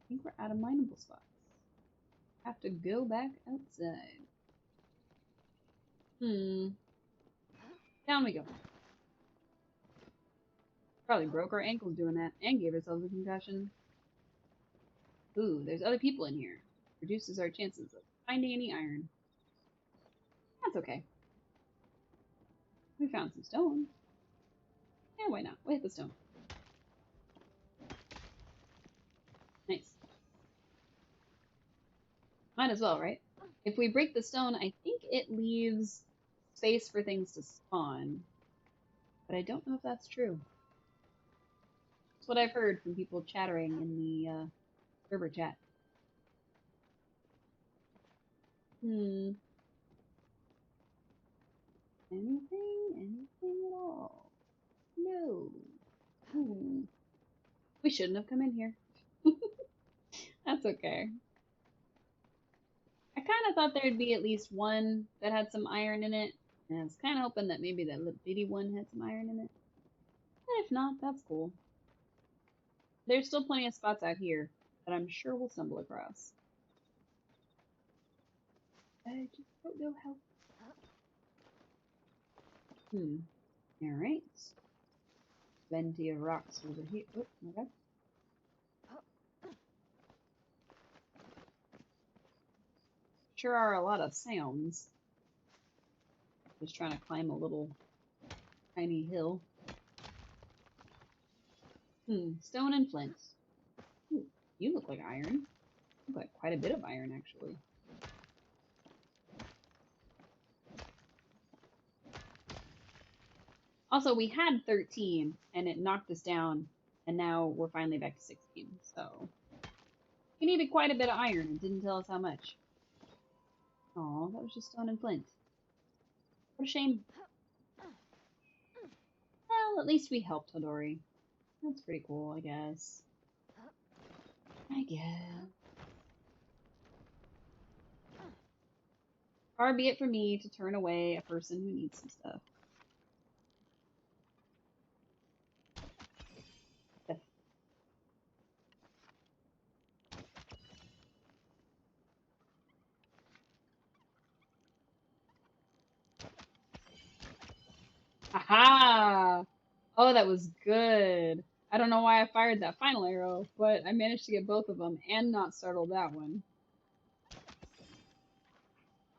I think we're out of mineable spots. Have to go back outside. Down we go. Probably broke our ankles doing that and gave ourselves a concussion. Ooh, there's other people in here. Reduces our chances of finding any iron. That's okay. We found some stone. Yeah, why not? We'll hit the stone. Nice. Might as well, right? If we break the stone, I think it leaves space for things to spawn. But I don't know if that's true. That's what I've heard from people chattering in the server chat. Anything? Anything at all? No. We shouldn't have come in here. That's okay. I kind of thought there'd be at least one that had some iron in it. And I was kind of hoping that maybe that little bitty one had some iron in it. But if not, that's cool. There's still plenty of spots out here that I'm sure we'll stumble across. I just don't know how. Alright. Plenty of rocks over here. Oh, okay. Sure are a lot of sounds. Just trying to climb a little tiny hill. Stone and flint. Ooh, you look like iron. You look like quite a bit of iron, actually. Also, we had 13, and it knocked us down, and now we're finally back to 16. So we needed quite a bit of iron and didn't tell us how much. Oh, that was just stone and flint. What a shame. Well, at least we helped Hodori. That's pretty cool, I guess. I guess. Far be it from me to turn away a person who needs some stuff. Aha! Oh, that was good. I don't know why I fired that final arrow, but I managed to get both of them and not startle that one.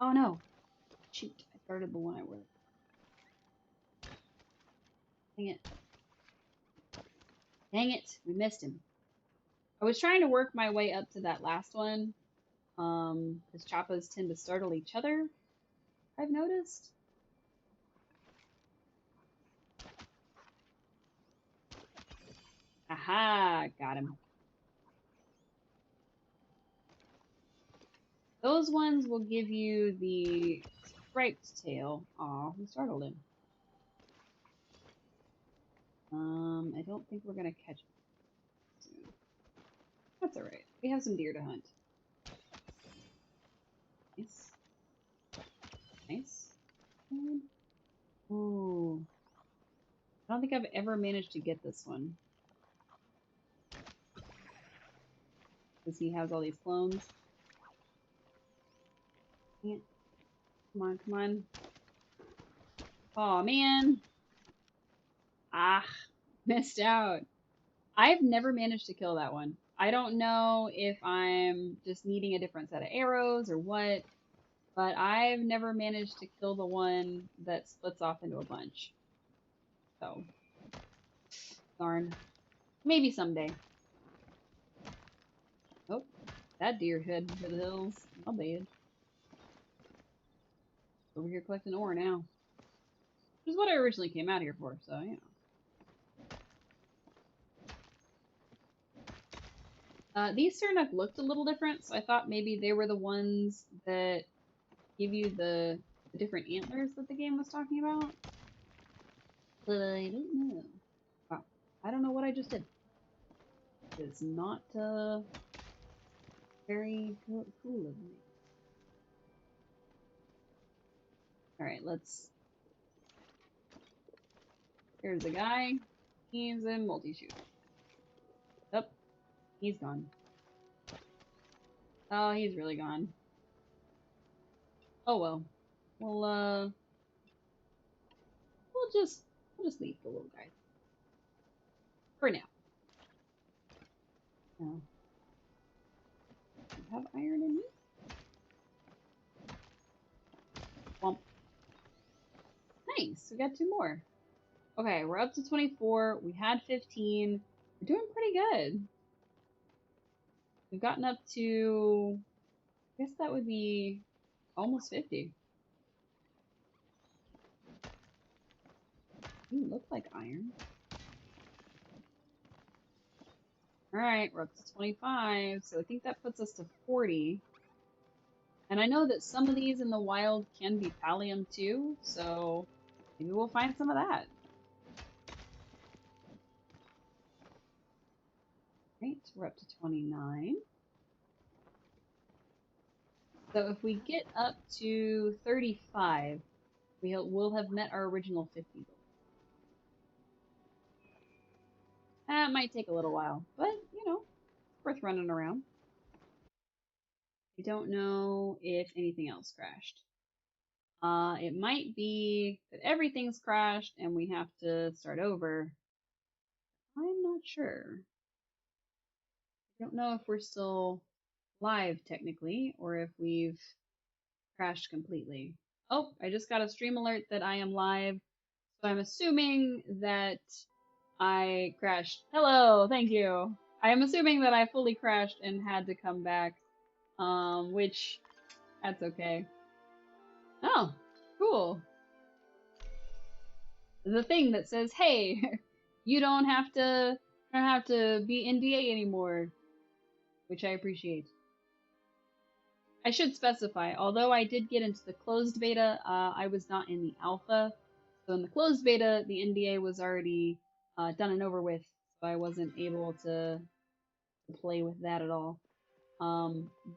Oh no. Shoot, I started the one I was. Dang it. Dang it, we missed him. I was trying to work my way up to that last one, because Chappas tend to startle each other, I've noticed. Aha, got him. Those ones will give you the striped tail. Aw, who startled him? I don't think we're gonna catch him soon. That's alright. We have some deer to hunt. Nice. Nice. Ooh. I don't think I've ever managed to get this one. Because he has all these clones. Come on, come on. Aw, man. Ah, missed out. I've never managed to kill that one. I don't know if I'm just needing a different set of arrows or what, but I've never managed to kill the one that splits off into a bunch. So, darn. Maybe someday. Oh, that deer head for the hills. My bad. Over here collecting ore now. Which is what I originally came out here for, so, you know. These Sarnak looked a little different, so I thought maybe they were the ones that give you the different antlers that the game was talking about. But I don't know. Wow. I don't know what I just did. It's not very cool of me. Alright, let's... Here's a guy. He's in multi-shoot. Oh, he's gone. Oh, he's really gone. Oh well. We'll just leave the little guy. For now. No. Do you have iron in you? Womp. Nice, we got 2 more. Okay, we're up to 24. We had 15. We're doing pretty good. We've gotten up to, I guess that would be almost 50. You look like iron. Alright, we're up to 25, so I think that puts us to 40. And I know that some of these in the wild can be pallium too, so maybe we'll find some of that. Right, we're up to 29. So if we get up to 35, we'll have met our original 50 goal. That might take a little while, but, you know, worth running around. I don't know if anything else crashed. It might be that everything's crashed and we have to start over. I'm not sure. I don't know if we're still live technically or if we've crashed completely. Oh, I just got a stream alert that I am live. So I'm assuming that I crashed. Hello, thank you. I am assuming that I fully crashed and had to come back. Which that's okay. Oh, cool. The thing that says, "Hey, you don't have to be NDA anymore," which I appreciate. I should specify, although I did get into the closed beta, I was not in the alpha. So in the closed beta, the NDA was already done and over with, so I wasn't able to play with that at all.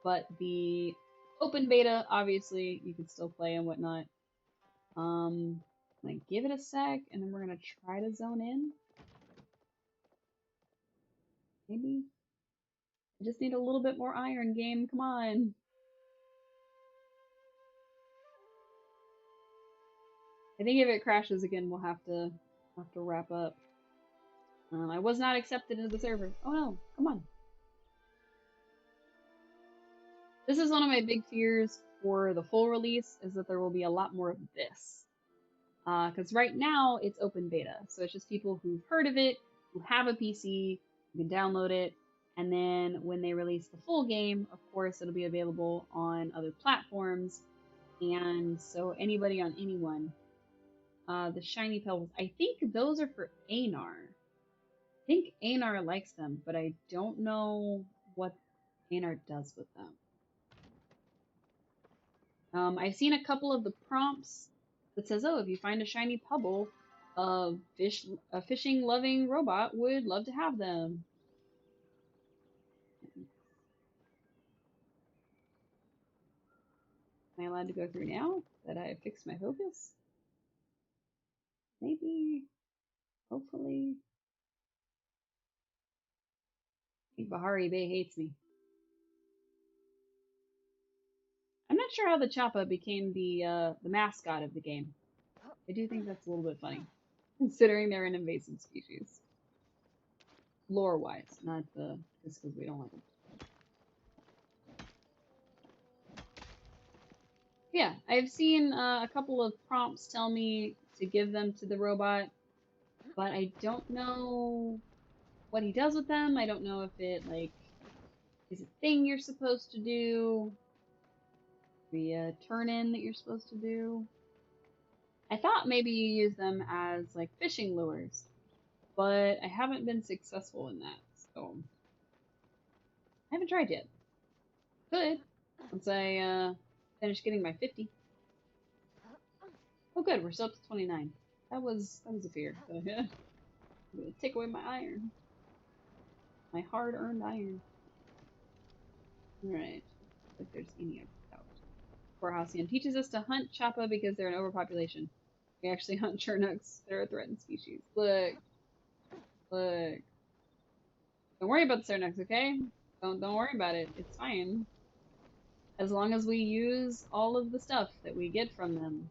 But the open beta, obviously, you can still play and whatnot. Like give it a sec, and then we're gonna try to zone in. Maybe. I just need a little bit more iron, game. Come on. I think if it crashes again, we'll have to wrap up. I was not accepted into the server. Oh no, come on. This is one of my big fears for the full release, is that there will be a lot more of this. Because right now it's open beta, so it's just people who've heard of it, who have a PC, who can download it, and then when they release the full game, of course, it'll be available on other platforms, and so anybody on anyone. The shiny pebbles, I think those are for Anar. I think Anar likes them, but I don't know what Anar does with them. I've seen a couple of the prompts that says, "Oh, if you find a shiny pebble, a fishing loving robot would love to have them." Am I allowed to go through now that I fixed my focus? Maybe, hopefully. I think Bahari Bay hates me. I'm not sure how the Chappa became the mascot of the game. I do think that's a little bit funny, considering they're an invasive species. Lore wise, not just because we don't like them. Yeah, I've seen a couple of prompts tell me to give them to the robot, but I don't know what he does with them. I don't know if it like is a thing you're supposed to do, the turn in that you're supposed to do. I thought maybe you use them as like fishing lures, but I haven't been successful in that, so I haven't tried yet. Could once I finish getting my 50. Oh, good, we're still up to 29. That was a fear. So, yeah, I'm gonna take away my iron, my hard-earned iron. All right, if there's any out. Poor Halcyon teaches us to hunt Chappa because they're an overpopulation. We actually hunt Chernooks. They're a threatened species. Look, look. Don't worry about the Chernooks, okay? Don't worry about it. It's fine. As long as we use all of the stuff that we get from them.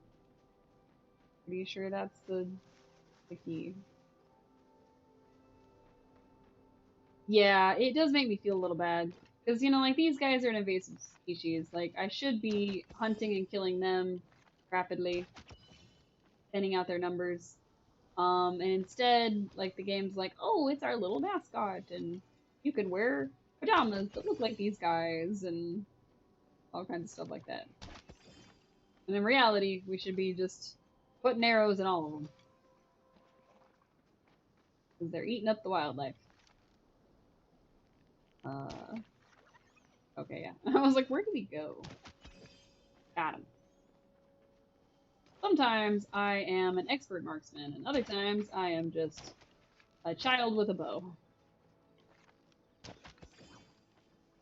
Pretty sure that's the key. Yeah, it does make me feel a little bad. Because, you know, like, these guys are an invasive species. Like, I should be hunting and killing them rapidly, thinning out their numbers. And instead, like, the game's like, oh, it's our little mascot, and you can wear pajamas that look like these guys, and all kinds of stuff like that. And in reality, we should be just putting arrows in all of them. Because they're eating up the wildlife. Okay, yeah. I was like, where did he go? Got him. Sometimes I am an expert marksman, and other times I am just a child with a bow.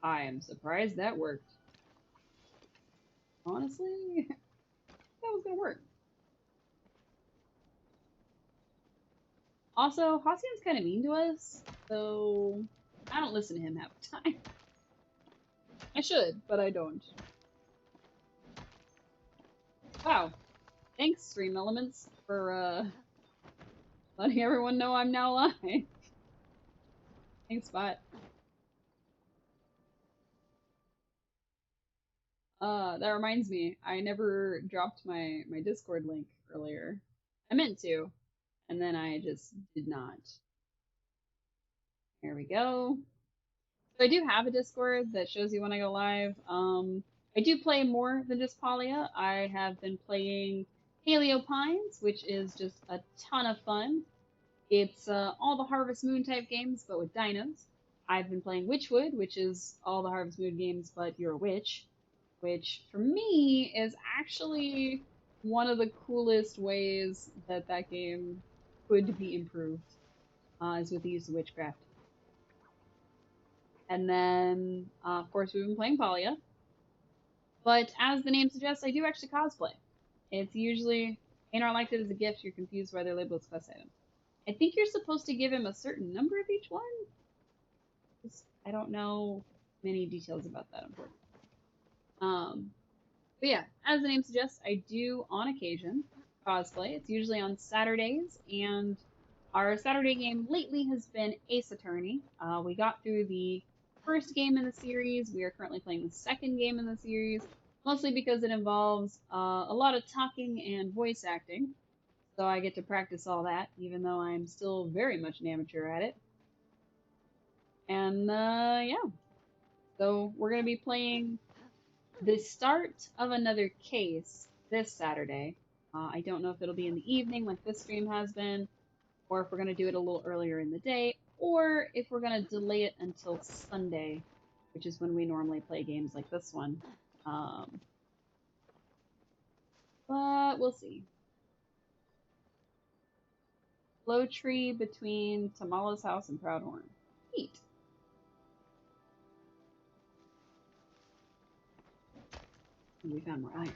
I am surprised that worked. Honestly, that was gonna work. Also, Hacien's kind of mean to us, so I don't listen to him half the time. I should, but I don't. Wow. Thanks, Stream Elements, for letting everyone know I'm now live. Thanks, bot. That reminds me, I never dropped my Discord link earlier. I meant to. and then I just did not. There we go. So I do have a Discord that shows you when I go live. I do play more than just Palia. I have been playing Paleo Pines, which is just a ton of fun. It's all the Harvest Moon type games, but with dinos. I've been playing Witchwood, which is all the Harvest Moon games, but you're a witch, which for me is actually one of the coolest ways that that game could be improved, is with the use of witchcraft. And then, of course, we've been playing Palia. But as the name suggests, I do actually cosplay. It's usually, in our like it as a gift, you're confused why they're labeled as quest items. I think you're supposed to give him a certain number of each one. I don't know many details about that, unfortunately. But yeah, as the name suggests, I do on occasion cosplay. It's usually on Saturdays, and our Saturday game lately has been Ace Attorney. We got through the first game in the series. We are currently playing the second game in the series, mostly because it involves a lot of talking and voice acting. So I get to practice all that, even though I'm still very much an amateur at it. And yeah, so we're going to be playing the start of another case this Saturday. I don't know if it'll be in the evening like this stream has been, or if we're going to do it a little earlier in the day, or if we're going to delay it until Sunday, which is when we normally play games like this one. But we'll see. Flow tree between Tamala's house and Proudhorn. Neat. We found more iron.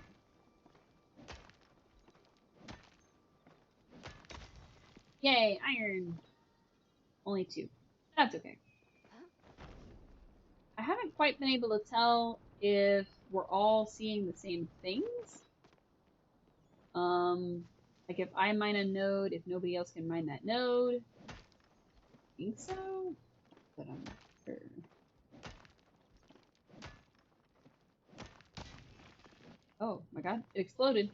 Yay, iron! Only 2. That's okay. I haven't quite been able to tell if we're all seeing the same things. Like if I mine a node, if nobody else can mine that node. I think so, but I'm not sure. Oh my god, it exploded.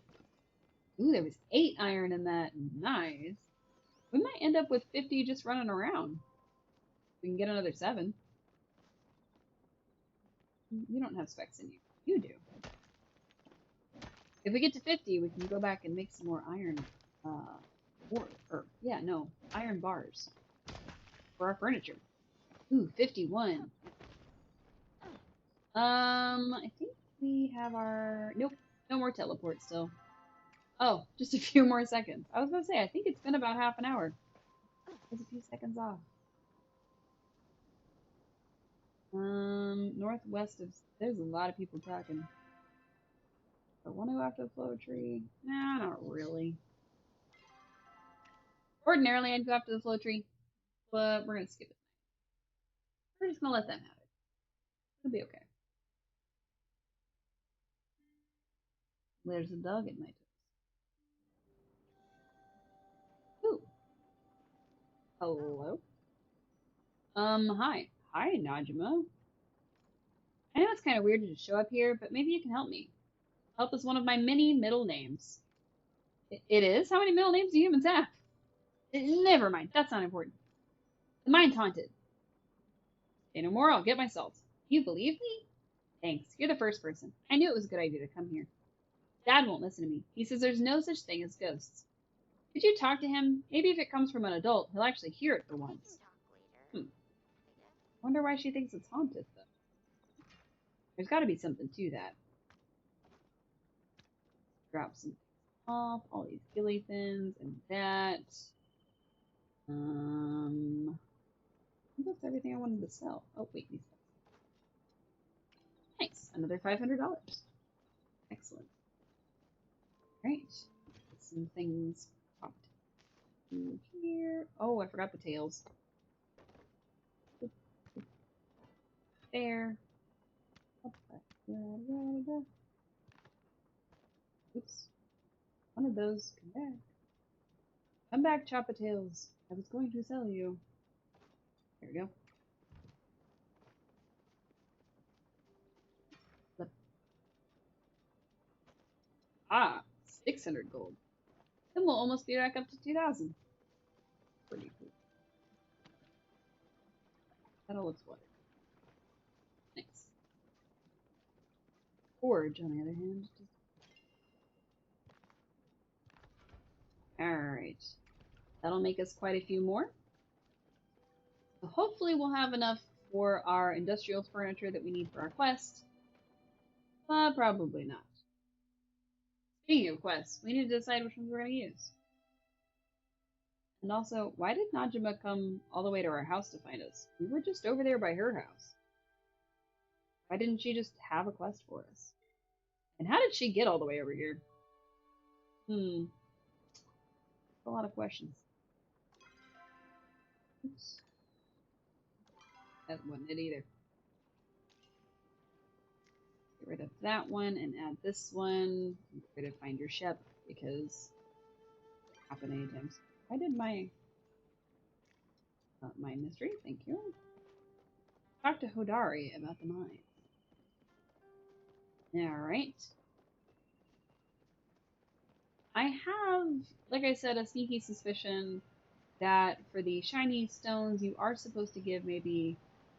Ooh, there was 8 iron in that. Nice. We might end up with 50 just running around. We can get another 7. You don't have specs in you. You do. If we get to 50, we can go back and make some more iron, iron bars for our furniture. Ooh, 51. I think we have our, nope, no more teleport still. Oh, just a few more seconds. I was gonna say, I think it's been about half an hour. It's a few seconds off. Northwest of, there's a lot of people talking. I want to go after the flow tree. Nah, not really. Ordinarily, I'd go after the flow tree, but we're gonna skip it. We're just gonna let them have it. It'll be okay. There's a dog at my toes. Ooh. Hello. Hi. Hi, Najima. I know it's kind of weird to just show up here, but maybe you can help me. Help is one of my many middle names. It is? How many middle names do humans have? Never mind. That's not important. The mine's haunted. Say no more. I'll get my salt. You believe me? Thanks. You're the first person. I knew it was a good idea to come here. Dad won't listen to me. He says there's no such thing as ghosts. Could you talk to him? Maybe if it comes from an adult, he'll actually hear it for once. Wonder why she thinks it's haunted, though. There's got to be something to that. Drop some off, all these gillythins and that. I think that's everything I wanted to sell. Oh, wait, these. Nice, another $500. Excellent. Great. Some things popped in here. Oh, I forgot the tails. There. Oops. One of those. Come back. Come back, Choppatails. I was going to sell you. There we go. Flip. Ah, 600 gold. Then we'll almost be back up to 2,000. pretty cool. That all looks water. Nice. Forge, on the other hand. Alright. That'll make us quite a few more. So hopefully we'll have enough for our industrial furniture that we need for our quest. But probably not. Speaking of quests, we need to decide which ones we're going to use. And also, why did Najima come all the way to our house to find us? We were just over there by her house. Why didn't she just have a quest for us? And how did she get all the way over here? A lot of questions. Oops. That wasn't it either. Get rid of that one and add this one. Get rid of Find Your Shep because it happened anytime. I did my mystery. Thank you. Talk to Hodari about the mines. Alright. I have, like I said, a sneaky suspicion that for the shiny stones you are supposed to give maybe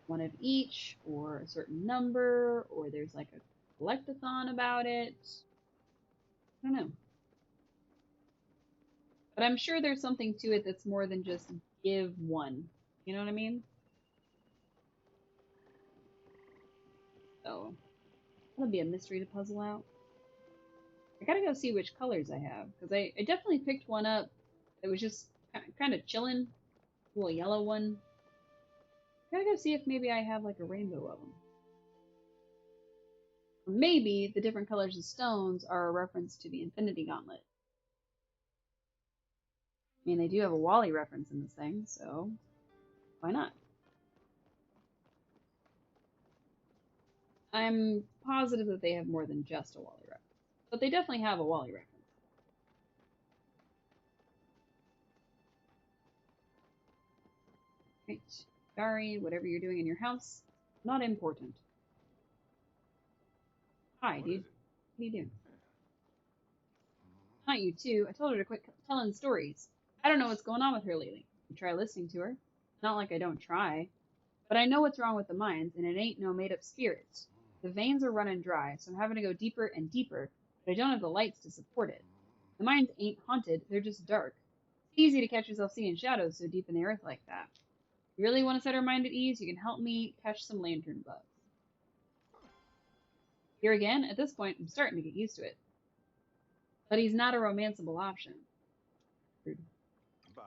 one of each or a certain number, or there's like a collectathon about it. I don't know. But I'm sure there's something to it that's more than just give one. You know what I mean? So, that'll be a mystery to puzzle out. I gotta go see which colors I have, because I definitely picked one up that was just kind of chilling. A little yellow one. Gotta go see if maybe I have like a rainbow of them. Or maybe the different colors of stones are a reference to the Infinity Gauntlet. I mean, they do have a Wally reference in this thing, so why not? I'm positive that they have more than just a Wally reference. But they definitely have a Wally reference. Right. Sorry, whatever you're doing in your house, not important. Hi, dude. What are you doing? Not you too. I told her to quit telling stories. I don't know what's going on with her lately. You try listening to her. Not like I don't try. But I know what's wrong with the mines, and it ain't no made-up spirits. The veins are running dry, so I'm having to go deeper and deeper, but I don't have the lights to support it. The mines ain't haunted, they're just dark. It's easy to catch yourself seeing shadows so deep in the earth like that. If you really want to set our mind at ease, you can help me catch some lantern bugs. Here again, at this point, I'm starting to get used to it. But he's not a romanceable option. Bye.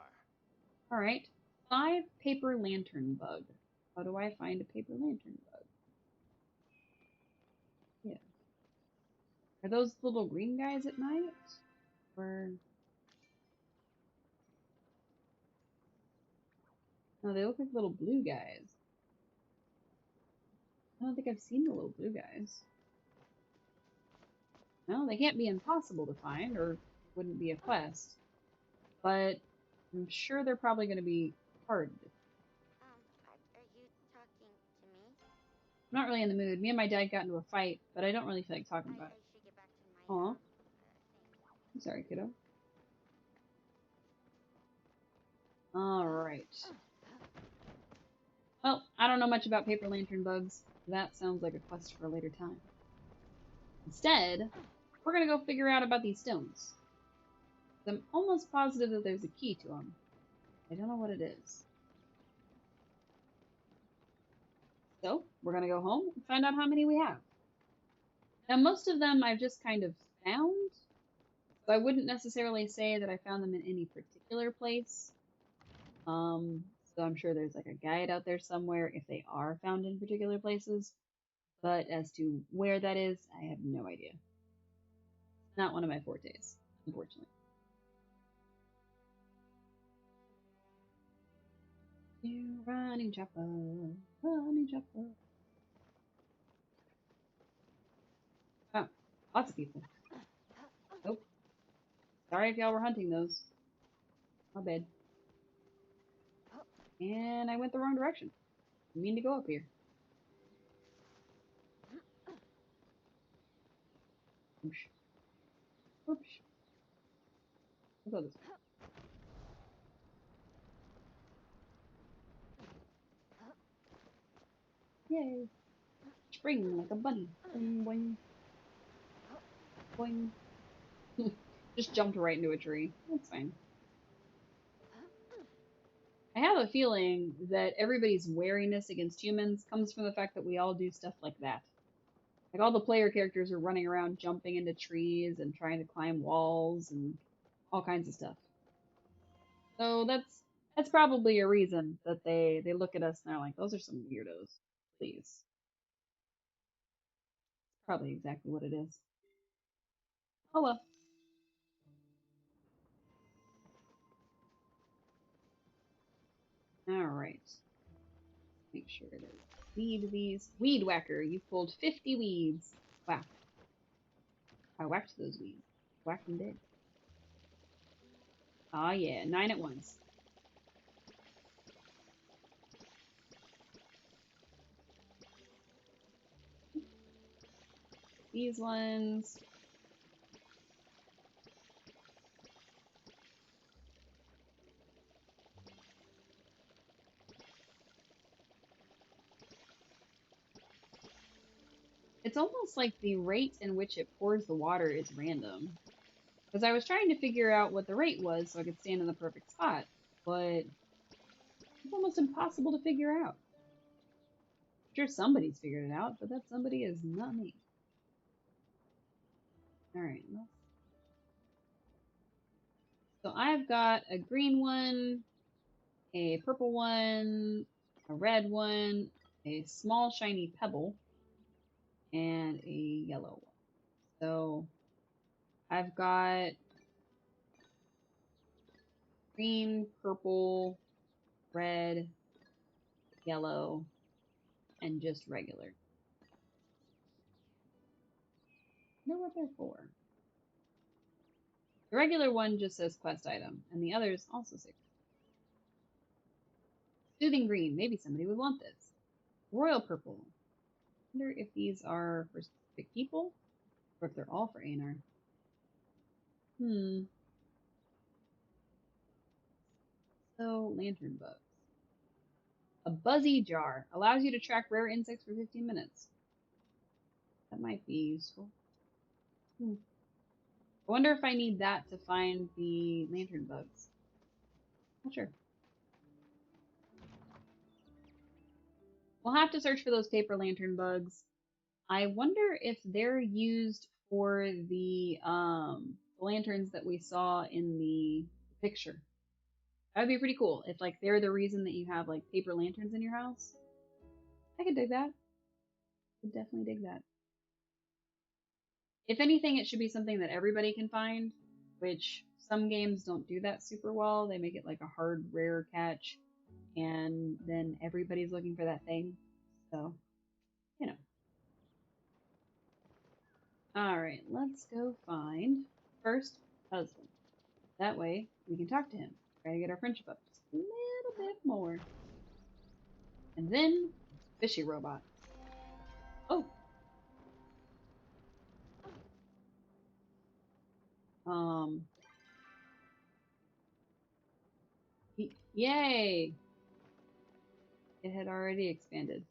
Alright. 5 paper lantern bug. How do I find a paper lantern bug? Yeah. Are those little green guys at night? Or... no, they look like little blue guys. I don't think I've seen the little blue guys. No, they can't be impossible to find, or wouldn't be a quest. But I'm sure they're probably going to be hard. Are you talking to me? I'm not really in the mood. Me and my dad got into a fight, but I don't really feel like talking about it. I should get back to my Aw. thing. I'm sorry, kiddo. Alright. Well, I don't know much about paper lantern bugs. That sounds like a quest for a later time. Instead, we're gonna go figure out about these stones. I'm almost positive that there's a key to them. I don't know what it is. So, we're gonna go home and find out how many we have. Now, most of them I've just kind of found, so I wouldn't necessarily say that I found them in any particular place. So I'm sure there's like a guide out there somewhere if they are found in particular places. But as to where that is, I have no idea. Not one of my fortes, unfortunately. You running chopper, running chopper. Oh, lots of people. Nope. Sorry if y'all were hunting those. My bad. And I went the wrong direction. I mean to go up here. Oops. Oops. I'll go this way. Yay! Spring like a bunny. Boing, boing, boing. Just jumped right into a tree. That's fine. I have a feeling that everybody's wariness against humans comes from the fact that we all do stuff like that. Like all the player characters are running around jumping into trees and trying to climb walls and all kinds of stuff. So that's probably a reason that they look at us and they're like, those are some weirdos. Please. Probably exactly what it is. Oh well. Alright. Make sure to weed these. Weed whacker, you pulled 50 weeds. Wow. I whacked those weeds. Whacked them dead. Ah yeah, 9 at once. These ones. It's almost like the rate in which it pours the water is random. Because I was trying to figure out what the rate was so I could stand in the perfect spot, but it's almost impossible to figure out. I'm sure somebody's figured it out, but that somebody is not me. Alright, so I've got a green one, a purple one, a red one, a small shiny pebble, and a yellow one. So I've got green, purple, red, yellow, and just regular. I wonder what they're for. The regular one just says quest item, and the others also say soothing green. Maybe somebody would want this. Royal purple. I wonder if these are for specific people or if they're all for Anar. So lantern bugs. A buzzy jar allows you to track rare insects for 15 minutes. That might be useful. I wonder if I need that to find the lantern bugs. Not sure. We'll have to search for those paper lantern bugs. I wonder if they're used for the lanterns that we saw in the picture. That would be pretty cool if like they're the reason that you have like paper lanterns in your house. I could dig that. Could definitely dig that. If anything, it should be something that everybody can find, which some games don't do that super well. They make it like a hard, rare catch, and then everybody's looking for that thing. So, you know. Alright, let's go find first husband. That way we can talk to him. Try to get our friendship up just a little bit more. And then fishy robot. Oh. Um Yay! It had already expanded.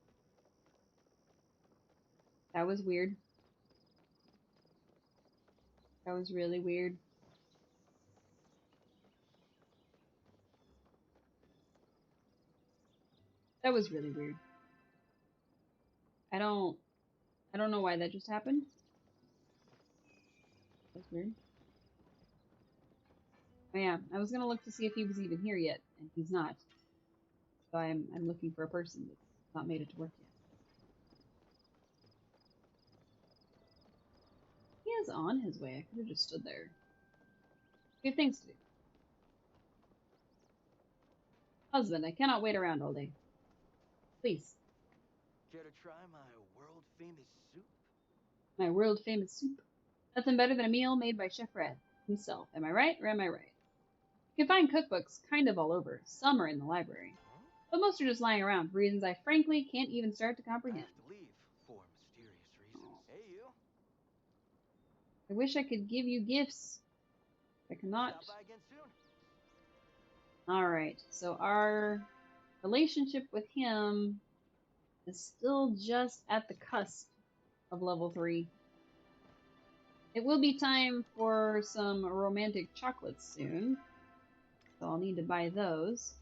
That was weird. That was really weird. That was really weird. I don't I don't know why that just happened. That's weird. Oh yeah, I was gonna look to see if he was even here yet, and he's not. So I'm looking for a person that's not made it to work yet. He is on his way. I could have just stood there. We have things to do. Husband, I cannot wait around all day. Please. Care to try my world famous soup? My world famous soup. Nothing better than a meal made by Chef Red himself. Am I right or am I right? You can find cookbooks kind of all over. Some are in the library. Huh? But most are just lying around for reasons I frankly can't even start to I comprehend. have to leave for mysterious reasons. Hey, you. I wish I could give you gifts. I cannot. Stop by again soon. Alright, so our relationship with him is still just at the cusp of level 3. It will be time for some romantic chocolates soon, so I'll need to buy those.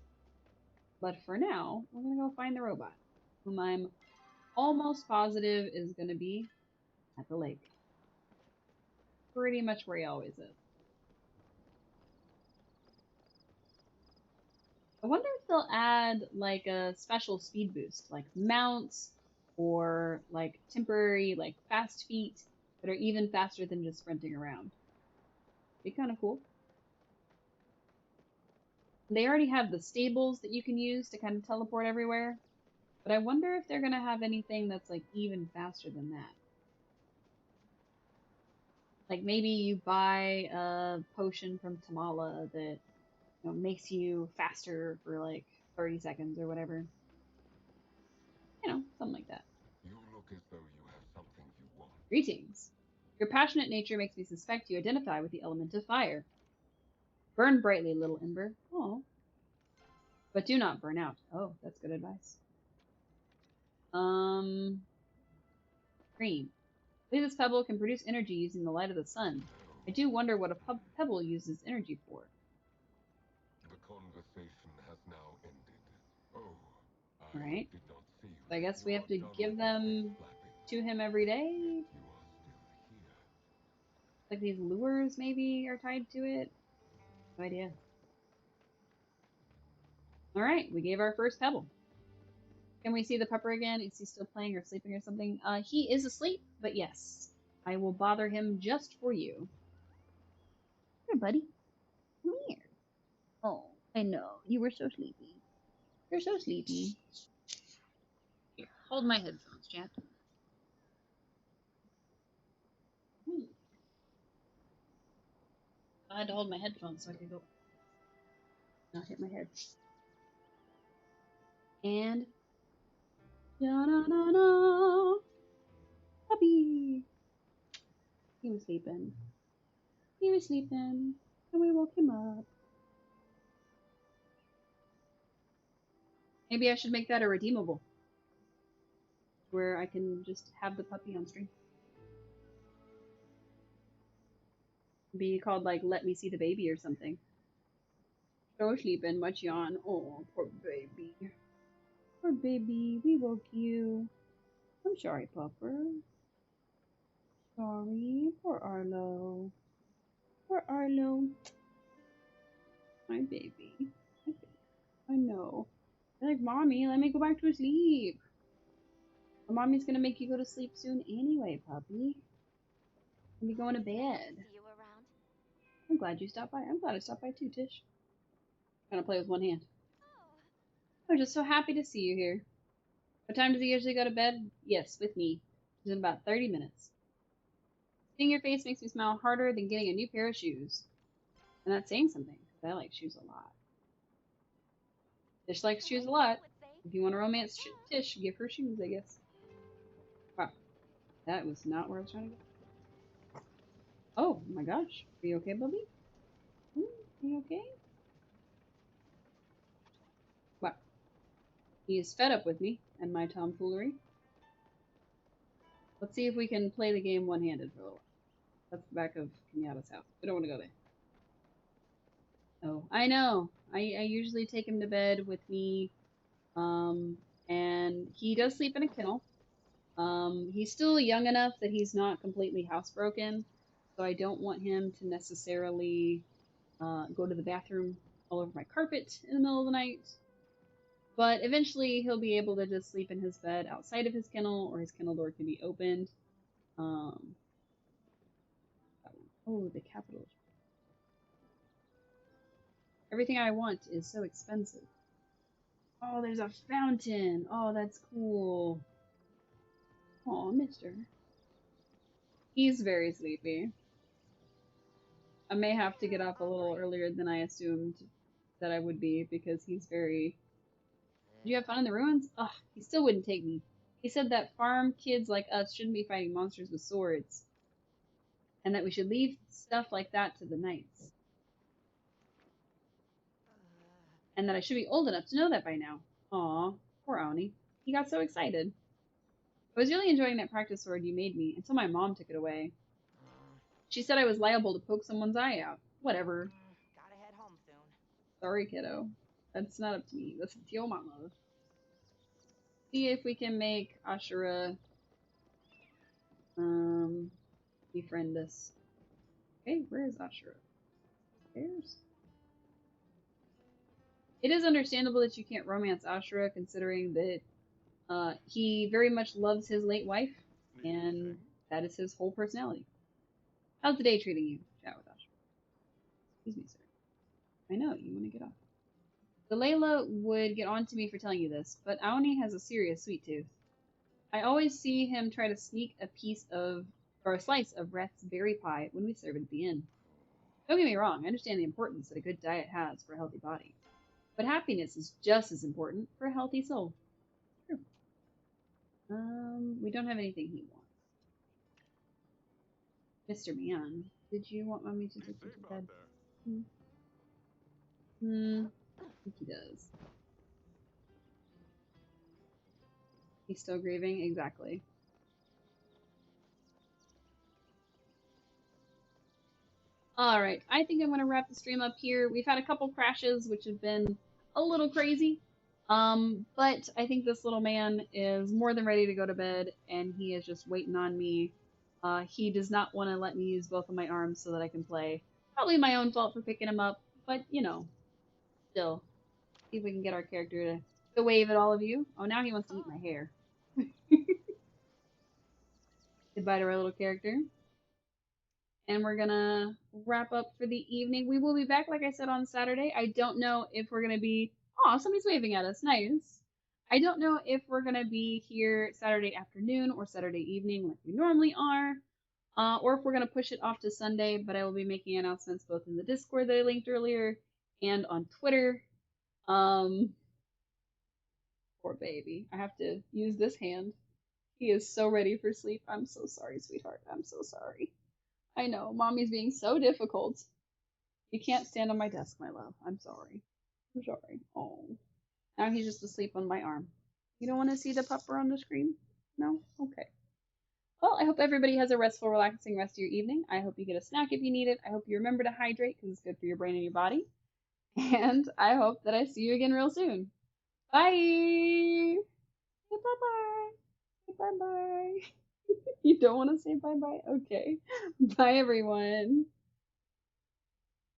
But for now, we're gonna go find the robot, whom I'm almost positive is gonna be at the lake. Pretty much where he always is. I wonder if they'll add like a special speed boost, like mounts or like temporary like fast feet that are even faster than just sprinting around. Be kind of cool. They already have the stables that you can use to kind of teleport everywhere, but I wonder if they're gonna have anything that's like even faster than that. Like maybe you buy a potion from Tamala that makes you faster for like 30 seconds or whatever. Something like that. You look as though you have something you want. Greetings. Your passionate nature makes me suspect you identify with the element of fire. Burn brightly, little ember. Oh. But do not burn out. Oh, that's good advice. Green. I believe this pebble can produce energy using the light of the sun. I do wonder what a pebble uses energy for. The conversation has now ended. Oh, I Right. did not see you. So I guess You we are have to done give with them flapping. to him every day. You are still here. Like these lures maybe are tied to it. No idea. Alright, we gave our first pebble. Can we see the pupper again? Is he still playing or sleeping or something? He is asleep, but yes. I will bother him just for you. Here, buddy. Come here. Oh, I know. You were so sleepy. You're so sleepy. Here, hold my headphones, chat. I had to hold my headphones so I could go not hit my head. And da-da-da-da, puppy. He was sleeping. He was sleeping, and we woke him up. Maybe I should make that a redeemable, where I can just have the puppy on stream. Be called like "Let Me See the Baby" or something. So sleeping, much yawn. Oh, poor baby. Poor baby, we woke you. I'm sorry, pupper. Sorry, poor Arlo. Poor Arlo. My baby. My baby. I know. You're like, Mommy, let me go back to sleep. Well, Mommy's gonna make you go to sleep soon anyway, puppy. Let me going to bed. See you around. I'm glad you stopped by. I'm glad I stopped by too, Tish. Gonna play with one hand. Oh, I'm just so happy to see you here. What time does he usually go to bed? Yes, with me. It's in about 30 minutes. Seeing your face makes me smile harder than getting a new pair of shoes. And that's saying something, because I like shoes a lot. Tish likes shoes a lot. If you want to romance Tish, give her shoes, I guess. Wow, that was not where I was trying to go. Oh my gosh. Are you okay, Bubby? Are you okay? Wow. He is fed up with me and my tomfoolery. Let's see if we can play the game one-handed for a little while. That's the back of Kenyatta's house. We don't want to go there. Oh, I know. I usually take him to bed with me, and he does sleep in a kennel. He's still young enough that he's not completely housebroken, so I don't want him to necessarily go to the bathroom all over my carpet in the middle of the night. But eventually he'll be able to just sleep in his bed outside of his kennel, or his kennel door can be opened. Um, oh, the capital. Everything I want is so expensive. Oh, there's a fountain. Oh, that's cool. Oh, mister. He's very sleepy. I may have to get up a little earlier than I assumed that I would be because he's very. Did you have fun in the ruins? Ugh, he still wouldn't take me. He said that farm kids like us shouldn't be fighting monsters with swords, and that we should leave stuff like that to the knights. And that I should be old enough to know that by now. Aw, poor Oni. He got so excited. I was really enjoying that practice sword you made me until my mom took it away. She said I was liable to poke someone's eye out. Whatever. Gotta head home soon. Sorry, kiddo. That's not up to me. That's up to your mama. See if we can make Ashura befriend us. Okay, where is Ashura? There's. It is understandable that you can't romance Ashura, considering that he very much loves his late wife, Need and anything? that is his whole personality. How's the day treating you? Chat with Ashura. Excuse me, sir. I know, you want to get off. Delilah would get on to me for telling you this, but Aoni has a serious sweet tooth. I always see him try to sneak a piece of, or a slice of Reth's berry pie when we serve it at the inn. Don't get me wrong, I understand the importance that a good diet has for a healthy body. But happiness is just as important for a healthy soul. True. We don't have anything he wants. Mr. Man, did you want mommy to Be take you safe to out bed? there. I think he does. He's still grieving? Exactly. Alright, I think I'm going to wrap the stream up here. We've had a couple crashes, which have been a little crazy. But I think this little man is more than ready to go to bed, and he is just waiting on me. He does not want to let me use both of my arms so that I can play. Probably my own fault for picking him up, but you know, still. See if we can get our character to wave at all of you. Oh, now he wants to eat my hair. Goodbye to our little character. And we're gonna wrap up for the evening. We will be back, like I said, on Saturday. I don't know if we're gonna be. Oh, somebody's waving at us. Nice. I don't know if we're gonna be here Saturday afternoon or Saturday evening like we normally are, or if we're gonna push it off to Sunday. But I will be making announcements both in the Discord that I linked earlier and on Twitter. Um, Poor baby. I have to use this hand. He is so ready for sleep. I'm so sorry, sweetheart. I'm so sorry. I know, mommy's being so difficult. You can't stand on my desk, my love. I'm sorry. I'm sorry. Oh. Now he's just asleep on my arm. You don't want to see the pupper on the screen? No? Okay. Well, I hope everybody has a restful, relaxing rest of your evening. I hope you get a snack if you need it. I hope you remember to hydrate because it's good for your brain and your body. And I hope that I see you again real soon. Bye! Bye bye! Bye bye! You don't want to say bye bye? Okay. Bye, everyone.